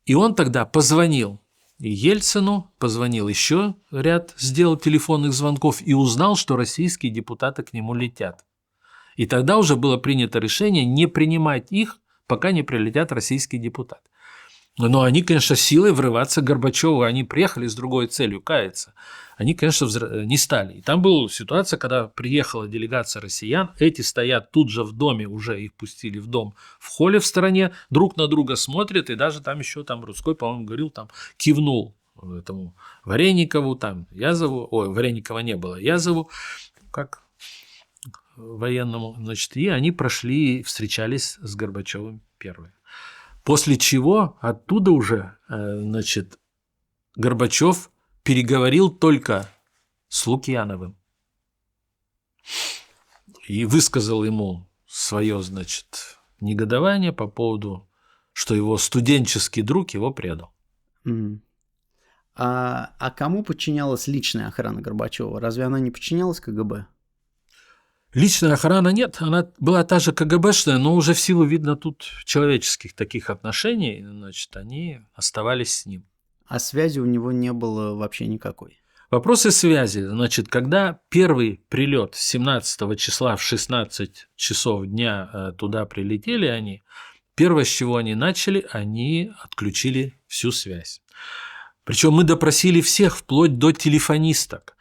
И он тогда позвонил и Ельцину, позвонил еще ряд, сделал телефонных звонков и узнал, что российские депутаты к нему летят. И тогда уже было принято решение не принимать их, пока не прилетят российские депутаты. Но они, конечно, силой врываться к Горбачеву, они приехали с другой целью – каяться. Они, конечно, не стали. И там была ситуация, когда приехала делегация россиян, эти стоят тут же в доме, уже их пустили в дом, в холле в стороне, друг на друга смотрят, и даже там еще там Рудской, по-моему, говорил, там кивнул этому Вареникову, там Язову, Вареникова не было, Язову, как военному, значит, и они прошли и встречались с Горбачевым первые. После чего оттуда уже, значит, Горбачев переговорил только с Лукьяновым и высказал ему свое, значит, негодование по поводу, что его студенческий друг его предал. А кому подчинялась личная охрана Горбачева? Разве она не подчинялась КГБ? Личная охрана нет, она была та же КГБшная, но уже в силу, видно, тут человеческих таких отношений, значит, они оставались с ним. А связи у него не было вообще никакой? Вопросы связи. Значит, когда первый прилет 17 числа в 16 часов дня туда прилетели они, первое, с чего они начали, они отключили всю связь. Причем мы допросили всех, вплоть до телефонисток.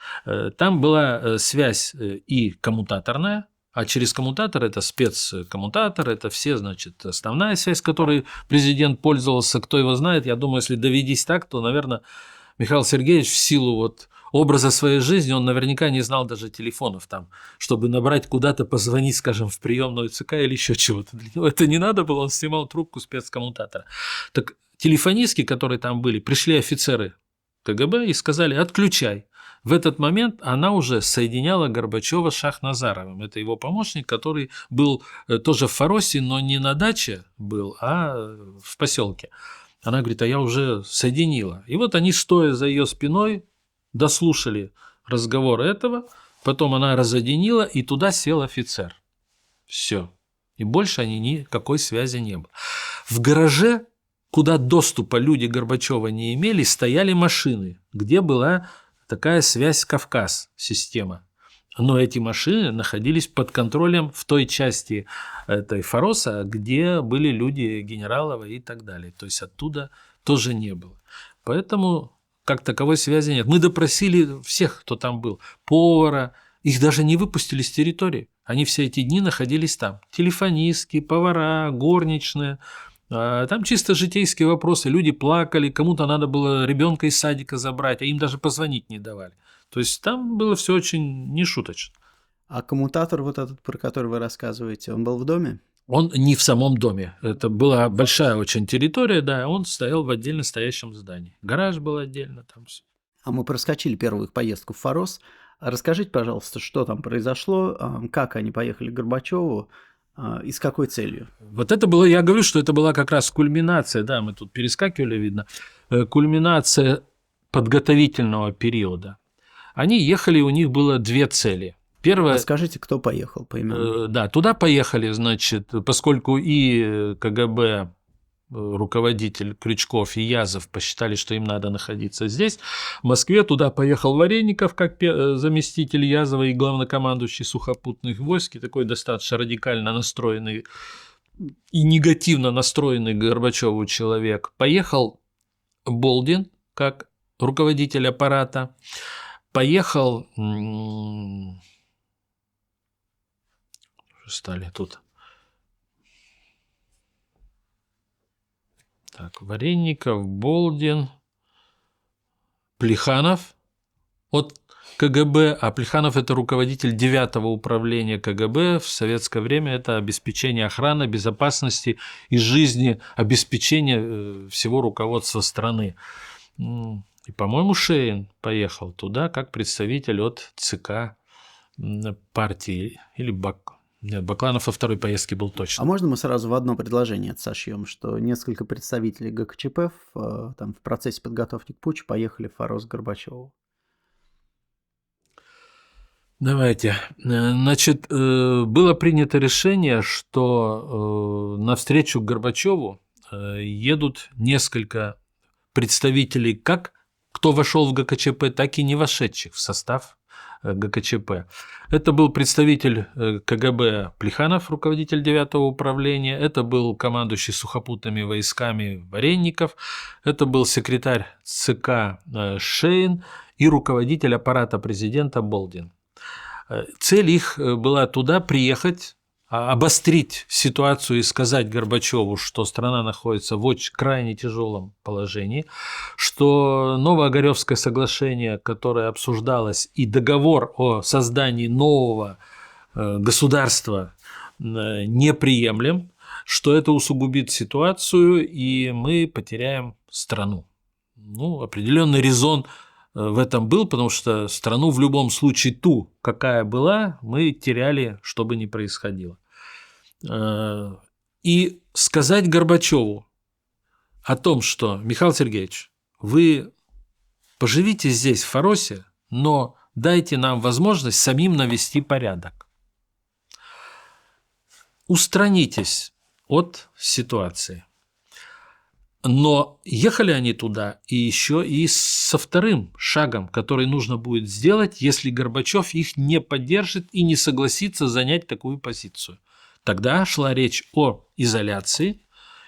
Там была связь и коммутаторная, а через коммутатор это спецкоммутатор, это все, значит, основная связь, которой президент пользовался, кто его знает. Я думаю, если доведись так, то, наверное, Михаил Сергеевич в силу вот образа своей жизни он наверняка не знал даже телефонов там, чтобы набрать куда-то, позвонить, скажем, в приемную ЦК или еще чего-то. Для него это не надо было, он снимал трубку спецкоммутатора. Так телефонистки, которые там были, пришли офицеры КГБ и сказали: отключай. В этот момент она уже соединяла Горбачева с Шахназаровым. Это его помощник, который был тоже в Фаросе, но не на даче был, а в поселке. Она говорит: а я уже соединила. И вот они, стоя за ее спиной, дослушали разговор этого, потом она разъединила, и туда сел офицер. Все. И больше они никакой связи не было. В гараже, куда доступа люди Горбачева не имели, стояли машины, где была такая связь Кавказ-система. Но эти машины находились под контролем в той части этой Фароса, где были люди Генералова и так далее. То есть оттуда тоже не было. Поэтому как таковой связи нет. Мы допросили всех, кто там был. Повара. Их даже не выпустили с территории. Они все эти дни находились там. Телефонистки, повара, горничные. Там чисто житейские вопросы. Люди плакали, кому-то надо было ребенка из садика забрать, а им даже позвонить не давали. То есть там было все очень нешуточно. А коммутатор вот этот, про который вы рассказываете, он был в доме? Он не в самом доме. Это была большая очень территория, да, он стоял в отдельно стоящем здании. Гараж был отдельно, там все. А мы проскочили первую их поездку в Фарос. Расскажите, пожалуйста, что там произошло, как они поехали к Горбачеву и с какой целью? Вот это было, я говорю, что это была как раз кульминация, да, мы тут перескакивали, видно, кульминация подготовительного периода. Они ехали, у них было две цели. Первое, расскажите, кто поехал по именам? Да, туда поехали, значит, поскольку и КГБ руководитель Крючков и Язов посчитали, что им надо находиться здесь, в Москве, туда поехал Вареников как заместитель Язова и главнокомандующий сухопутных войск, и такой достаточно радикально настроенный и негативно настроенный к Горбачеву человек. Поехал Болдин как руководитель аппарата, поехал... Стали тут. Так, Вареников, Болдин, Плеханов от КГБ, а Плеханов – это руководитель 9-го управления КГБ. В советское время это обеспечение охраны, безопасности и жизни, обеспечение всего руководства страны. И, по-моему, Шейн поехал туда как представитель от ЦК партии или Нет, Бакланов во второй поездке был точно. А можно мы сразу в одно предложение это сошьем, что несколько представителей ГКЧП в процессе подготовки к путчу поехали в Фарос к Горбачеву? Давайте. Значит, было принято решение, что навстречу к Горбачеву едут несколько представителей, как кто вошел в ГКЧП, так и не вошедших в состав ГКЧП. Это был представитель КГБ Плеханов, руководитель 9-го управления, это был командующий сухопутными войсками Вареников, это был секретарь ЦК Шейн и руководитель аппарата президента Болдин. Цель их была туда приехать, обострить ситуацию и сказать Горбачеву, что страна находится в очень крайне тяжелом положении, что Новоогаревское соглашение, которое обсуждалось, и договор о создании нового государства неприемлем, что это усугубит ситуацию, и мы потеряем страну. Определенный резон в этом был, потому что страну в любом случае ту, какая была, мы теряли, что бы ни происходило. И сказать Горбачеву о том, что, Михаил Сергеевич, вы поживите здесь, в Фаросе, но дайте нам возможность самим навести порядок. Устранитесь от ситуации. Но ехали они туда и еще и со вторым шагом, который нужно будет сделать, если Горбачев их не поддержит и не согласится занять такую позицию. Тогда шла речь о изоляции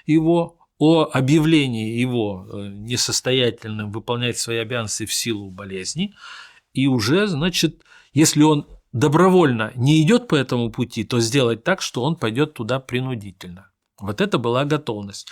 его, о объявлении его несостоятельным выполнять свои обязанности в силу болезни. И уже, значит, если он добровольно не идет по этому пути, то сделать так, что он пойдет туда принудительно. Вот это была готовность.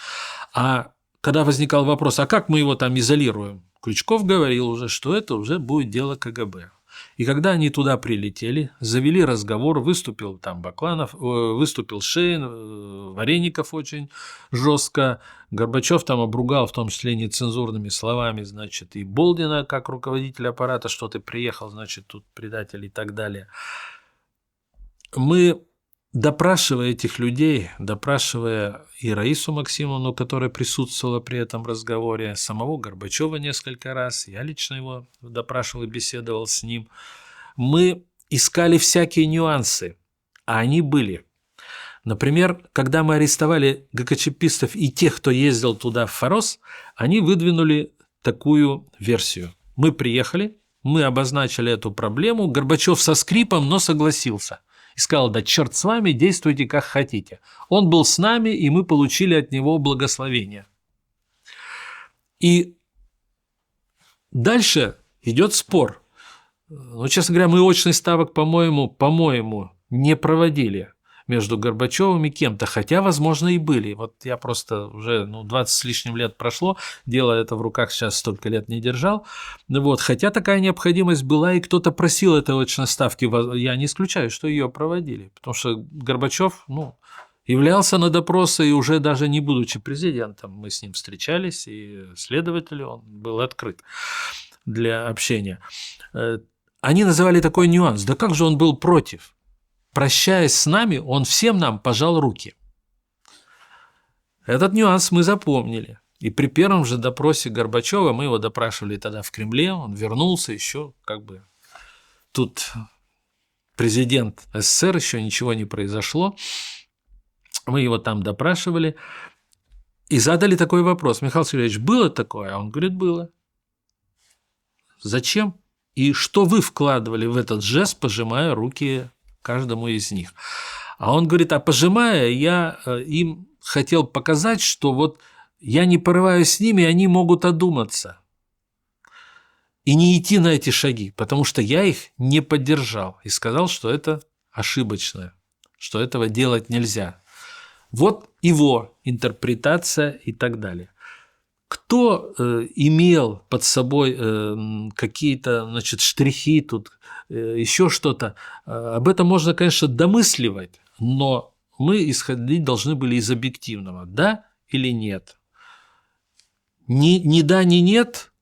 А когда возникал вопрос, а как мы его там изолируем? Крючков говорил уже, что это уже будет дело КГБ. И когда они туда прилетели, завели разговор, выступил там Бакланов, выступил Шейн, Вареников очень жестко, Горбачев там обругал, в том числе нецензурными словами, значит, и Болдина как руководитель аппарата, что ты приехал, значит, тут предатель и так далее. Мы, допрашивая этих людей, допрашивая и Раису Максимовну, которая присутствовала при этом разговоре, самого Горбачева несколько раз, я лично его допрашивал и беседовал с ним, мы искали всякие нюансы, а они были. Например, когда мы арестовали ГКЧПистов и тех, кто ездил туда в Форос, они выдвинули такую версию. Мы приехали, мы обозначили эту проблему, Горбачев со скрипом, но согласился. И сказал: да черт с вами, действуйте как хотите. Он был с нами, и мы получили от него благословение. И дальше идет спор. Ну, честно говоря, мы очных ставок, по-моему, не проводили между Горбачевым и кем-то, хотя, возможно, и были. Вот я просто уже 20 с лишним лет прошло, дело это в руках сейчас столько лет не держал. Вот, хотя такая необходимость была, и кто-то просил этой очной ставки, я не исключаю, что ее проводили, потому что Горбачев, являлся на допросы, и уже даже не будучи президентом, мы с ним встречались, и следователь, он был открыт для общения. Они называли такой нюанс: да как же он был против? Прощаясь с нами, он всем нам пожал руки. Этот нюанс мы запомнили. И при первом же допросе Горбачева, мы его допрашивали тогда в Кремле, он вернулся еще тут президент СССР, еще ничего не произошло. Мы его там допрашивали и задали такой вопрос: Михаил Сергеевич, было такое? А он говорит: было. Зачем? И что вы вкладывали в этот жест, пожимая руки каждому из них? А он говорит: а пожимая, я им хотел показать, что вот я не порываюсь с ними, они могут одуматься и не идти на эти шаги, потому что я их не поддержал и сказал, что это ошибочно, что этого делать нельзя. Вот его интерпретация и так далее. Кто имел под собой какие-то, штрихи тут, еще что-то, об этом можно, конечно, домысливать, но мы исходить должны были из объективного: да или нет. Ни да, ни нет,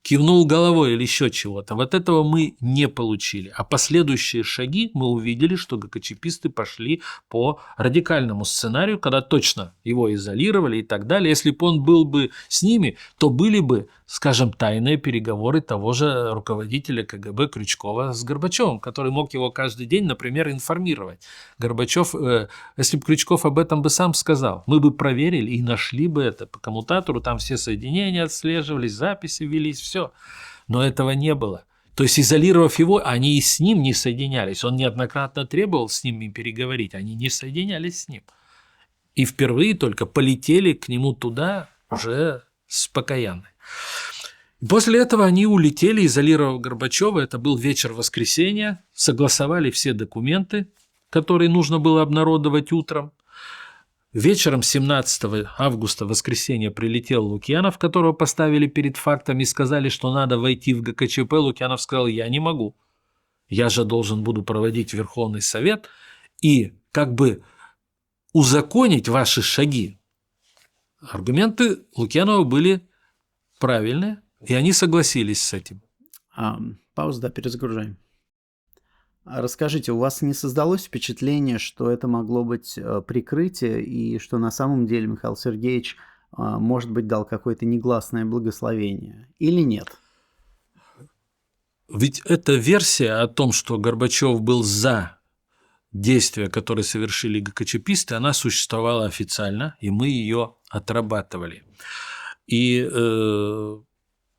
кивнул головой или еще чего-то. Вот этого мы не получили. А последующие шаги мы увидели, что ГКЧПисты пошли по радикальному сценарию, когда точно его изолировали и так далее. Если бы он был бы с ними, то были бы, скажем, тайные переговоры того же руководителя КГБ Крючкова с Горбачевым, который мог его каждый день, например, информировать. Горбачев, если бы Крючков об этом бы сам сказал, мы бы проверили и нашли бы это по коммутатору, там все соединения отслеживались, записи велись, все. Но этого не было. То есть, изолировав его, они и с ним не соединялись. Он неоднократно требовал с ними переговорить, они не соединялись с ним. И впервые только полетели к нему туда уже с покаянной. После этого они улетели, изолировав Горбачева. Это был вечер воскресенья. Согласовали все документы, которые нужно было обнародовать утром. Вечером 17 августа, воскресенье, прилетел Лукьянов, которого поставили перед фактом и сказали, что надо войти в ГКЧП. Лукьянов сказал: я не могу. Я же должен буду проводить Верховный Совет и узаконить ваши шаги. Аргументы Лукьянова были правильные, и они согласились с этим. Пауза, перезагружаем. Расскажите, у вас не создалось впечатление, что это могло быть прикрытие, и что на самом деле Михаил Сергеевич, может быть, дал какое-то негласное благословение, или нет? Ведь эта версия о том, что Горбачев был за действия, которые совершили ГКЧПисты, она существовала официально, и мы ее отрабатывали. И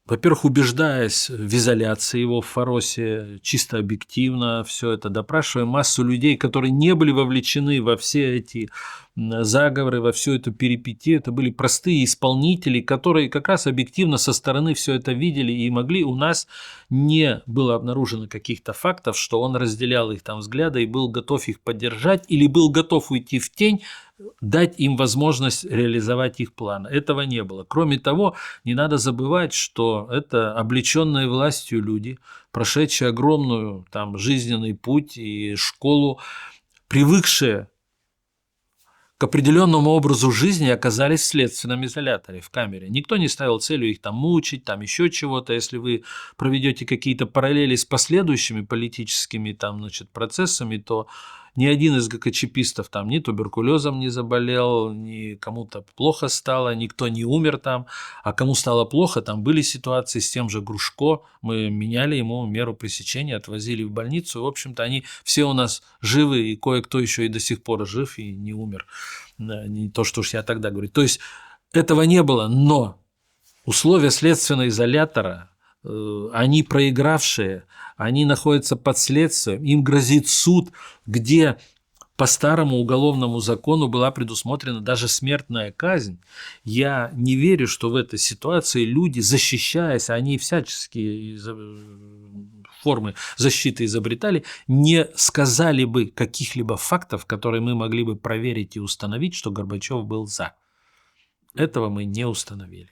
во-первых, убеждаясь в изоляции его в Форосе, чисто объективно все это допрашивая массу людей, которые не были вовлечены во все эти заговоры, во всю эту перипетию. Это были простые исполнители, которые как раз объективно со стороны все это видели и могли. У нас не было обнаружено каких-то фактов, что он разделял их взгляды и был готов их поддержать или был готов уйти в тень дать им возможность реализовать их планы. Этого не было. Кроме того, не надо забывать, что это облеченные властью люди, прошедшие огромную там жизненный путь и школу, привыкшие к определенному образу жизни, оказались в следственном изоляторе, в камере. Никто не ставил целью их там мучить, там еще чего-то. Если вы проведете какие-то параллели с последующими политическими там, значит, процессами, то ни один из ГКЧПистов там ни туберкулезом не заболел, ни кому-то плохо стало, никто не умер там, а кому стало плохо, там были ситуации с тем же Грушко, мы меняли ему меру пресечения, отвозили в больницу, в общем-то они все у нас живы, и кое-кто еще и до сих пор жив и не умер, не то, что уж я тогда говорю. То есть этого не было, но условия следственного изолятора, они проигравшие, они находятся под следствием, им грозит суд, где по старому уголовному закону была предусмотрена даже смертная казнь. Я не верю, что в этой ситуации люди, защищаясь, они всяческие формы защиты изобретали, не сказали бы каких-либо фактов, которые мы могли бы проверить и установить, что Горбачев был за. Этого мы не установили.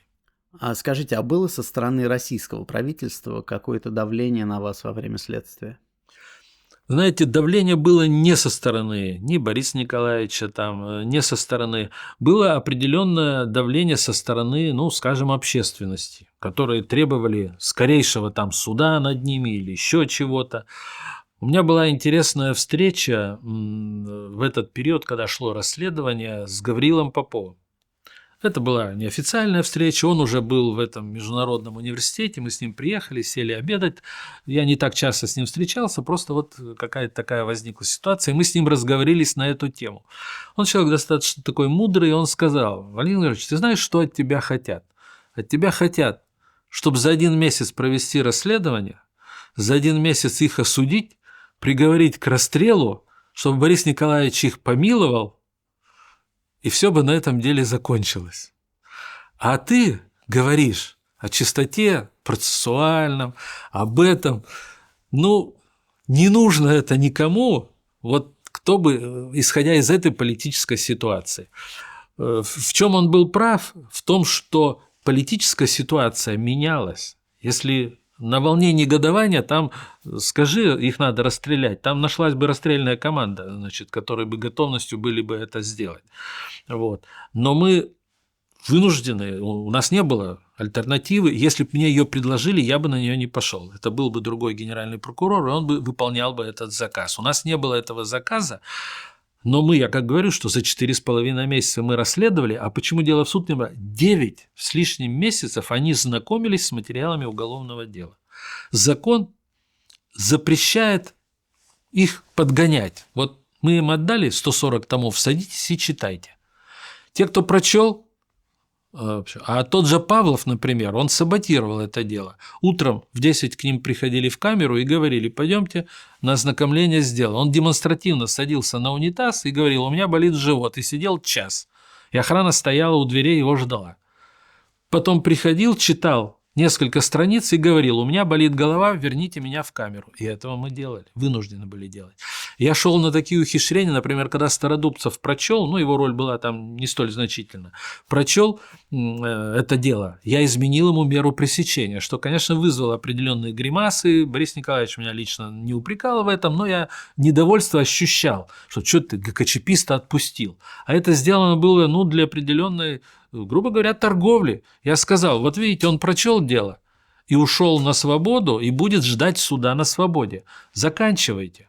А скажите, а было со стороны российского правительства какое-то давление на вас во время следствия? Знаете, давление было не со стороны ни Бориса Николаевича, там, не со стороны. Было определенное давление со стороны, ну, скажем, общественности, которые требовали скорейшего там суда над ними или еще чего-то. У меня была интересная встреча в этот период, когда шло расследование, с Гаврилом Поповым. Это была неофициальная встреча, он уже был в этом международном университете, мы с ним приехали, сели обедать. Я не так часто с ним встречался, просто вот какая-то такая возникла ситуация, и мы с ним разговорились на эту тему. Он человек достаточно такой мудрый, и он сказал: Владимир Владимирович, ты знаешь, что от тебя хотят? От тебя хотят, чтобы за 1 месяц провести расследование, за 1 месяц их осудить, приговорить к расстрелу, чтобы Борис Николаевич их помиловал, и все бы на этом деле закончилось. А ты говоришь о чистоте процессуальном, об этом. Ну, не нужно это никому, вот кто бы, исходя из этой политической ситуации. В чем он был прав? В том, что политическая ситуация менялась. Если на волне негодования, там, скажи, их надо расстрелять, там нашлась бы расстрельная команда, значит, которые бы готовностью были бы это сделать. Вот. Но мы вынуждены, у нас не было альтернативы, если бы мне ее предложили, я бы на нее не пошел. Это был бы другой генеральный прокурор, и он бы выполнял бы этот заказ. У нас не было этого заказа, но мы, я как говорю, что за 4,5 месяца мы расследовали, а почему дело в суд не было? 9 с лишним месяцев они знакомились с материалами уголовного дела. Закон запрещает их подгонять. Вот мы им отдали 140 томов, садитесь и читайте. Те, кто прочел, а тот же Павлов, например, он саботировал это дело. Утром в 10 к ним приходили в камеру и говорили: пойдемте на ознакомление с делом. Он демонстративно садился на унитаз и говорил: у меня болит живот, и сидел час. И охрана стояла у дверей, его ждала. Потом приходил, читал несколько страниц и говорил: у меня болит голова, верните меня в камеру. И этого мы делали, вынуждены были делать. Я шел на такие ухищрения, например, когда Стародубцев прочел, ну, его роль была там не столь значительна, прочел это дело, я изменил ему меру пресечения, что, конечно, вызвало определенные гримасы. Борис Николаевич меня лично не упрекал в этом, но я недовольство ощущал, что ты ГКЧПиста отпустил. А это сделано было, ну, для определенной, грубо говоря, торговли. Я сказал: вот видите, он прочел дело и ушел на свободу, и будет ждать суда на свободе. Заканчивайте.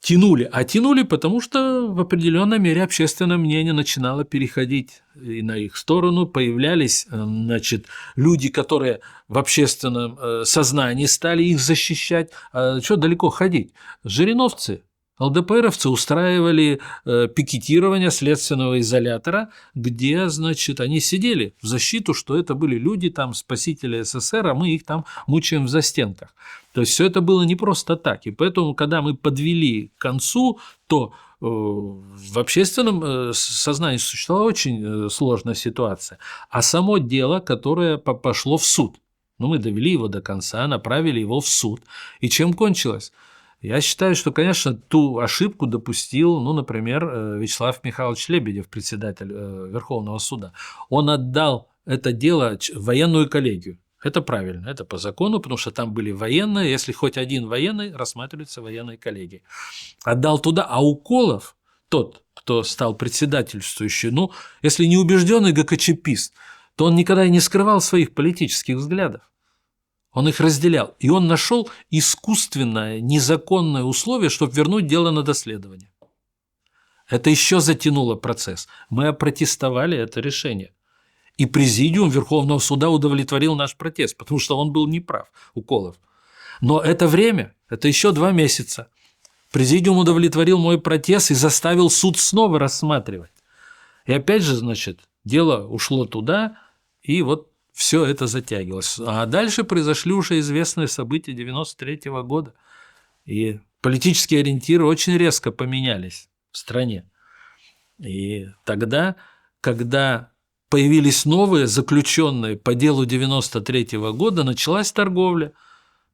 Тянули, потому что в определенной мере общественное мнение начинало переходить и на их сторону. Появлялись, значит, люди, которые в общественном сознании стали их защищать. А что далеко ходить? Жириновцы, ЛДПРовцы устраивали пикетирование следственного изолятора, где, значит, они сидели в защиту, что это были люди, там, спасители СССР, а мы их там мучаем в застенках. То есть все это было не просто так. И поэтому, когда мы подвели к концу, то в общественном сознании существовала очень сложная ситуация. А само дело, которое пошло в суд, ну, мы довели его до конца, направили его в суд. И чем кончилось? Я считаю, что, конечно, ту ошибку допустил, ну, например, Вячеслав Михайлович Лебедев, председатель Верховного суда. Он отдал это дело в военную коллегию. Это правильно, это по закону, потому что там были военные, если хоть один военный, рассматривается военной коллегией. Отдал туда, а Уколов, тот, кто стал председательствующим, ну, если не убежденный ГКЧПист, то он никогда и не скрывал своих политических взглядов. Он их разделял. И он нашел искусственное, незаконное условие, чтобы вернуть дело на доследование. Это еще затянуло процесс. Мы опротестовали это решение. И президиум Верховного суда удовлетворил наш протест, потому что он был неправ, Уколов. Но это время, это еще 2 месяца. Президиум удовлетворил мой протест и заставил суд снова рассматривать. И опять же, значит, дело ушло туда, и вот все это затягивалось. А дальше произошли уже известные события 1993 года. И политические ориентиры очень резко поменялись в стране. И тогда, когда появились новые заключенные по делу 1993 года, началась торговля.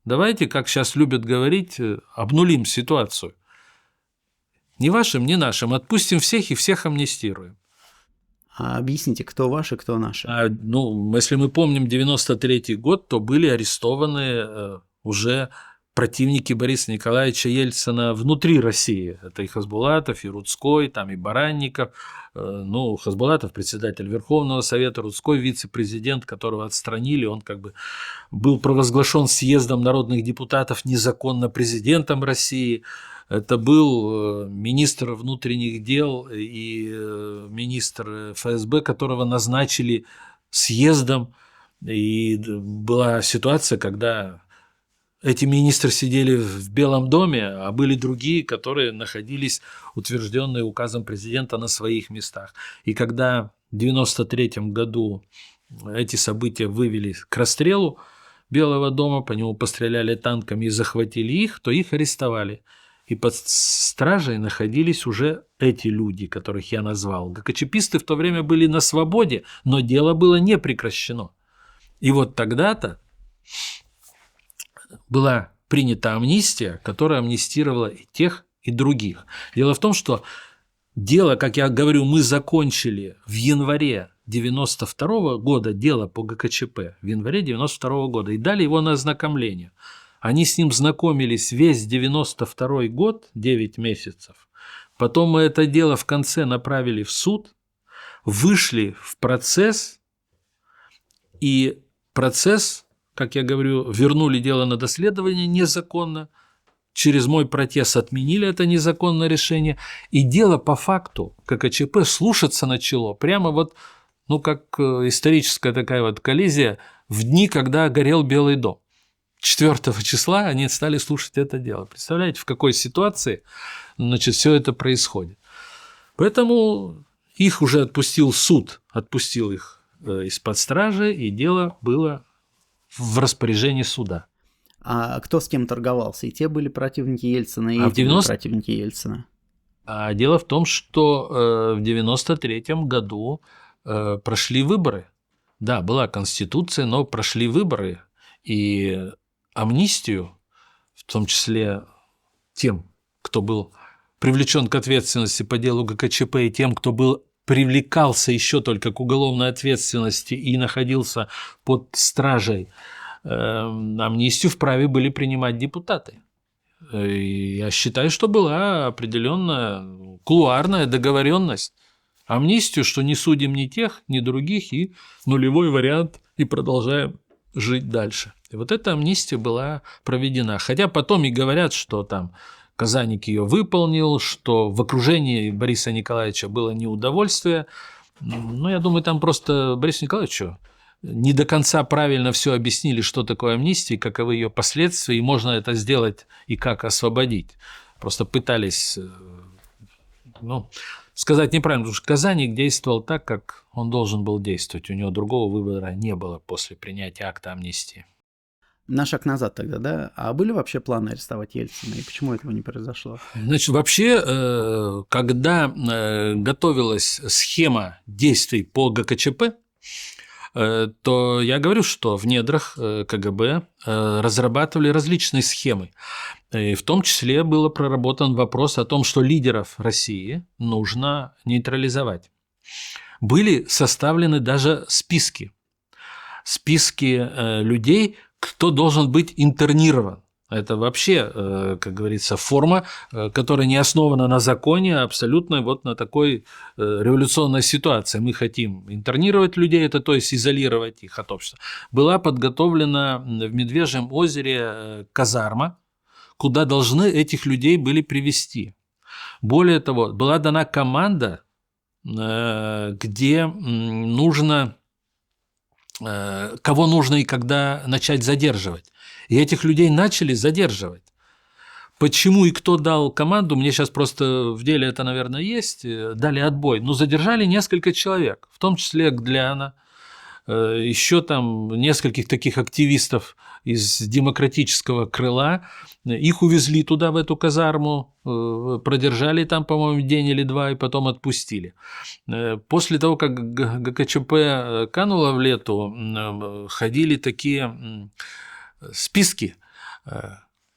Давайте, как сейчас любят говорить, обнулим ситуацию. Ни вашим, ни нашим. Отпустим всех и всех амнистируем. А объясните, кто ваши, кто наши? Ну, если мы помним 1993 год, то были арестованы уже противники Бориса Николаевича Ельцина внутри России. Это и Хасбулатов, и Рудской, там и Баранников. Ну, Хасбулатов – председатель Верховного Совета, Рудской – вице-президент, которого отстранили. Он как бы был провозглашен съездом народных депутатов незаконно президентом России. Это был министр внутренних дел и министр ФСБ, которого назначили съездом. И была ситуация, когда эти министры сидели в Белом доме, а были другие, которые находились, утвержденные указом президента, на своих местах. И когда в 1993 году эти события вывели к расстрелу Белого дома, по нему постреляли танками и захватили их, то их арестовали. И под стражей находились уже эти люди, которых я назвал. ГКЧПисты в то время были на свободе, но дело было не прекращено. И вот тогда-то была принята амнистия, которая амнистировала и тех, и других. Дело в том, что дело, как я говорю, мы закончили в январе 1992 года, дело по ГКЧП в январе 1992 года, и дали его на ознакомление. Они с ним знакомились весь 92 год, 9 месяцев. Потом мы это дело в конце направили в суд, вышли в процесс, и процесс, как я говорю, вернули дело на доследование незаконно, через мой протест отменили это незаконное решение, и дело по факту ГКЧП слушаться начало прямо вот, ну, как историческая такая вот коллизия в дни, когда горел Белый дом. 4 числа они стали слушать это дело. Представляете, в какой ситуации, значит, все это происходит. Поэтому их уже отпустил суд, отпустил их из-под стражи, и дело было в распоряжении суда. А кто с кем торговался? И те были противники Ельцина, и эти были противники Ельцина. Дело в том, что в 1993 году прошли выборы. Да, была Конституция, но прошли выборы, и амнистию, в том числе тем, кто был привлечен к ответственности по делу ГКЧП, и тем, кто привлекался еще только к уголовной ответственности и находился под стражей, амнистию вправе были принимать депутаты. И я считаю, что была определенная кулуарная договоренность. Амнистию, что не судим ни тех, ни других, и нулевой вариант, и продолжаем жить дальше. И вот эта амнистия была проведена. Хотя потом и говорят, что там Казаник ее выполнил, что в окружении Бориса Николаевича было неудовольствие. Но я думаю, там просто Борису Николаевичу не до конца правильно все объяснили, что такое амнистия, каковы ее последствия, и можно это сделать и как освободить. Просто пытались, сказать неправильно, потому что Казаник действовал так, как он должен был действовать. У него другого выбора не было после принятия акта амнистии. На шаг назад тогда, да? А были вообще планы арестовать Ельцина, и почему этого не произошло? Значит, вообще, когда готовилась схема действий по ГКЧП, то я говорю, что в недрах КГБ разрабатывали различные схемы. И в том числе был проработан вопрос о том, что лидеров России нужно нейтрализовать. Были составлены даже списки людей, кто должен быть интернирован. Это вообще, как говорится, форма, которая не основана на законе, а абсолютно вот на такой революционной ситуации. Мы хотим интернировать людей, это то есть изолировать их от общества. Была подготовлена в Медвежьем озере казарма, куда должны этих людей были привести. Более того, была дана команда, где нужно, кого нужно и когда начать задерживать. И этих людей начали задерживать. Почему и кто дал команду, мне сейчас просто в деле это, наверное, есть, дали отбой. Но задержали несколько человек, в том числе Гдляна, еще там нескольких таких активистов из демократического крыла. Их увезли туда, в эту казарму, продержали там, по-моему, день или два и потом отпустили. После того, как ГКЧП кануло в лету, ходили такие списки,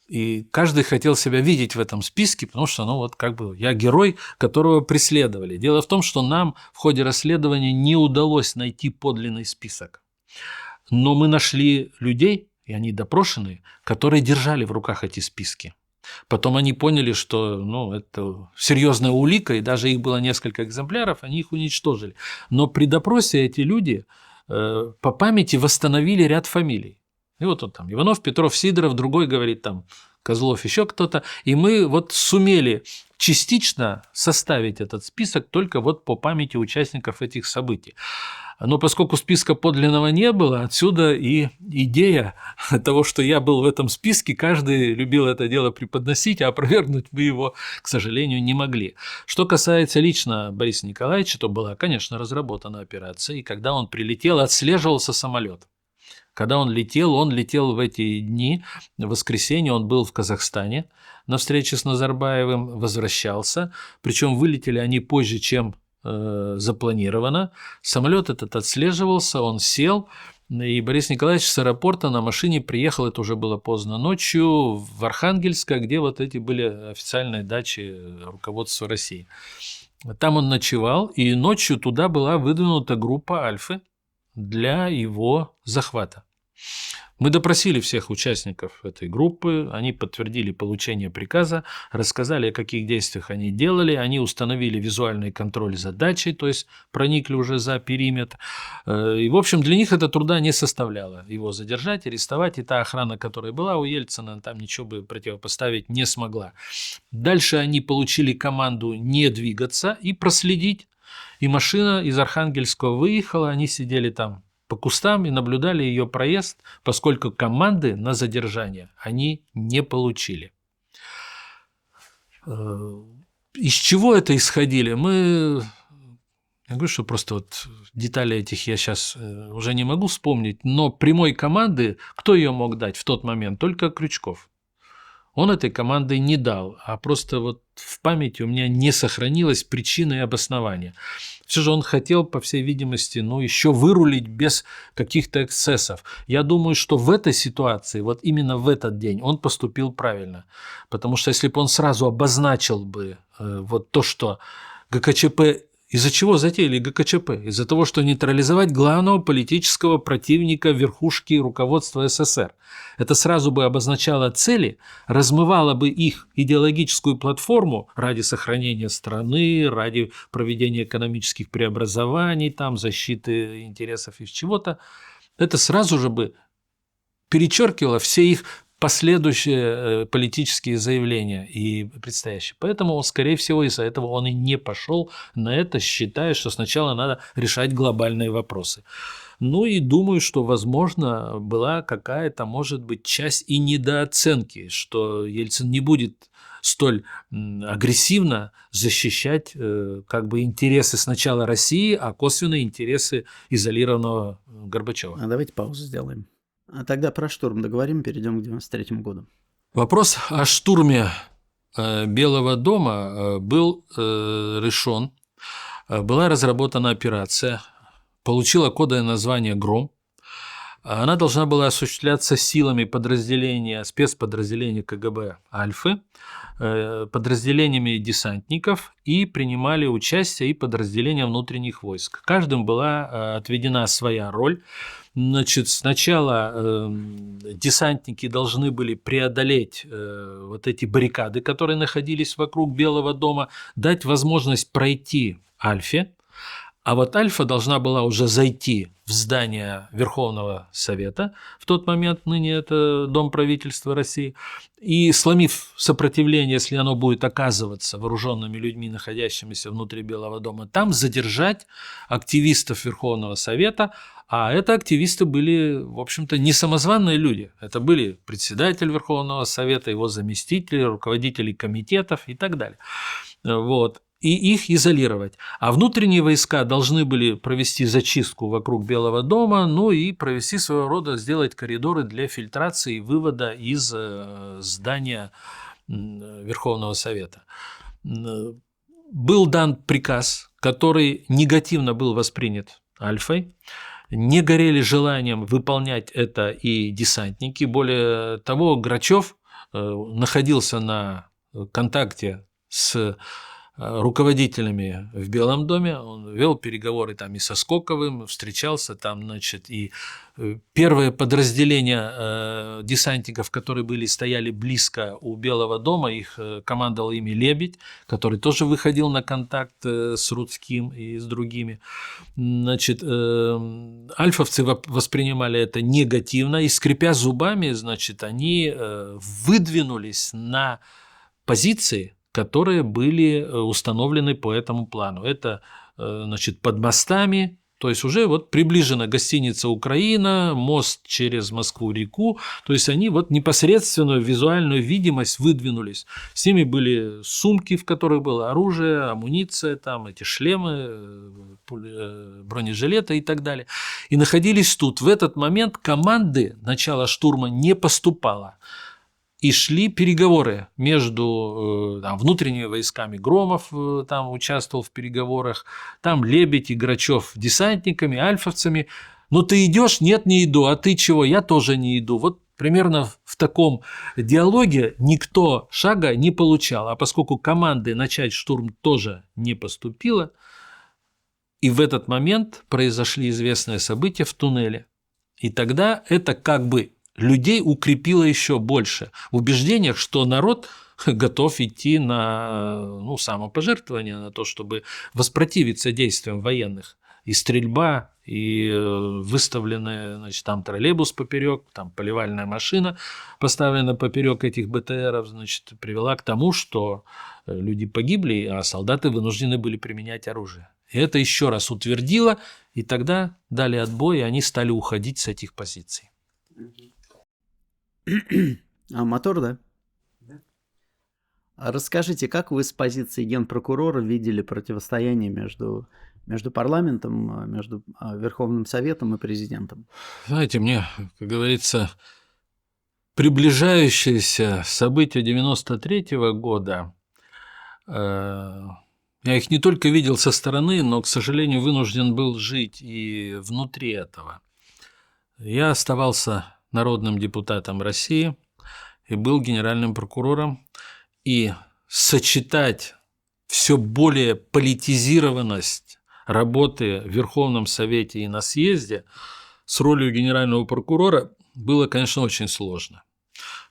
и каждый хотел себя видеть в этом списке, потому что, ну вот как бы я герой, которого преследовали. Дело в том, что нам в ходе расследования не удалось найти подлинный список. Но мы нашли людей, и они допрошенные, которые держали в руках эти списки. Потом они поняли, что это серьезная улика, и даже их было несколько экземпляров, они их уничтожили. Но при допросе эти люди по памяти восстановили ряд фамилий. И вот там Иванов, Петров, Сидоров, другой говорит там Козлов, еще кто-то. И мы вот сумели частично составить этот список только вот по памяти участников этих событий. Но поскольку списка подлинного не было, отсюда и идея того, что я был в этом списке, каждый любил это дело преподносить, а опровергнуть мы его, к сожалению, не могли. Что касается лично Бориса Николаевича, то была, конечно, разработана операция, и когда он прилетел, отслеживался самолет. Когда он летел в эти дни, в воскресенье он был в Казахстане на встрече с Назарбаевым, возвращался, причем вылетели они позже, чем запланировано. Самолет этот отслеживался, он сел, и Борис Николаевич с аэропорта на машине приехал, это уже было поздно ночью, в Архангельск, где вот эти были официальные дачи руководства России. Там он ночевал, и ночью туда была выдвинута группа Альфы для его захвата. Мы допросили всех участников этой группы, они подтвердили получение приказа, рассказали, о каких действиях они делали, они установили визуальный контроль за дачей, то есть проникли уже за периметр. И, в общем, для них это труда не составляло его задержать, арестовать, и та охрана, которая была у Ельцина, там ничего бы противопоставить не смогла. Дальше они получили команду не двигаться и проследить. И машина из Архангельского выехала, они сидели там по кустам и наблюдали ее проезд, поскольку команды на задержание они не получили. Из чего это исходили? Я говорю, что просто вот детали этих я сейчас уже не могу вспомнить, но прямой команды, кто ее мог дать в тот момент? Только Крючков. Он этой команды не дал, а просто вот в памяти у меня не сохранилось причины и обоснования. Все же он хотел, по всей видимости, еще вырулить без каких-то эксцессов. Я думаю, что в этой ситуации, вот именно в этот день, он поступил правильно. Потому что если бы он сразу обозначил бы вот то, что ГКЧП... Из-за чего затеяли ГКЧП? Из-за того, что нейтрализовать главного политического противника верхушки руководства СССР. Это сразу бы обозначало цели, размывало бы их идеологическую платформу ради сохранения страны, ради проведения экономических преобразований, защиты интересов и чего-то. Это сразу же бы перечеркивало все их последующие политические заявления и предстоящие. Поэтому, скорее всего, из-за этого он и не пошел на это, считая, что сначала надо решать глобальные вопросы. И думаю, что, возможно, была какая-то, может быть, часть и недооценки, что Ельцин не будет столь агрессивно защищать интересы сначала России, а косвенные интересы изолированного Горбачева. Давайте паузу сделаем. А тогда про штурм договорим, перейдем к 1993 году. Вопрос о штурме Белого дома был решен. Была разработана операция получила кодовое название «Гром». Она должна была осуществляться силами спецподразделения КГБ «Альфы», подразделениями десантников, и принимали участие и подразделения внутренних войск. Каждым была отведена своя роль. Значит, сначала десантники должны были преодолеть вот эти баррикады, которые находились вокруг Белого дома, дать возможность пройти Альфе. А вот Альфа должна была уже зайти в здание Верховного Совета, в тот момент, ныне это Дом правительства России, и, сломив сопротивление, если оно будет оказываться вооруженными людьми, находящимися внутри Белого дома, там задержать активистов Верховного Совета, а это активисты были, в общем-то, не самозванные люди, это были председатель Верховного Совета, его заместители, руководители комитетов и так далее. Вот. И их изолировать. А внутренние войска должны были провести зачистку вокруг Белого дома, ну и провести своего рода, сделать коридоры для фильтрации и вывода из здания Верховного Совета. Был дан приказ, который негативно был воспринят Альфой. Не горели желанием выполнять это и десантники. Более того, Грачев находился на контакте с руководителями в Белом доме, он вел переговоры там и со Скоковым, встречался там, значит, и первое подразделение десантников, которые стояли близко у Белого дома, их командовал ими Лебедь, который тоже выходил на контакт с Рудским и с другими. Значит, альфовцы воспринимали это негативно, и, скрипя зубами, значит, они выдвинулись на позиции, которые были установлены по этому плану. Это, значит, под мостами, то есть уже вот приближена гостиница «Украина», мост через Москву-реку, то есть они вот непосредственную визуальную видимость выдвинулись. С ними были сумки, в которых было оружие, амуниция, там эти шлемы, бронежилеты и так далее. И находились тут. В этот момент команды начала штурма не поступало. И шли переговоры между внутренними войсками. Громов там участвовал в переговорах, там Лебедь и Грачев десантниками, альфовцами. Ну ты идешь? Нет, не иду. А ты чего? Я тоже не иду. Вот примерно в таком диалоге никто шага не получал. А поскольку команды начать штурм тоже не поступило, и в этот момент произошли известные события в туннеле. И тогда это как бы людей укрепило еще больше в убеждениях, что народ готов идти на самопожертвование, на то, чтобы воспротивиться действиям военных. И стрельба, и выставленный, значит, там троллейбус поперек, там поливальная машина поставлена поперек этих БТРов, значит, привела к тому, что люди погибли, а солдаты вынуждены были применять оружие. И это еще раз утвердило, и тогда дали отбой, и они стали уходить с этих позиций. А мотор, да? Да. Расскажите, как вы с позиции генпрокурора видели противостояние между парламентом, между Верховным Советом и президентом? Знаете, мне, как говорится, приближающиеся события 1993 года, я их не только видел со стороны, но, к сожалению, вынужден был жить и внутри этого. Я оставался народным депутатом России и был генеральным прокурором, и сочетать все более политизированность работы в Верховном Совете и на съезде с ролью генерального прокурора было, конечно, очень сложно,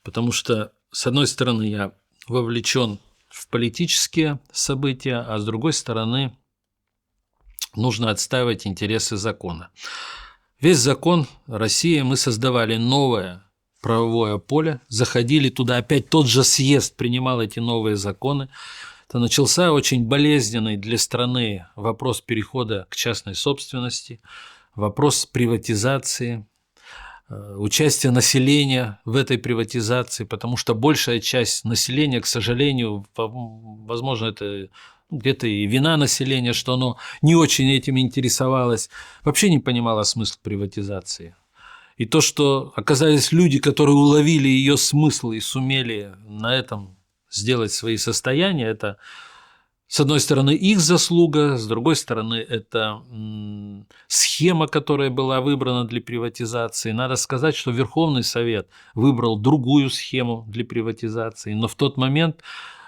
потому что, с одной стороны, я вовлечен в политические события, а с другой стороны, нужно отстаивать интересы закона. Весь закон России, мы создавали новое правовое поле, заходили туда, опять тот же съезд принимал эти новые законы. Это начался очень болезненный для страны вопрос перехода к частной собственности, вопрос приватизации, участие населения в этой приватизации, потому что большая часть населения, к сожалению, возможно, это где-то и вина населения, что оно не очень этим интересовалось, вообще не понимало смысл приватизации. И то, что оказались люди, которые уловили ее смысл и сумели на этом сделать свои состояния, это с одной стороны, их заслуга, с другой стороны, это схема, которая была выбрана для приватизации. Надо сказать, что Верховный Совет выбрал другую схему для приватизации, но в тот момент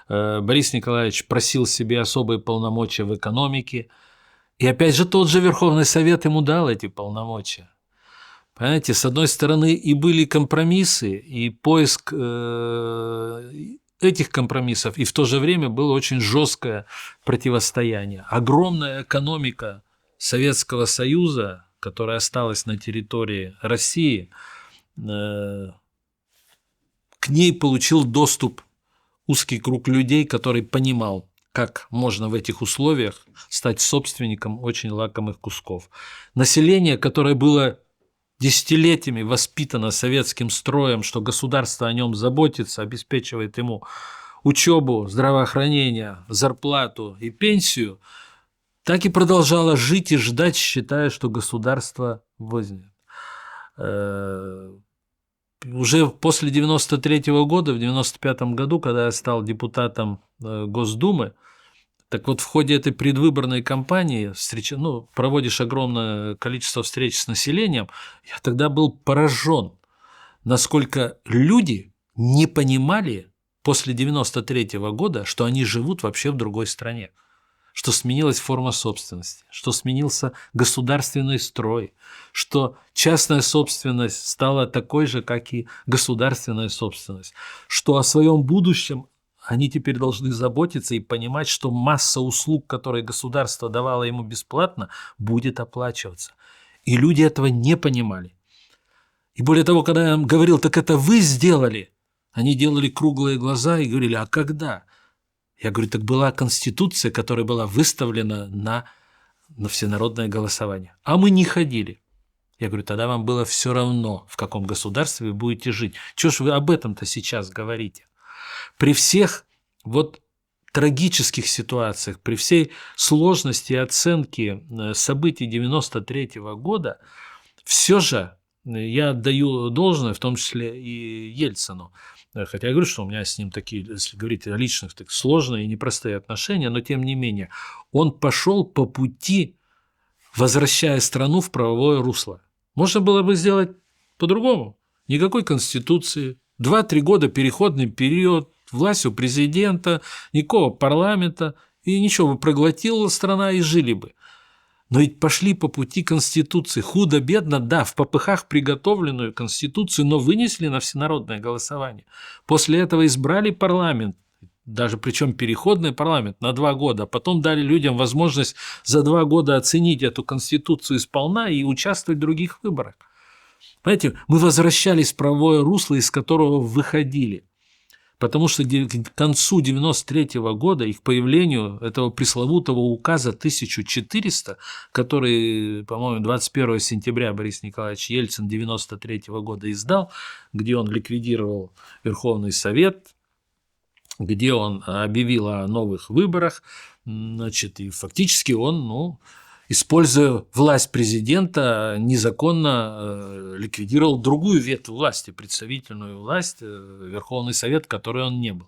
Борис Николаевич просил себе особые полномочия в экономике, и опять же тот же Верховный Совет ему дал эти полномочия. Понимаете, с одной стороны и были компромиссы, и поиск этих компромиссов, и в то же время было очень жесткое противостояние. Огромная экономика Советского Союза, которая осталась на территории России, к ней получил доступ узкий круг людей, который понимал, как можно в этих условиях стать собственником очень лакомых кусков. Население, которое было десятилетиями воспитано советским строем, что государство о нем заботится, обеспечивает ему учебу, здравоохранение, зарплату и пенсию, так и продолжало жить и ждать, считая, что государство возьмет. Уже после 1993 года, в 1995 году, когда я стал депутатом Госдумы, так вот в ходе этой предвыборной кампании проводишь огромное количество встреч с населением, я тогда был поражен, насколько люди не понимали после 1993 года, что они живут вообще в другой стране, что сменилась форма собственности, что сменился государственный строй, что частная собственность стала такой же, как и государственная собственность, что о своем будущем они теперь должны заботиться и понимать, что масса услуг, которые государство давало ему бесплатно, будет оплачиваться. И люди этого не понимали. И более того, когда я им говорил, так это вы сделали, они делали круглые глаза и говорили, а когда? Я говорю, так была Конституция, которая была выставлена на всенародное голосование. А мы не ходили. Я говорю, тогда вам было все равно, в каком государстве вы будете жить. Чего ж вы об этом-то сейчас говорите? При всех трагических ситуациях, при всей сложности оценки событий 1993 года, все же я отдаю должное, в том числе и Ельцину. Хотя я говорю, что у меня с ним такие, если говорить о личных, так сложные и непростые отношения, но тем не менее, он пошел по пути, возвращая страну в правовое русло. Можно было бы сделать по-другому. Никакой конституции, 2-3 года переходный период, власть у президента, никакого парламента, и ничего бы проглотила страна и жили бы. Но ведь пошли по пути Конституции. Худо-бедно, да, в попыхах приготовленную Конституцию, но вынесли на всенародное голосование. После этого избрали парламент, даже причем переходный парламент на 2 года, а потом дали людям возможность за 2 года оценить эту Конституцию сполна и участвовать в других выборах. Понимаете, мы возвращались в правовое русло, из которого выходили. Потому что к концу 1993 года и к появлению этого пресловутого указа 1400, который, по-моему, 21 сентября Борис Николаевич Ельцин 1993 года издал, где он ликвидировал Верховный Совет, где он объявил о новых выборах, и фактически он, используя власть президента, незаконно ликвидировал другую ветвь власти, представительную власть, Верховный Совет, который он не был.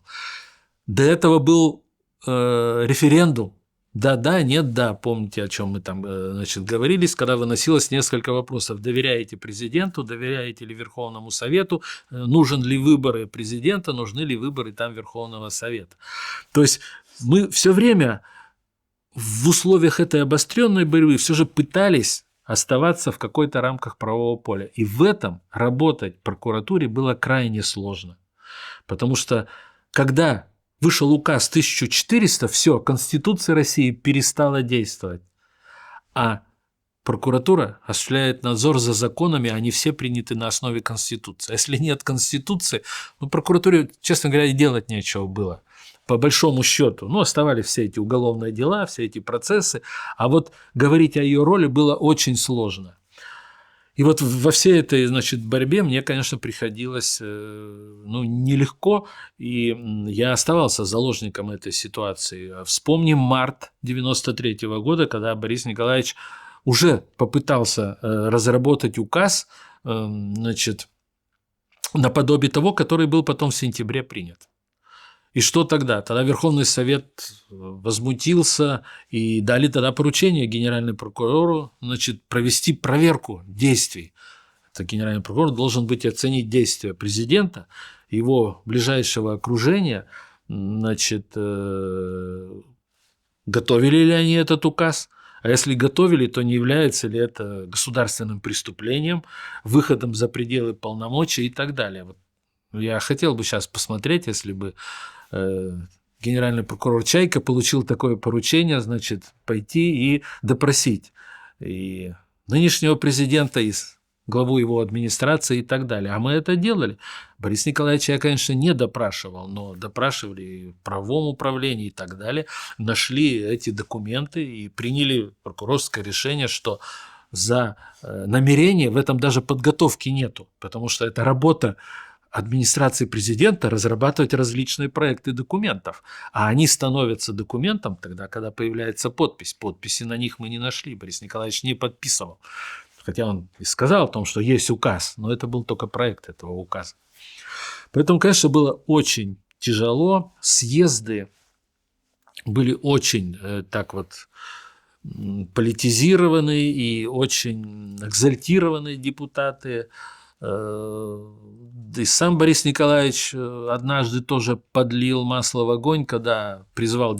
До этого был референдум. Да, нет, да. Помните, о чем мы там говорились, когда выносилось несколько вопросов. Доверяете президенту, доверяете ли Верховному Совету, нужен ли выборы президента, нужны ли выборы там Верховного Совета. То есть мы все время в условиях этой обостренной борьбы все же пытались оставаться в какой-то рамках правового поля. И в этом работать прокуратуре было крайне сложно. Потому что когда вышел указ 1400, все, Конституция России перестала действовать. А прокуратура осуществляет надзор за законами, они все приняты на основе Конституции. А если нет Конституции, прокуратуре, честно говоря, и делать нечего было. По большому счету, оставались все эти уголовные дела, все эти процессы, а вот говорить о ее роли было очень сложно. И вот во всей этой, борьбе мне, конечно, приходилось, нелегко, и я оставался заложником этой ситуации. Вспомним март 1993 года, когда Борис Николаевич уже попытался разработать указ, наподобие того, который был потом в сентябре принят. И что тогда? Тогда Верховный Совет возмутился и дали тогда поручение генеральному прокурору, значит, провести проверку действий. Это генеральный прокурор должен быть оценить действия президента, его ближайшего окружения, значит, готовили ли они этот указ, а если готовили, то не является ли это государственным преступлением, выходом за пределы полномочий и так далее. Вот я хотел бы сейчас посмотреть, если бы генеральный прокурор Чайка получил такое поручение, значит, пойти и допросить и нынешнего президента, и главу его администрации и так далее. А мы это делали. Борис Николаевич я, конечно, не допрашивал, но допрашивали и в правовом управлении и так далее. Нашли эти документы и приняли прокурорское решение, что за намерение в этом даже подготовки нету, потому что это работа администрации президента разрабатывать различные проекты документов, а они становятся документом тогда, когда появляется подпись. Подписи на них мы не нашли, Борис Николаевич не подписывал. Хотя он и сказал о том, что есть указ, но это был только проект этого указа. Поэтому, конечно, было очень тяжело. Съезды были очень так вот политизированные и очень экзальтированные депутаты. И сам Борис Николаевич однажды тоже подлил масло в огонь, когда призвал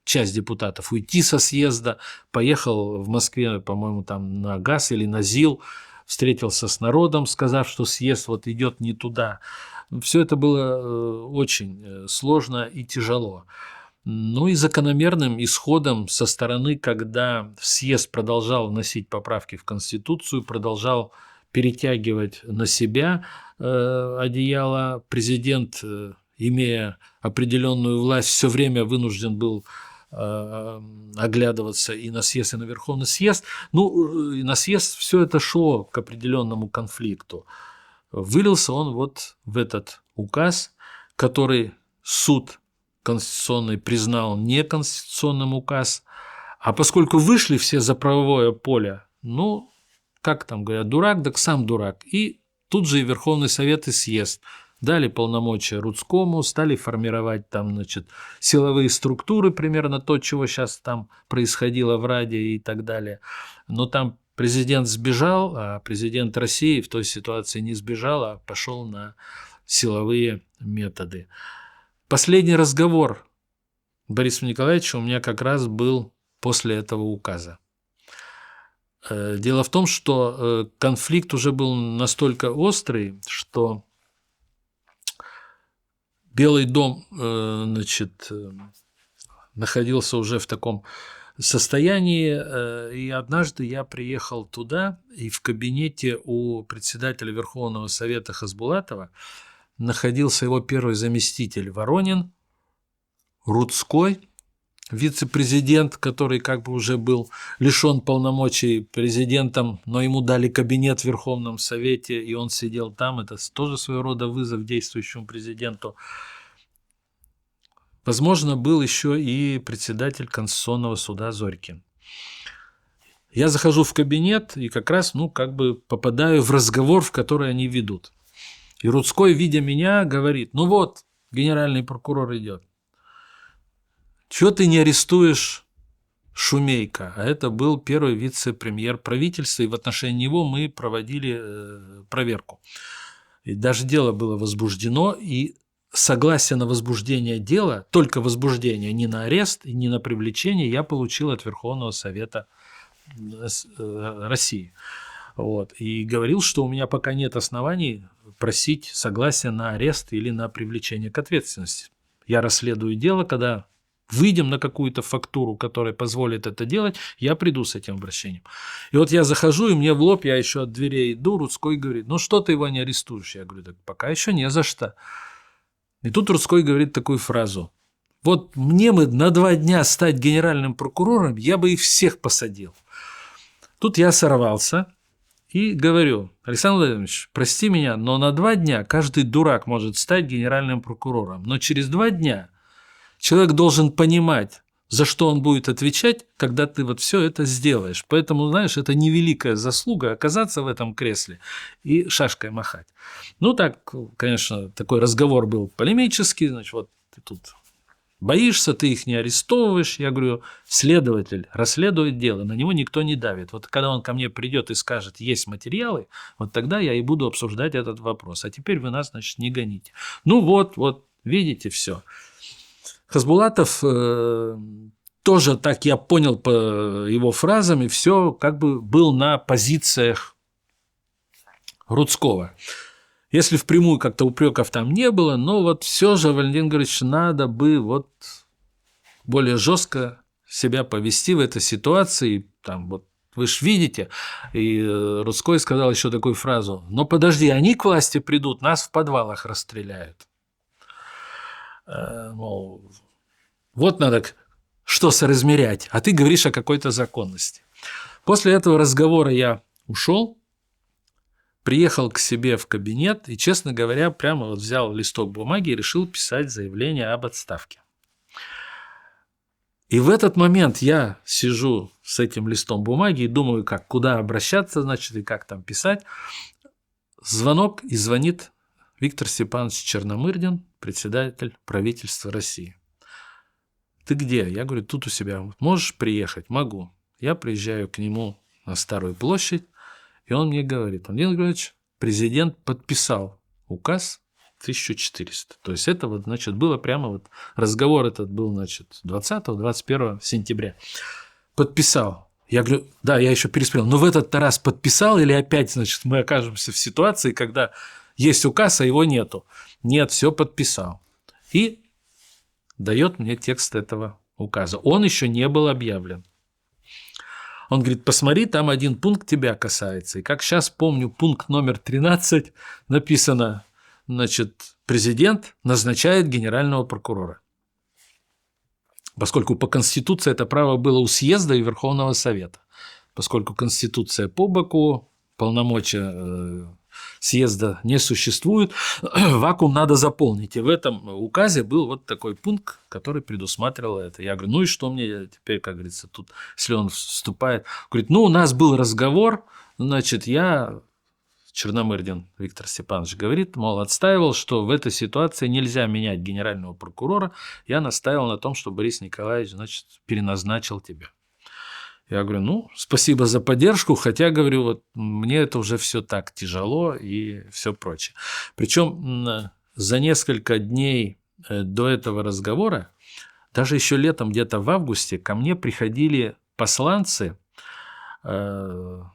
часть депутатов уйти со съезда, поехал в Москве, по-моему, там на ГАЗ или на ЗИЛ, встретился с народом, сказав, что съезд вот идет не туда. Все это было очень сложно и тяжело. Ну и закономерным исходом со стороны, когда съезд продолжал вносить поправки в Конституцию, продолжал перетягивать на себя одеяло, президент, имея определенную власть, все время вынужден был оглядываться и на съезд, и на Верховный съезд. Ну, и на съезд все это шло к определенному конфликту. Вылился он вот в этот указ, который суд конституционный признал неконституционным указ. А поскольку вышли все за правовое поле, ну, как там говорят, дурак, так сам дурак. И тут же и Верховный Совет, и съезд дали полномочия Рудскому, стали формировать там, значит, силовые структуры, примерно то, чего сейчас там происходило в Раде и так далее. Но там президент сбежал, а президент России в той ситуации не сбежал, а пошел на силовые методы. Последний разговор Бориса Николаевича у меня как раз был после этого указа. Дело в том, что конфликт уже был настолько острый, что Белый дом, значит, находился уже в таком состоянии, и однажды я приехал туда, и в кабинете у председателя Верховного Совета Хасбулатова находился его первый заместитель Воронин, Рудской, вице-президент, который как бы уже был лишен полномочий президентом, но ему дали кабинет в Верховном Совете, и он сидел там. Это тоже своего рода вызов действующему президенту. Возможно, был еще и председатель Конституционного суда Зорькин. Я захожу в кабинет и как раз, как бы попадаю в разговор, в который они ведут. И Рудской, видя меня, говорит: ну вот, генеральный прокурор идет. Чего ты не арестуешь Шумейко? А это был первый вице-премьер правительства, и в отношении него мы проводили проверку. И даже дело было возбуждено, и согласие на возбуждение дела, только возбуждение, не на арест и не на привлечение, я получил от Верховного Совета России. Вот. И говорил, что у меня пока нет оснований просить согласия на арест или на привлечение к ответственности. Я расследую дело, когда выйдем на какую-то фактуру, которая позволит это делать, я приду с этим обращением. И вот я захожу, и мне в лоб, я еще от дверей иду, Рудской говорит: ну что ты его не арестуешь? Я говорю: так пока еще не за что. И тут Рудской говорит такую фразу: вот мне бы на 2 дня стать генеральным прокурором, я бы их всех посадил. Тут я сорвался и говорю: Александр Владимирович, прости меня, но на 2 дня каждый дурак может стать генеральным прокурором, но через 2 дня человек должен понимать, за что он будет отвечать, когда ты вот все это сделаешь. Поэтому, знаешь, это невеликая заслуга оказаться в этом кресле и шашкой махать. Ну так, конечно, такой разговор был полемический, значит, вот ты тут боишься, ты их не арестовываешь. Я говорю, следователь расследует дело, на него никто не давит. Вот когда он ко мне придет и скажет, есть материалы, вот тогда я и буду обсуждать этот вопрос. А теперь вы нас, значит, не гоните. Ну вот, видите, все. Хасбулатов тоже, так я понял по его фразам, и все как бы был на позициях Рудского. Если впрямую как-то упреков там не было, но вот все же, Валентин Григорьевич, надо бы вот более жестко себя повести в этой ситуации. Там вот вы же видите, и Рудской сказал еще такую фразу: но подожди, они к власти придут, нас в подвалах расстреляют. Мол, вот надо что соразмерять, а ты говоришь о какой-то законности. После этого разговора я ушел, приехал к себе в кабинет и, честно говоря, прямо вот взял листок бумаги и решил писать заявление об отставке. И в этот момент я сижу с этим листом бумаги и думаю, куда обращаться, значит, и как там писать. Звонок, и звонит Виктор Степанович Черномырдин, председатель правительства России. Ты где? Я говорю, тут у себя. Можешь приехать? Могу. Я приезжаю к нему на Старую площадь, и он мне говорит: Владимир Григорьевич, президент подписал указ 1400. То есть это вот, значит, было прямо вот, разговор этот был, значит, 20-21 сентября. Подписал. Я говорю, да, я еще переспросил, но в этот раз подписал или опять, значит, мы окажемся в ситуации, когда есть указ, а его нету? Нет, все подписал. И дает мне текст этого указа. Он еще не был объявлен. Он говорит, посмотри, там один пункт тебя касается. И как сейчас помню, пункт номер 13 написано, значит, президент назначает генерального прокурора. Поскольку по Конституции это право было у съезда и Верховного Совета. Поскольку Конституция по боку, полномочия съезда не существует, вакуум надо заполнить. И в этом указе был вот такой пункт, который предусматривал это. Я говорю, ну и что мне теперь, как говорится, тут, если он вступает? Говорит, ну у нас был разговор, значит, Черномырдин Виктор Степанович говорит, мол, отстаивал, что в этой ситуации нельзя менять генерального прокурора. Я настаивал на том, что Борис Николаевич, значит, переназначил тебя. Я говорю, ну, спасибо за поддержку, хотя, говорю, вот мне это уже все так тяжело и все прочее. Причем за несколько дней до этого разговора, даже еще летом, где-то в августе, ко мне приходили посланцы, ну,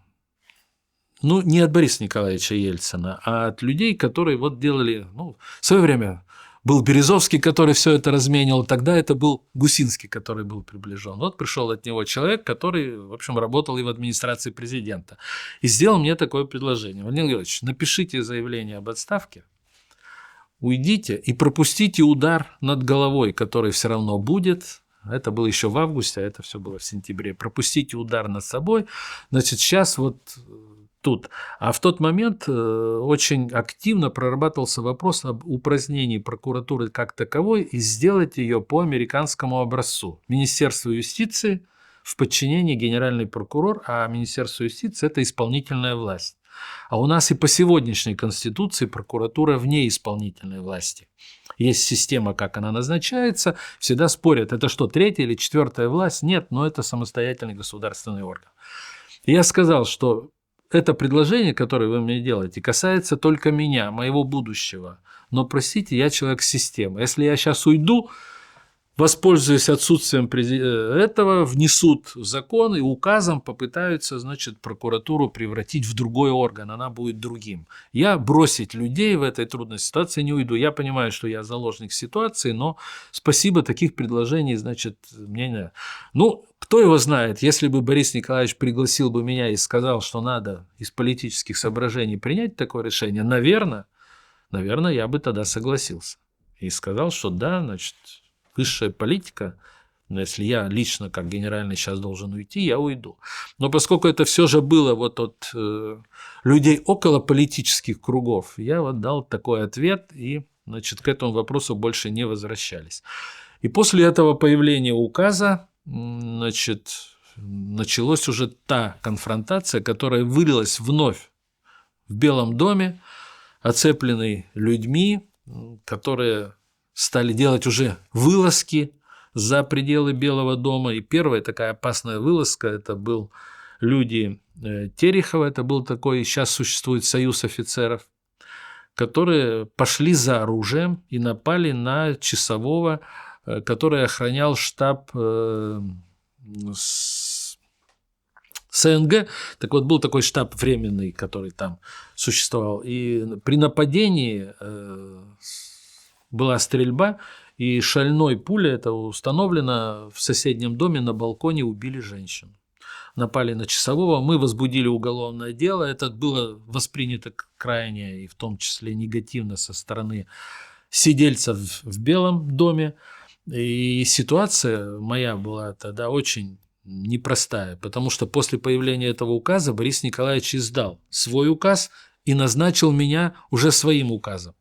не от Бориса Николаевича Ельцина, а от людей, которые вот делали, ну, в свое время был Березовский, который все это разменивал, тогда это был Гусинский, который был приближен. Вот пришел от него человек, который, в общем, работал и в администрации президента, и сделал мне такое предложение. Владимир Георгиевич, напишите заявление об отставке, уйдите и пропустите удар над головой, который все равно будет. Это было еще в августе, а это все было в сентябре. Пропустите удар над собой. Значит, сейчас вот тут. А в тот момент очень активно прорабатывался вопрос об упразднении прокуратуры как таковой и сделать ее по американскому образцу. Министерство юстиции в подчинении генеральный прокурор, а Министерство юстиции – это исполнительная власть. А у нас и по сегодняшней Конституции прокуратура вне исполнительной власти. Есть система, как она назначается, всегда спорят, это что, третья или четвертая власть? Нет, но это самостоятельный государственный орган. И я сказал, что это предложение, которое вы мне делаете, касается только меня, моего будущего. Но, простите, я человек системы. Если я сейчас уйду, воспользуюсь отсутствием этого, внесут в закон и указом попытаются, значит, прокуратуру превратить в другой орган, она будет другим. Я бросить людей в этой трудной ситуации не уйду. Я понимаю, что я заложник ситуации, но спасибо, таких предложений, значит, мне не... Ну, кто его знает, если бы Борис Николаевич пригласил бы меня и сказал, что надо из политических соображений принять такое решение, наверное, я бы тогда согласился. И сказал, что да, значит, высшая политика, но если я лично как генеральный сейчас должен уйти, я уйду. Но поскольку это все же было вот от людей около политических кругов, я вот дал такой ответ, и, значит, к этому вопросу больше не возвращались. И после этого появления указа, значит, началась уже та конфронтация, которая вылилась вновь в Белом доме, оцепленной людьми, которые стали делать уже вылазки за пределы Белого дома. И первая такая опасная вылазка – это был люди Терехова, это был такой, сейчас существует союз офицеров, которые пошли за оружием и напали на часового, который охранял штаб СНГ. Так вот, был такой штаб временный, который там существовал. И при нападении была стрельба, и шальной пулей, это установлено, в соседнем доме на балконе убили женщину. Напали на часового, мы возбудили уголовное дело, это было воспринято крайне и в том числе негативно со стороны сидельцев в Белом доме. И ситуация моя была тогда очень непростая, потому что после появления этого указа Борис Николаевич издал свой указ и назначил меня уже своим указом.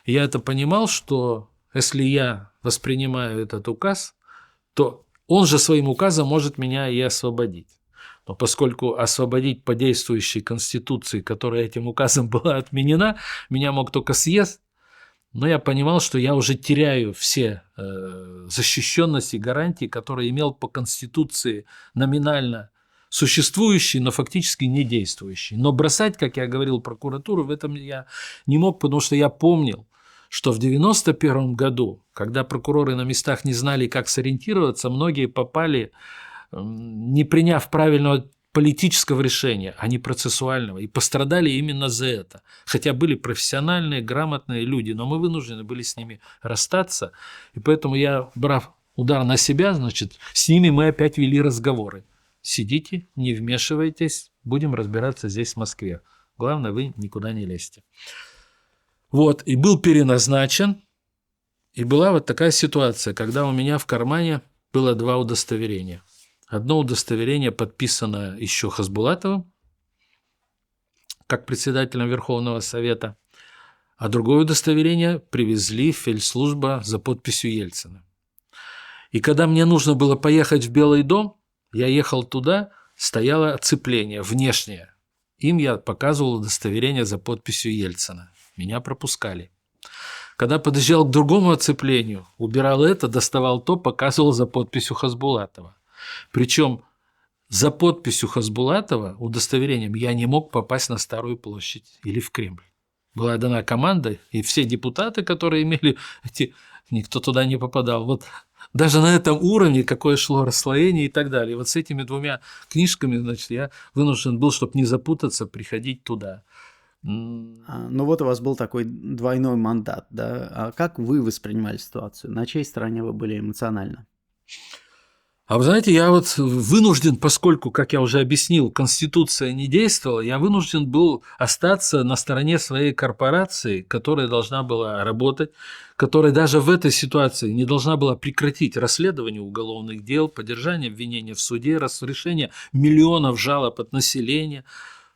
Я это понимал, что если я воспринимаю этот указ, то он же своим указом может меня и освободить. Но поскольку освободить по действующей Конституции, которая этим указом была отменена, меня мог только съезд, но я понимал, что я уже теряю все защищенности, гарантии, которые имел по Конституции номинально существующий, но фактически не действующий. Но бросать, как я говорил, прокуратуру в этом я не мог, потому что я помнил, что в 1991 году, когда прокуроры на местах не знали, как сориентироваться, многие попали, не приняв правильного политического решения, а не процессуального, и пострадали именно за это. Хотя были профессиональные, грамотные люди, но мы вынуждены были с ними расстаться, и поэтому я, брав удар на себя, значит, с ними мы опять вели разговоры. Сидите, не вмешивайтесь, будем разбираться здесь, в Москве. Главное, вы никуда не лезьте. Вот, и был переназначен, и была вот такая ситуация, когда у меня в кармане было 2 удостоверения. Одно удостоверение подписано еще Хасбулатовым, как председателем Верховного Совета, а другое удостоверение привезли в фельдслужба за подписью Ельцина. И когда мне нужно было поехать в Белый дом, я ехал туда, стояло оцепление внешнее. Им я показывал удостоверение за подписью Ельцина. Меня пропускали. Когда подъезжал к другому оцеплению, убирал это, доставал то, показывал за подписью Хасбулатова. Причем за подписью Хасбулатова удостоверением я не мог попасть на Старую площадь или в Кремль. Была дана команда, и все депутаты, которые имели никто туда не попадал. Вот даже на этом уровне, какое шло расслоение и так далее. Вот с этими 2 книжками, значит, я вынужден был, чтобы не запутаться, приходить туда. Ну вот у вас был такой двойной мандат, да? А как вы воспринимали ситуацию? На чьей стороне вы были эмоционально? А вы знаете, я вот вынужден, поскольку, как я уже объяснил, Конституция не действовала, я вынужден был остаться на стороне своей корпорации, которая должна была работать, которая даже в этой ситуации не должна была прекратить расследование уголовных дел, поддержание обвинения в суде, разрешение миллионов жалоб от населения,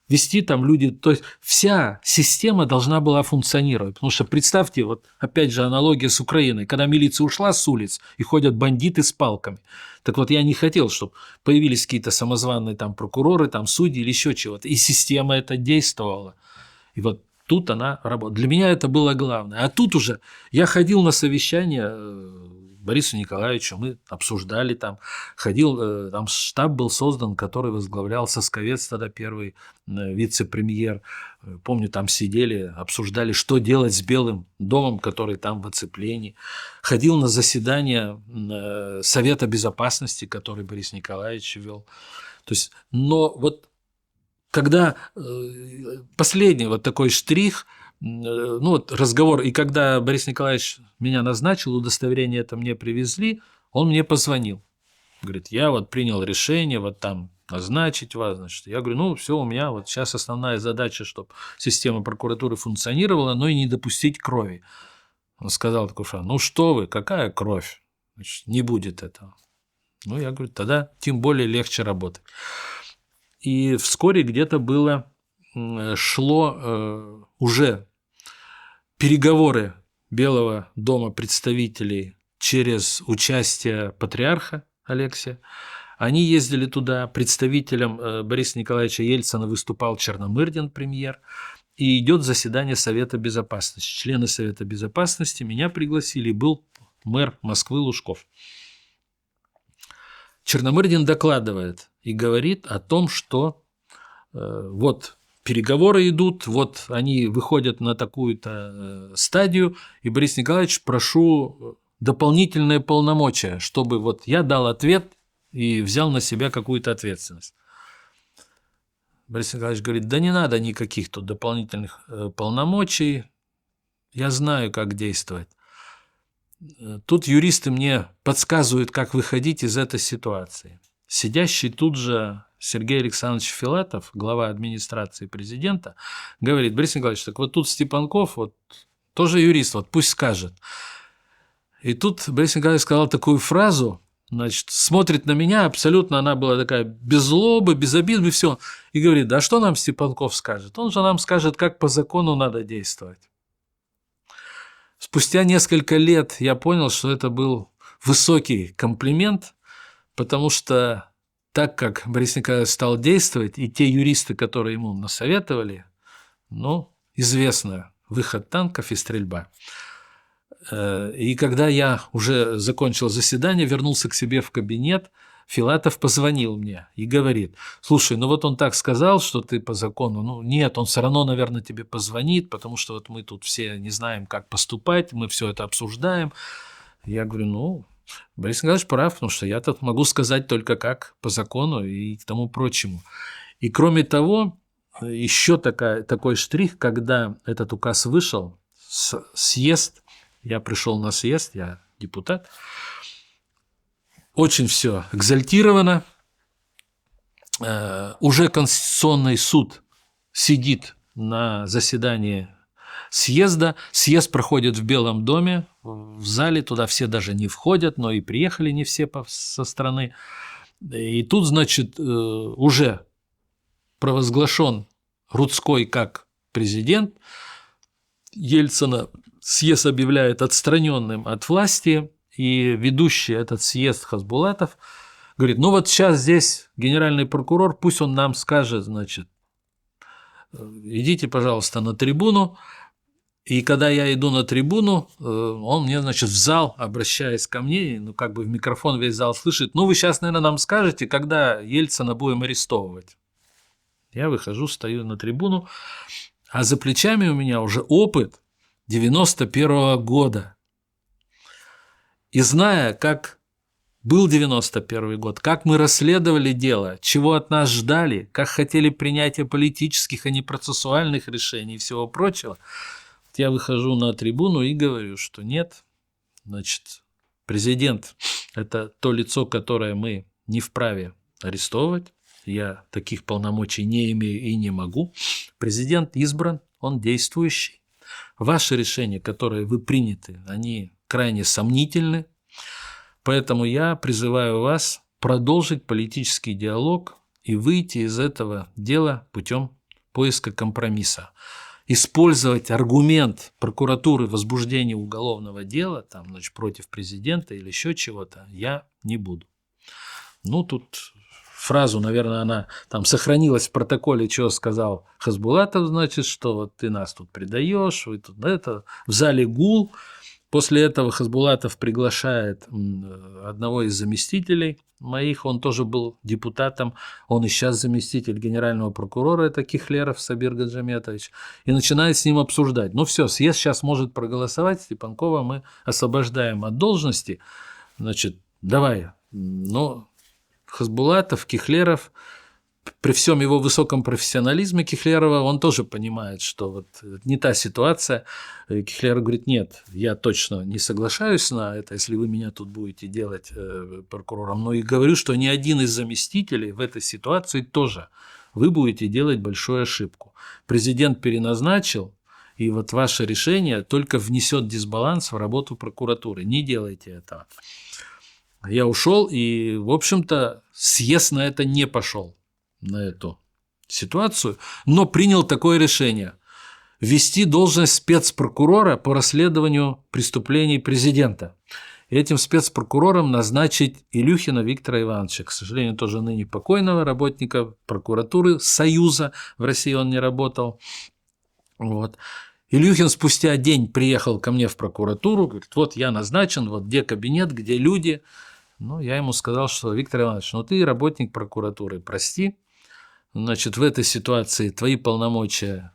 вести там люди, то есть вся система должна была функционировать, потому что представьте, вот опять же аналогия с Украиной, когда милиция ушла с улиц и ходят бандиты с палками, так вот я не хотел, чтобы появились какие-то самозваные там прокуроры, там судьи или еще чего-то, и система это действовала, и вот тут она работала. Для меня это было главное, а тут уже я ходил на совещания Борису Николаевичу, мы обсуждали там, ходил, там штаб был создан, который возглавлял Сосковец, тогда первый вице-премьер. Помню, там сидели, обсуждали, что делать с Белым домом, который там в оцеплении. Ходил на заседание Совета Безопасности, который Борис Николаевич вел. То есть, но вот когда последний вот такой штрих, ну вот разговор, и когда Борис Николаевич меня назначил, удостоверение это мне привезли, он мне позвонил. Говорит, я вот принял решение вот там назначить вас, значит. Я говорю, ну все, у меня вот сейчас основная задача, чтобы система прокуратуры функционировала, но и не допустить крови. Он сказал такой фразу, ну что вы, какая кровь? Значит, не будет этого. Ну я говорю, тогда тем более легче работать. И вскоре где-то шло уже переговоры Белого дома представителей через участие патриарха Алексия. Они ездили туда, представителем Бориса Николаевича Ельцина выступал Черномырдин, премьер. и идет заседание Совета Безопасности. Члены Совета Безопасности меня пригласили, был мэр Москвы Лужков. Черномырдин докладывает и говорит о том, что вот переговоры идут, вот они выходят на такую-то стадию, и, Борис Николаевич, прошу дополнительные полномочия, чтобы вот я дал ответ и взял на себя какую-то ответственность. Борис Николаевич говорит, да не надо никаких тут дополнительных полномочий, я знаю, как действовать. Тут юристы мне подсказывают, как выходить из этой ситуации. Сидящий тут же Сергей Александрович Филатов, глава администрации президента, говорит, Борис Николаевич, так вот тут Степанков, вот тоже юрист, вот пусть скажет. И тут Борис Николаевич сказал такую фразу, значит, смотрит на меня, абсолютно она была такая без злобы, без обид, и все, и говорит, да что нам Степанков скажет? Он же нам скажет, как по закону надо действовать. Спустя несколько лет я понял, что это был высокий комплимент, потому что так как Борис Николаевич стал действовать, и те юристы, которые ему насоветовали, ну, известно, выход танков и стрельба. И когда я уже закончил заседание, вернулся к себе в кабинет, Филатов позвонил мне и говорит, слушай, ну вот он так сказал, что ты по закону, ну нет, он все равно, наверное, тебе позвонит, потому что вот мы тут все не знаем, как поступать, мы все это обсуждаем. Я говорю, ну, Борис Николаевич прав, потому что я тут могу сказать только как по закону и к тому прочему. И кроме того, еще такой штрих, когда этот указ вышел, съезд, я пришел на съезд, я депутат, очень все экзальтировано, уже Конституционный суд сидит на заседании съезда, съезд проходит в Белом доме, в зале, туда все даже не входят, но и приехали не все со страны. И тут, значит, уже провозглашен Рудской как президент, Ельцина съезд объявляет отстраненным от власти, и ведущий этот съезд Хасбулатов говорит, ну вот сейчас здесь генеральный прокурор, пусть он нам скажет, значит, идите, пожалуйста, на трибуну. И когда я иду на трибуну, он мне, значит, в зал, обращаясь ко мне, ну как бы в микрофон весь зал слышит, ну вы сейчас, наверное, нам скажете, когда Ельцина будем арестовывать. Я выхожу, стою на трибуну, а за плечами у меня уже опыт 91-го года. И зная, как был 91 год, как мы расследовали дело, чего от нас ждали, как хотели принятия политических, а не процессуальных решений и всего прочего, я выхожу на трибуну и говорю, что нет, значит, президент – это то лицо, которое мы не вправе арестовывать, я таких полномочий не имею и не могу. Президент избран, он действующий. Ваши решения, которые вы приняты, они крайне сомнительны, поэтому я призываю вас продолжить политический диалог и выйти из этого дела путем поиска компромисса. Использовать аргумент прокуратуры возбуждения уголовного дела там, значит, против президента или еще чего-то я не буду. Ну, тут фразу, наверное, она там сохранилась в протоколе, что сказал Хасбулатов, значит, что вот ты нас тут предаешь, вы тут это, в зале гул. После этого Хасбулатов приглашает одного из заместителей моих, он тоже был депутатом, он и сейчас заместитель генерального прокурора, это Кихлеров Сабир Гаджаметович, и начинает с ним обсуждать. Ну все, съезд сейчас может проголосовать, Степанкова мы освобождаем от должности, значит, давай. Но Хасбулатов, Кихлеров, при всем его высоком профессионализме Кихлерова, он тоже понимает, что вот не та ситуация. Кихлеров говорит, нет, я точно не соглашаюсь на это, если вы меня тут будете делать прокурором. Но и говорю, что ни один из заместителей в этой ситуации тоже вы будете делать большую ошибку. Президент переназначил, и вот ваше решение только внесет дисбаланс в работу прокуратуры. Не делайте этого. Я ушел, и, в общем-то, съезд на это не пошел, на эту ситуацию, но принял такое решение – ввести должность спецпрокурора по расследованию преступлений президента. И этим спецпрокурором назначить Илюхина Виктора Ивановича, к сожалению, тоже ныне покойного работника прокуратуры Союза, в России он не работал. Вот. Илюхин спустя день приехал ко мне в прокуратуру, говорит, вот я назначен, вот где кабинет, где люди. Ну, я ему сказал, что, Виктор Иванович, ну ты работник прокуратуры, прости, значит, в этой ситуации твои полномочия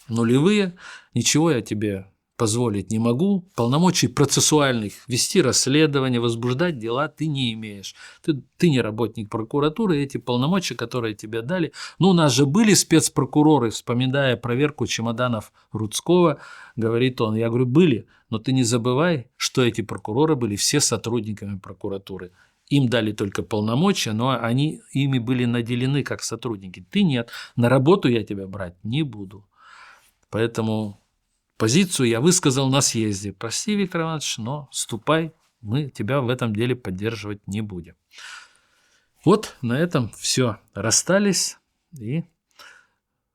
нулевые, ничего я тебе позволить не могу, полномочий процессуальных вести расследование, возбуждать дела ты не имеешь. Ты не работник прокуратуры, эти полномочия, которые тебе дали. Ну, у нас же были спецпрокуроры, вспоминая проверку чемоданов Рудского, говорит он. Я говорю, были, но ты не забывай, что эти прокуроры были все сотрудниками прокуратуры. Им дали только полномочия, но они ими были наделены как сотрудники. Ты нет, на работу я тебя брать не буду. Поэтому позицию я высказал на съезде. Прости, Виктор Иванович, но ступай, мы тебя в этом деле поддерживать не будем. Вот на этом все. Расстались, и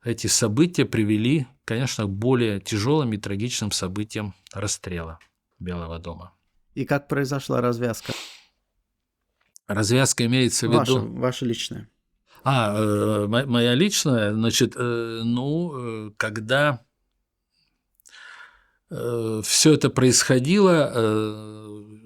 эти события привели, конечно, к более тяжелым и трагичным событиям расстрела Белого дома. И как произошла развязка? Развязка имеется в виду... Ваша личная. Моя личная, значит, когда все это происходило,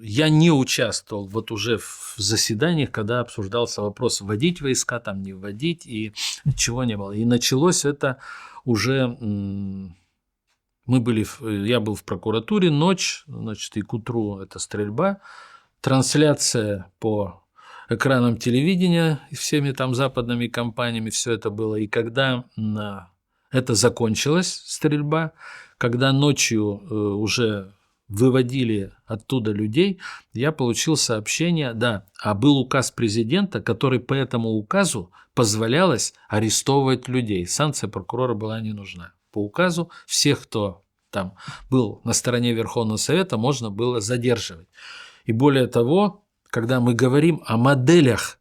я не участвовал вот уже в заседаниях, когда обсуждался вопрос, вводить войска, там не вводить, и чего не было. И началось это уже, я был в прокуратуре, ночь, значит, и к утру это стрельба, трансляция по экранам телевидения и всеми там западными компаниями, все это было. И когда это закончилась стрельба, когда ночью уже выводили оттуда людей, я получил сообщение, был указ президента, который по этому указу позволялось арестовывать людей. Санкция прокурора была не нужна. По указу всех, кто там был на стороне Верховного Совета, можно было задерживать. И более того, когда мы говорим о моделях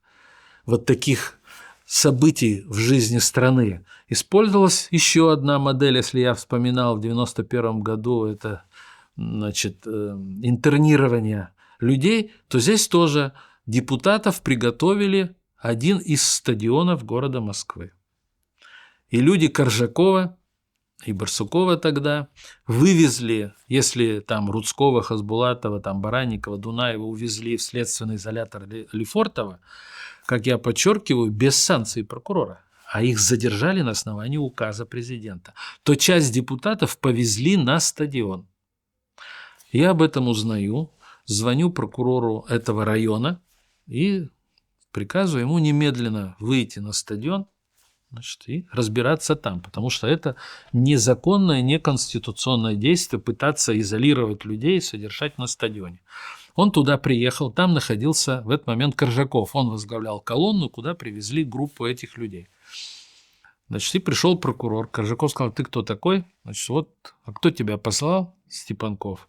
вот таких событий в жизни страны, использовалась еще одна модель, если я вспоминал в 1991 году, это, значит, интернирование людей, то здесь тоже депутатов приготовили один из стадионов города Москвы. И люди Коржакова и Барсукова тогда вывезли, если там Рудского, Хасбулатова, там Баранникова, Дунаева увезли в следственный изолятор Лефортово, как я подчеркиваю, без санкций прокурора, а их задержали на основании указа президента, то часть депутатов повезли на стадион. Я об этом узнаю, звоню прокурору этого района и приказываю ему немедленно выйти на стадион, значит, и разбираться там, потому что это незаконное, неконституционное действие пытаться изолировать людей и содержать на стадионе. Он туда приехал, там находился в этот момент Коржаков, он возглавлял колонну, куда привезли группу этих людей. Значит, и пришел прокурор, Коржаков сказал, ты кто такой? Значит, а кто тебя послал? Степанков,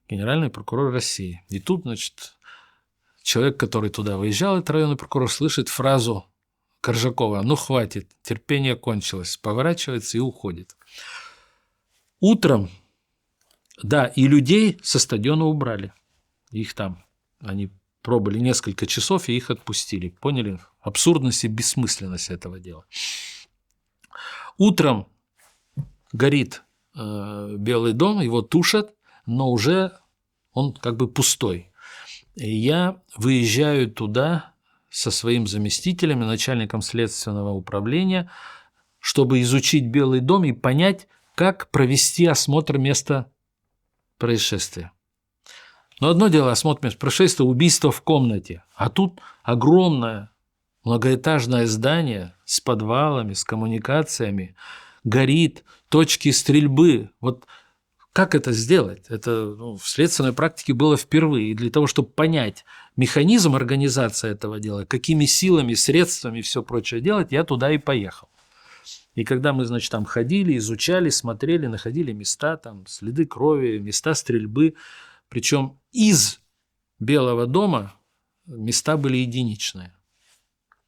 генеральный прокурор России. И тут, значит, человек, который туда выезжал, этот районный прокурор, слышит фразу Коржакова, ну хватит, терпение кончилось, поворачивается и уходит. Утром, и людей со стадиона убрали. Их там, они пробыли несколько часов и их отпустили. Поняли абсурдность и бессмысленность этого дела. Утром горит Белый дом, его тушат, но уже он как бы пустой. И я выезжаю туда со своим заместителем и начальником следственного управления, чтобы изучить Белый дом и понять, как провести осмотр места происшествия. Но одно дело осмотр места происшествия, убийство в комнате, а тут огромное многоэтажное здание с подвалами, с коммуникациями, горит, точки стрельбы. Вот как это сделать? Это в следственной практике было впервые. И для того, чтобы понять механизм организации этого дела, какими силами, средствами и все прочее делать, я туда и поехал. И когда мы, значит, там ходили, изучали, смотрели, находили места, там следы крови, места стрельбы, причем из Белого дома места были единичные.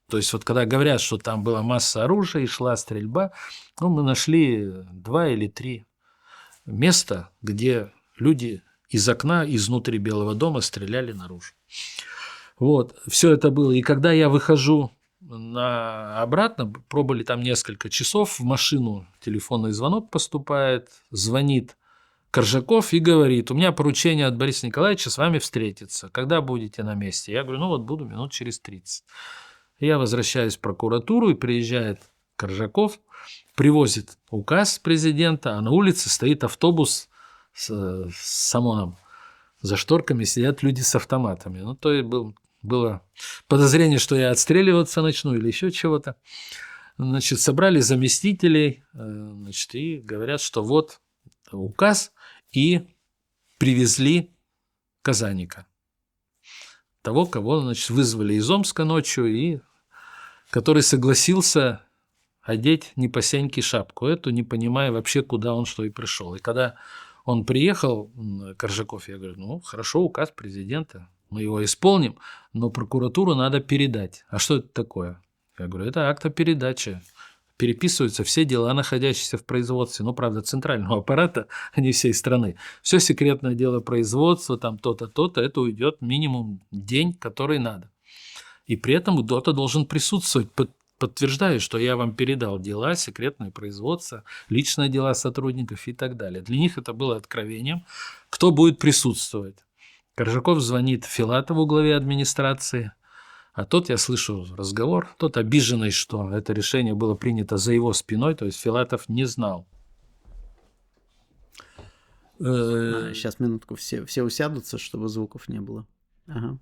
То есть вот когда говорят, что там была масса оружия и шла стрельба, мы нашли 2 или 3 места, где люди из окна, изнутри Белого дома стреляли наружу. Вот, все это было. И когда я выхожу обратно, пробыли там несколько часов, в машину телефонный звонок поступает, звонит Коржаков и говорит: у меня поручение от Бориса Николаевича с вами встретиться. Когда будете на месте? Я говорю: ну вот буду минут через 30. Я возвращаюсь в прокуратуру, и приезжает Коржаков, привозит указ президента, а на улице стоит автобус с ОМОНом. За шторками сидят люди с автоматами. Ну, то и было подозрение, что я отстреливаться начну или еще чего-то. Значит, собрали заместителей, значит, и говорят, что вот указ, и привезли Казаника. Того, кого, значит, вызвали из Омска ночью, и который согласился одеть Непосеньки шапку эту, не понимая вообще, куда он что и пришел. И когда он приехал, Коржаков, я говорю: ну, хорошо, указ президента, мы его исполним, но прокуратуру надо передать. А что это такое? Я говорю: это акт о передаче. Переписываются все дела, находящиеся в производстве, ну, правда, центрального аппарата, а не всей страны. Все секретное дело производства, там то-то, то-то, это уйдет минимум день, который надо. И при этом кто-то должен присутствовать. Подтверждаю, что я вам передал дела, секретное производство, личные дела сотрудников и так далее. Для них это было откровением. Кто будет присутствовать? Коржаков звонит Филатову, главе администрации, а тот, я слышу разговор, тот обиженный, что это решение было принято за его спиной, то есть Филатов не знал. Сейчас минутку, все усядутся, чтобы звуков не было. Ага.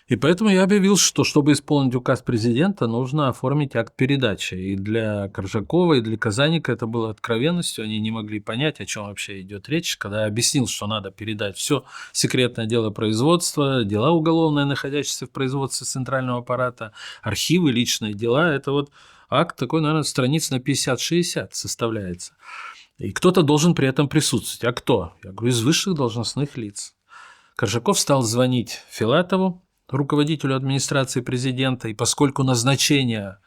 И поэтому я объявил, что чтобы исполнить указ президента, нужно оформить акт передачи. И для Коржакова, и для Казаника это было откровенностью. Они не могли понять, о чем вообще идет речь. Когда я объяснил, что надо передать все секретное дело производства, дела уголовные, находящиеся в производстве центрального аппарата, архивы, личные дела, это вот акт такой, наверное, страниц на 50-60 составляется. И кто-то должен при этом присутствовать. А кто? Я говорю: из высших должностных лиц. Коржаков стал звонить Филатову, руководителю администрации президента, и поскольку назначение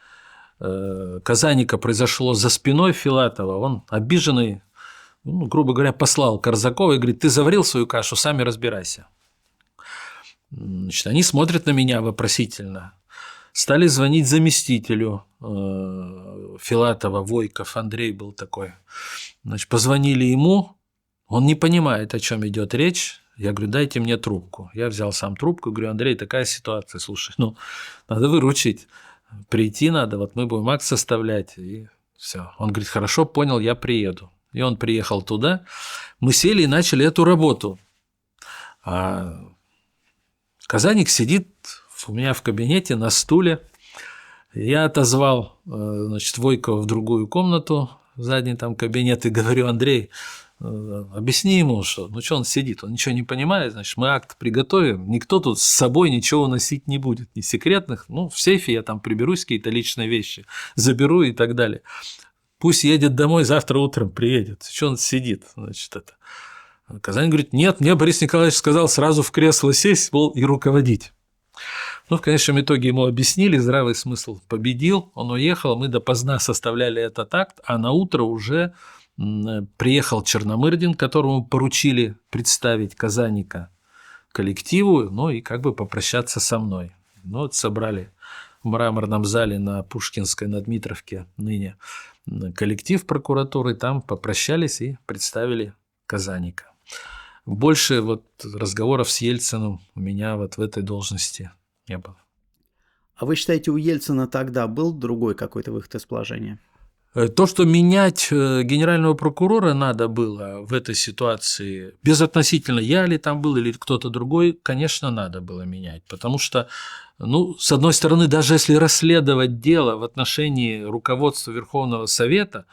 Казаника произошло за спиной Филатова, он обиженный, ну, грубо говоря, послал Коржакова и говорит: ты заварил свою кашу, сами разбирайся. Значит, они смотрят на меня вопросительно. Стали звонить заместителю Филатова, Войков, Андрей был такой. Значит, позвонили ему, он не понимает, о чем идет речь. Я говорю: дайте мне трубку. Я взял сам трубку и говорю: Андрей, такая ситуация, слушай, ну, надо выручить, прийти надо, вот мы будем акт составлять, и все. Он говорит: хорошо, понял, я приеду. И он приехал туда, мы сели и начали эту работу. А Казаник сидит у меня в кабинете на стуле. Я отозвал, значит, Войкова в другую комнату, в задний там кабинет, и говорю: Андрей, объясни ему, что, ну что он сидит, он ничего не понимает, значит, мы акт приготовим, никто тут с собой ничего носить не будет, ни секретных, ну, в сейфе я там приберусь, какие-то личные вещи заберу и так далее. Пусть едет домой, завтра утром приедет. Что он сидит, значит, это. Казань говорит: нет, мне Борис Николаевич сказал сразу в кресло сесть, мол, и руководить. Ну, в конечном итоге ему объяснили, здравый смысл победил, он уехал, мы допоздна составляли этот акт, а на утро уже приехал Черномырдин, которому поручили представить Казаника коллективу, ну и как бы попрощаться со мной. Ну вот собрали в мраморном зале на Пушкинской, на Дмитровке ныне коллектив прокуратуры, там попрощались и представили Казаника. Больше вот разговоров с Ельциным у меня вот в этой должности не было. А вы считаете, у Ельцина тогда был другой какой-то выход из положения? То, что менять генерального прокурора надо было в этой ситуации, безотносительно я ли там был или кто-то другой, конечно, надо было менять. Потому что, ну, с одной стороны, даже если расследовать дело в отношении руководства Верховного Совета,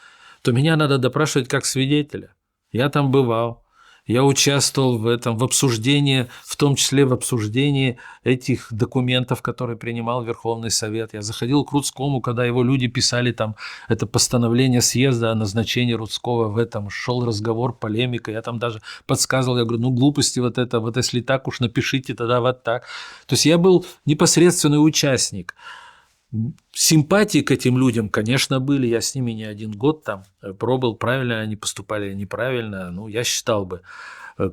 то меня надо допрашивать как свидетеля. Я там бывал. Я участвовал в этом, в обсуждении, в том числе в обсуждении этих документов, которые принимал Верховный Совет. Я заходил к Рудскому, когда его люди писали там это постановление съезда о назначении Рудского в этом. Шел разговор, полемика. Я там даже подсказывал, я говорю: ну глупости вот это, вот если так уж напишите, тогда вот так. То есть я был непосредственный участник. Симпатии к этим людям, конечно, были. Я с ними не один год там пробовал, правильно они поступали, неправильно. Ну, я считал бы.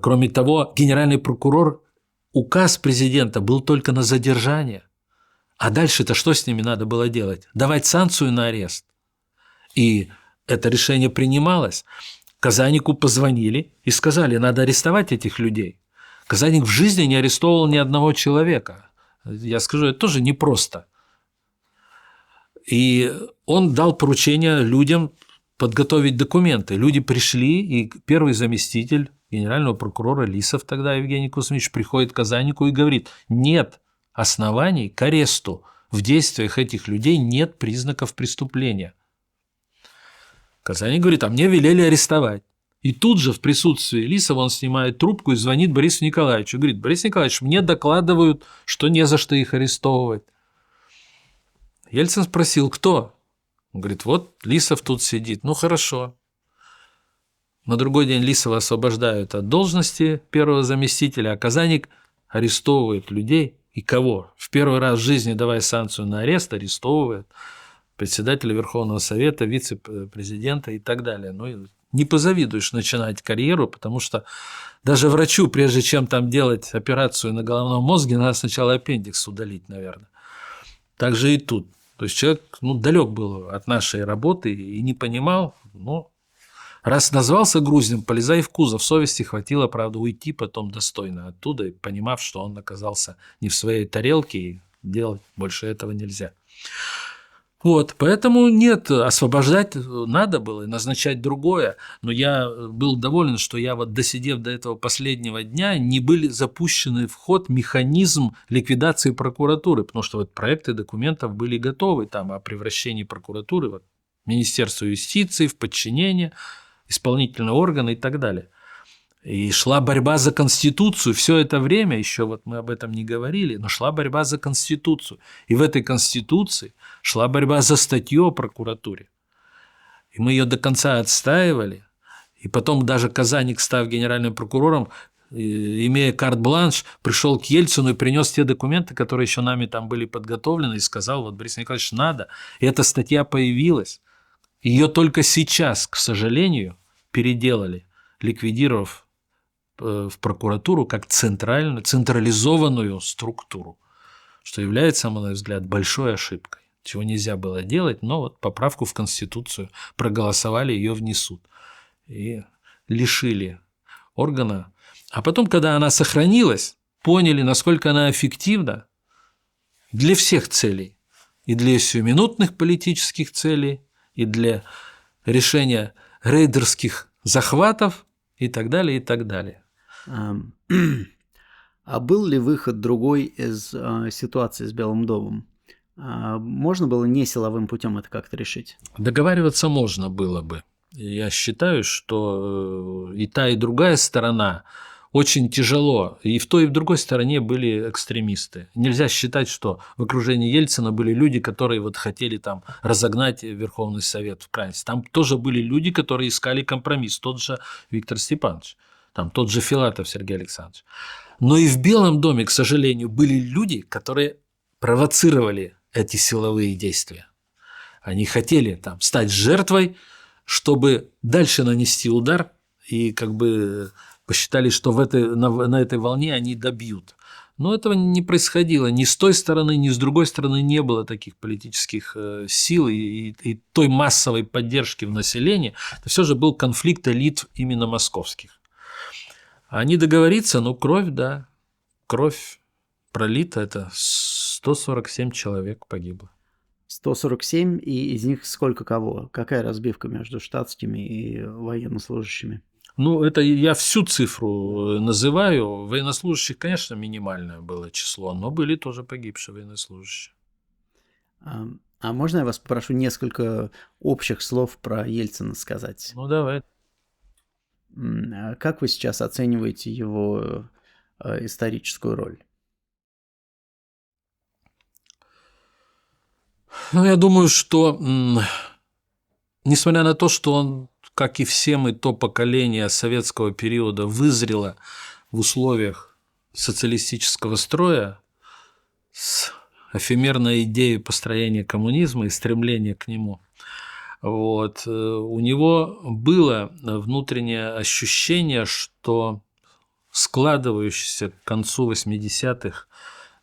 Кроме того, генеральный прокурор, указ президента был только на задержание. А дальше-то что с ними надо было делать? Давать санкцию на арест. И это решение принималось. Казанику позвонили и сказали, надо арестовать этих людей. Казаник в жизни не арестовывал ни одного человека. Я скажу, это тоже непросто. И он дал поручение людям подготовить документы. Люди пришли, и первый заместитель генерального прокурора Лисов тогда, Евгений Кузьмич, приходит к Казанику и говорит, нет оснований к аресту. В действиях этих людей нет признаков преступления. Казаник говорит, а мне велели арестовать. И тут же в присутствии Лисова он снимает трубку и звонит Борису Николаевичу. Говорит, Борис Николаевич, мне докладывают, что не за что их арестовывать. Ельцин спросил, кто? Он говорит, вот Лисов тут сидит. Ну, хорошо. На другой день Лисова освобождают от должности первого заместителя, а Казаник арестовывает людей. И кого? В первый раз в жизни, давая санкцию на арест, арестовывает председателя Верховного Совета, вице-президента и так далее. Ну, не позавидуешь начинать карьеру, потому что даже врачу, прежде чем там делать операцию на головном мозге, надо сначала аппендикс удалить, наверное. Так же и тут. То есть человек далек был от нашей работы и не понимал, но раз назвался груздем, полезай в кузов. Совести хватило, правда, уйти потом достойно оттуда, понимав, что он оказался не в своей тарелке, и делать больше этого нельзя. Вот, поэтому нет, освобождать надо было и назначать другое, но я был доволен, что я вот досидев до этого последнего дня, не были запущены в ход механизм ликвидации прокуратуры, потому что вот проекты документов были готовы там о превращении прокуратуры в Министерство юстиции, в подчинение, исполнительные органы и так далее. И шла борьба за Конституцию. Все это время, еще вот мы об этом не говорили, но шла борьба за Конституцию. И в этой Конституции шла борьба за статью о прокуратуре. И мы ее до конца отстаивали. И потом даже Казаник, став генеральным прокурором, имея карт-бланш, пришел к Ельцину и принес те документы, которые еще нами там были подготовлены, и сказал, вот, Борис Николаевич, надо. И эта статья появилась. Ее только сейчас, к сожалению, переделали, ликвидировав в прокуратуру как централизованную структуру, что является, на мой взгляд, большой ошибкой, чего нельзя было делать, но вот поправку в Конституцию проголосовали, ее внесут и лишили органа. А потом, когда она сохранилась, поняли, насколько она эффективна для всех целей, и для сиюминутных политических целей, и для решения рейдерских захватов, и так далее, и так далее. А был ли выход другой из ситуации с Белым домом? Можно было не силовым путем это как-то решить? Договариваться можно было бы. Я считаю, что и та, и другая сторона очень тяжело. И в той, и в другой стороне были экстремисты. Нельзя считать, что в окружении Ельцина были люди, которые вот хотели там разогнать Верховный Совет в крайности. Там тоже были люди, которые искали компромисс. Тот же Виктор Степанович, там тот же Филатов Сергей Александрович. Но и в Белом доме, к сожалению, были люди, которые провоцировали эти силовые действия. Они хотели там стать жертвой, чтобы дальше нанести удар, и как бы посчитали, что на этой волне они добьют. Но этого не происходило. Ни с той стороны, ни с другой стороны не было таких политических сил и той массовой поддержки в населении. Это все же был конфликт элит именно московских. Они договориться, кровь, да, кровь пролита, это 147 человек погибло. 147, и из них сколько кого? Какая разбивка между штатскими и военнослужащими? Это я всю цифру называю. Военнослужащих, конечно, минимальное было число, но были тоже погибшие военнослужащие. А можно я вас попрошу несколько общих слов про Ельцина сказать? Давай. Как вы сейчас оцениваете его историческую роль? Я думаю, что, несмотря на то, что он, как и все мы, то поколение советского периода вызрело в условиях социалистического строя с эфемерной идеей построения коммунизма и стремления к нему, у него было внутреннее ощущение, что складывающийся к концу 80-х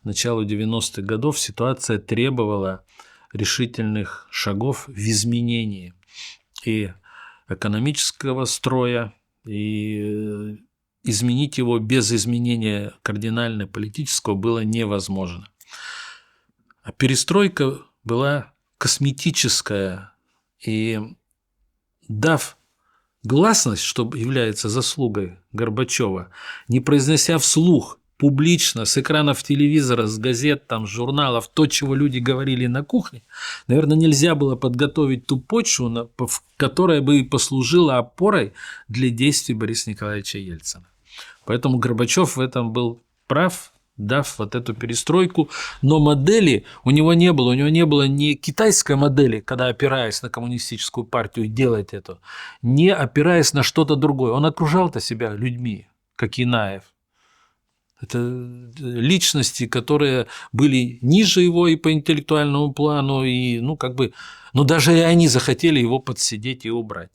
началу 90-х годов ситуация требовала решительных шагов в изменении и экономического строя, и изменить его без изменения кардинально политического было невозможно. А перестройка была косметическая, и дав гласность, что является заслугой Горбачева, не произнося вслух, публично, с экранов телевизора, с газет, там, с журналов, то, чего люди говорили на кухне, наверное, нельзя было подготовить ту почву, которая бы и послужила опорой для действий Бориса Николаевича Ельцина. Поэтому Горбачев в этом был прав, дав вот эту перестройку, но модели у него не было ни китайской модели, когда, опираясь на коммунистическую партию, делать это, не опираясь на что-то другое. Он окружал-то себя людьми, как Инаев. Это личности, которые были ниже его и по интеллектуальному плану, и, но даже и они захотели его подсидеть и убрать,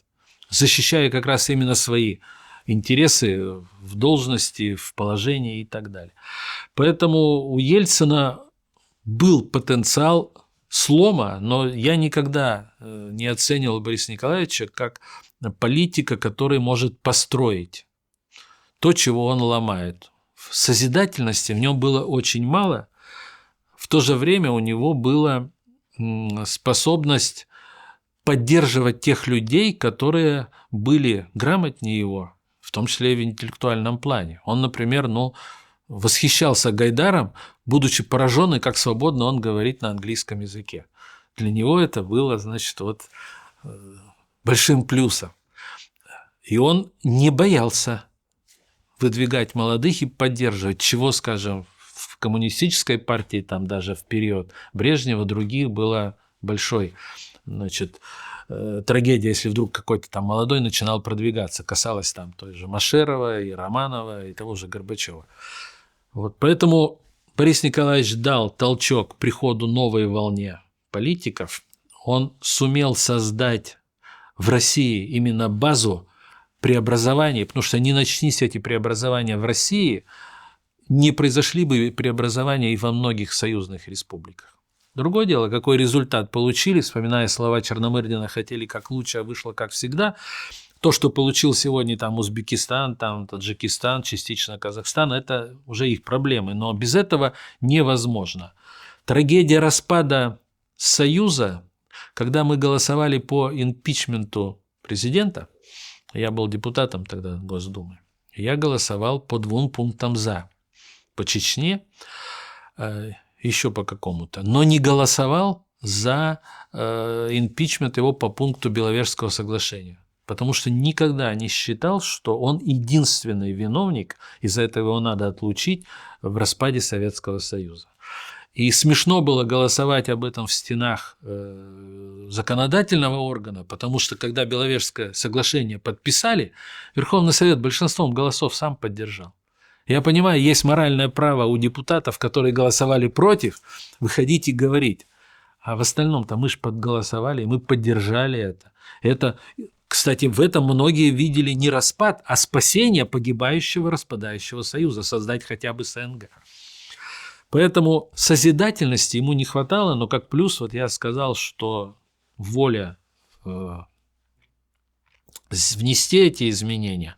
защищая как раз именно свои интересы в должности, в положении и так далее. Поэтому у Ельцина был потенциал слома, но я никогда не оценивал Бориса Николаевича как политика, который может построить то, чего он ломает. Созидательности в нем было очень мало, в то же время у него была способность поддерживать тех людей, которые были грамотнее его, в том числе и в интеллектуальном плане. Он, например, восхищался Гайдаром, будучи пораженный, как свободно он говорит на английском языке. Для него это было, большим плюсом. И он не боялся выдвигать молодых и поддерживать, чего, скажем, в коммунистической партии, там даже в период Брежнева, других было большой, трагедия, если вдруг какой-то там молодой начинал продвигаться, касалось там той же Машерова и Романова и того же Горбачева. Вот поэтому Борис Николаевич дал толчок к приходу новой волне политиков. Он сумел создать в России именно базу преобразований, потому что не начнись эти преобразования в России, не произошли бы преобразования и во многих союзных республиках. Другое дело, какой результат получили, вспоминая слова Черномырдина, хотели как лучше, а вышло как всегда. То, что получил сегодня там Узбекистан, там Таджикистан, частично Казахстан, это уже их проблемы, но без этого невозможно. Трагедия распада Союза, когда мы голосовали по импичменту президента, я был депутатом тогда Госдумы, я голосовал по 2 пунктам «за». По Чечне, еще по какому-то, но не голосовал за импичмент его по пункту Беловежского соглашения, потому что никогда не считал, что он единственный виновник, из-за этого его надо отлучить в распаде Советского Союза. И смешно было голосовать об этом в стенах законодательного органа, потому что когда Беловежское соглашение подписали, Верховный Совет большинством голосов сам поддержал. Я понимаю, есть моральное право у депутатов, которые голосовали против, выходить и говорить. А в остальном-то мы же подголосовали, и мы поддержали это. Кстати, в этом многие видели не распад, а спасение погибающего, распадающего союза, создать хотя бы СНГ. Поэтому созидательности ему не хватало, но как плюс, я сказал, что воля внести эти изменения.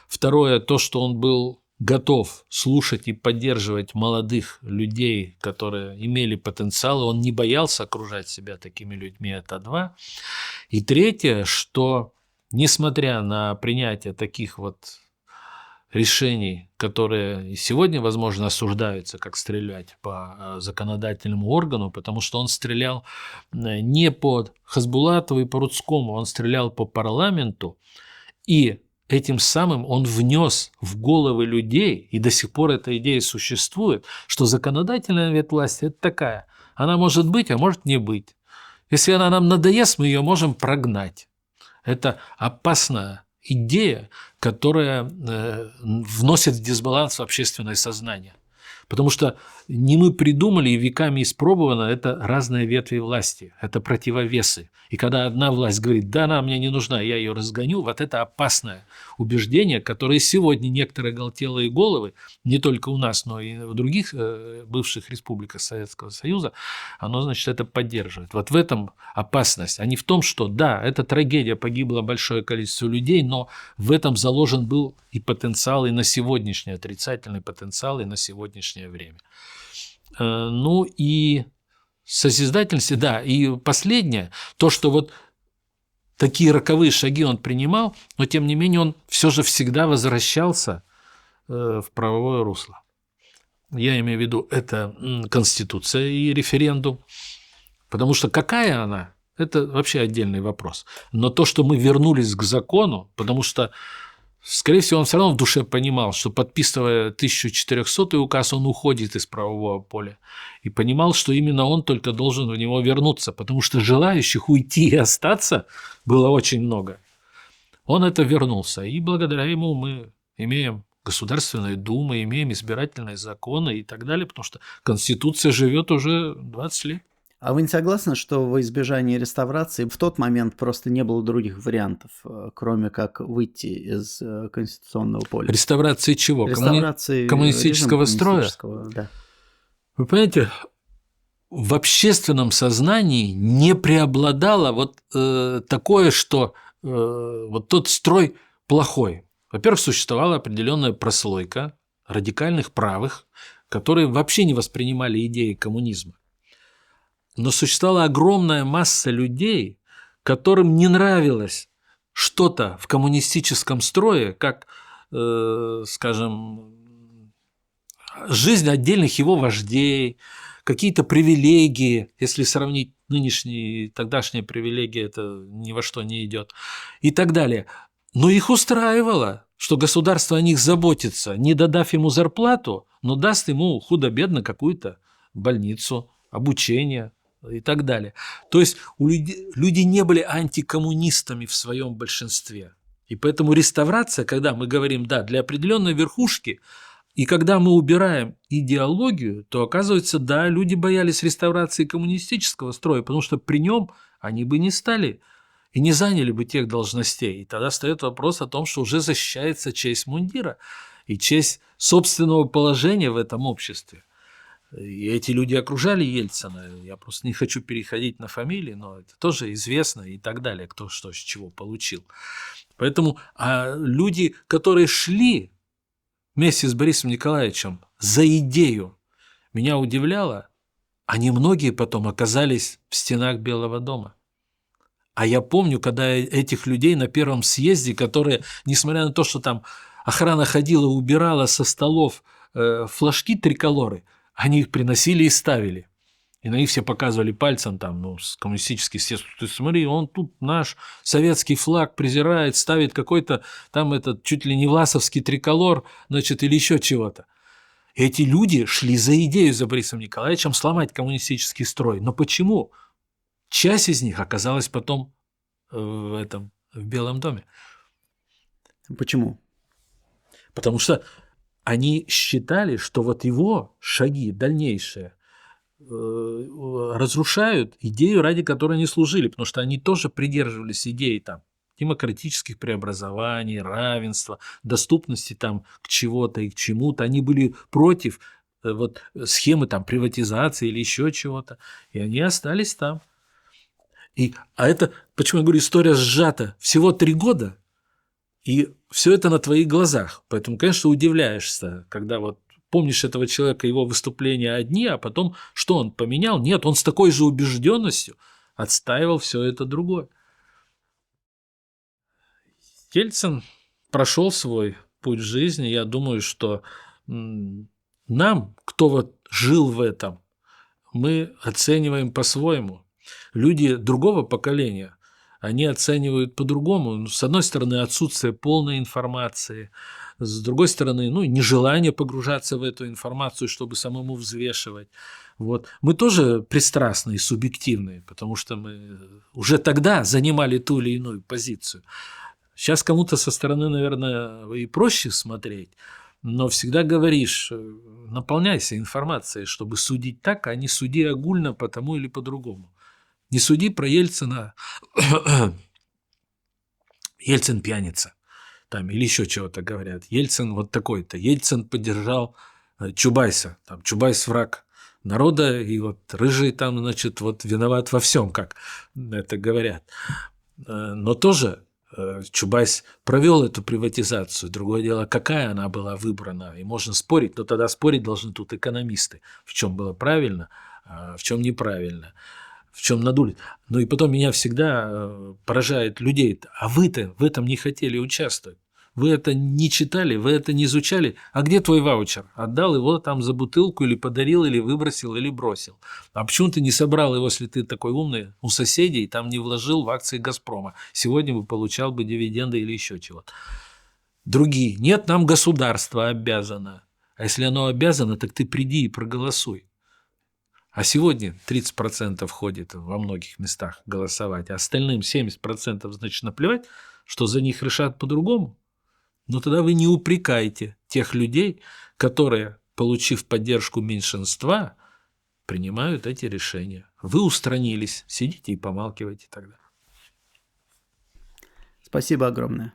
Второе, то, что он был готов слушать и поддерживать молодых людей, которые имели потенциал, и он не боялся окружать себя такими людьми, это 2. И третье, что несмотря на принятие таких решений, которые и сегодня, возможно, осуждаются, как стрелять по законодательному органу, потому что он стрелял не по Хасбулатову и по Рудскому, он стрелял по парламенту, и этим самым он внес в головы людей, и до сих пор эта идея существует, что законодательная ветвь власти – это такая. Она может быть, а может не быть. Если она нам надоест, мы ее можем прогнать. Это опасная идея, которая вносит в дисбаланс в общественное сознание. Потому что не мы придумали и веками испробовано, это разные ветви власти, это противовесы. И когда одна власть говорит, да, она мне не нужна, я ее разгоню, вот это опасное убеждение, которое сегодня некоторые оголтелые головы, не только у нас, но и в других бывших республиках Советского Союза, оно, значит, это поддерживает. Вот в этом опасность, а не в том, что, да, это трагедия, погибло большое количество людей, но в этом заложен был и потенциал, и на сегодняшний отрицательный потенциал, и на сегодняшнее время. Ну и созидательности, да, и последнее, то, что вот такие роковые шаги он принимал, но тем не менее он все же всегда возвращался в правовое русло. Я имею в виду, это Конституция и референдум, потому что какая она, это вообще отдельный вопрос. Но то, что мы вернулись к закону, потому что, скорее всего, он все равно в душе понимал, что, подписывая 1400-й указ, он уходит из правового поля. И понимал, что именно он только должен в него вернуться, потому что желающих уйти и остаться было очень много. Он это вернулся, и благодаря ему мы имеем Государственную Думу, имеем избирательные законы и так далее, потому что Конституция живет уже 20 лет. А вы не согласны, что во избежание реставрации в тот момент просто не было других вариантов, кроме как выйти из конституционного поля? Реставрации чего? Реставрации коммунистического строя? Да. Вы понимаете, в общественном сознании не преобладало вот такое, что вот тот строй плохой. Во-первых, существовала определенная прослойка радикальных правых, которые вообще не воспринимали идеи коммунизма. Но существовала огромная масса людей, которым не нравилось что-то в коммунистическом строе, как, скажем, жизнь отдельных его вождей, какие-то привилегии, если сравнить нынешние и тогдашние привилегии, это ни во что не идет, и так далее. Но их устраивало, что государство о них заботится, не додав ему зарплату, но даст ему худо-бедно какую-то больницу, обучение и так далее. То есть люди не были антикоммунистами в своем большинстве. И поэтому реставрация, когда мы говорим, да, для определенной верхушки, и когда мы убираем идеологию, то оказывается, да, люди боялись реставрации коммунистического строя, потому что при нем они бы не стали и не заняли бы тех должностей. И тогда встает вопрос о том, что уже защищается честь мундира и честь собственного положения в этом обществе. И эти люди окружали Ельцина. Я просто не хочу переходить на фамилии, но это тоже известно и так далее, кто что с чего получил. Поэтому люди, которые шли вместе с Борисом Николаевичем за идею, меня удивляло, они многие потом оказались в стенах Белого дома. А я помню, когда этих людей на первом съезде, которые, несмотря на то, что там охрана ходила и убирала со столов флажки триколоры, они их приносили и ставили. И на них все показывали пальцем, там, коммунистический съезд. Ты смотри, он тут наш советский флаг презирает, ставит какой-то там этот чуть ли не власовский триколор, значит, или еще чего-то. Эти люди шли за идею, за Борисом Николаевичем, сломать коммунистический строй. Но почему? Часть из них оказалась потом в Белом доме. Почему? Потому что они считали, что вот его шаги дальнейшие разрушают идею, ради которой они служили, потому что они тоже придерживались идеи там демократических преобразований, равенства, доступности там к чего-то и к чему-то. Они были против вот схемы там приватизации или еще чего-то, и они остались там. А это, почему я говорю, история сжата, всего 3 года, и все это на твоих глазах. Поэтому, конечно, удивляешься, когда вот помнишь этого человека, его выступления одни, а потом что он поменял? Нет, он с такой же убежденностью отстаивал все это другое. Ельцин прошел свой путь жизни. Я думаю, что нам, кто вот жил в этом, мы оцениваем по-своему. Люди другого поколения, они оценивают по-другому. С одной стороны, отсутствие полной информации, с другой стороны, нежелание погружаться в эту информацию, чтобы самому взвешивать. Вот. Мы тоже пристрастные, субъективные, потому что мы уже тогда занимали ту или иную позицию. Сейчас кому-то со стороны, наверное, и проще смотреть, но всегда говоришь, наполняйся информацией, чтобы судить так, а не суди огульно по тому или по-другому. Не суди про Ельцина, Ельцин пьяница, там, или еще чего-то говорят. Ельцин вот такой-то. Ельцин поддержал Чубайса. Там, Чубайс враг народа, и вот Рыжий там, значит, вот виноват во всем, как это говорят. Но тоже Чубайс провел эту приватизацию. Другое дело, какая она была выбрана. И можно спорить, но тогда спорить должны тут экономисты, в чем было правильно, в чем неправильно, в чем надули. Ну и потом меня всегда поражает людей. А вы-то в этом не хотели участвовать. Вы это не читали, вы это не изучали. А где твой ваучер? Отдал его там за бутылку или подарил, или выбросил, или бросил. А почему ты не собрал его, если ты такой умный, у соседей, и там не вложил в акции «Газпрома»? Сегодня бы получал бы дивиденды или еще чего-то. Другие. Нет, нам государство обязано. А если оно обязано, так ты приди и проголосуй. А сегодня 30% ходит во многих местах голосовать, а остальным 70% значит наплевать, что за них решат по-другому. Но тогда вы не упрекайте тех людей, которые, получив поддержку меньшинства, принимают эти решения. Вы устранились, сидите и помалкивайте тогда. Спасибо огромное.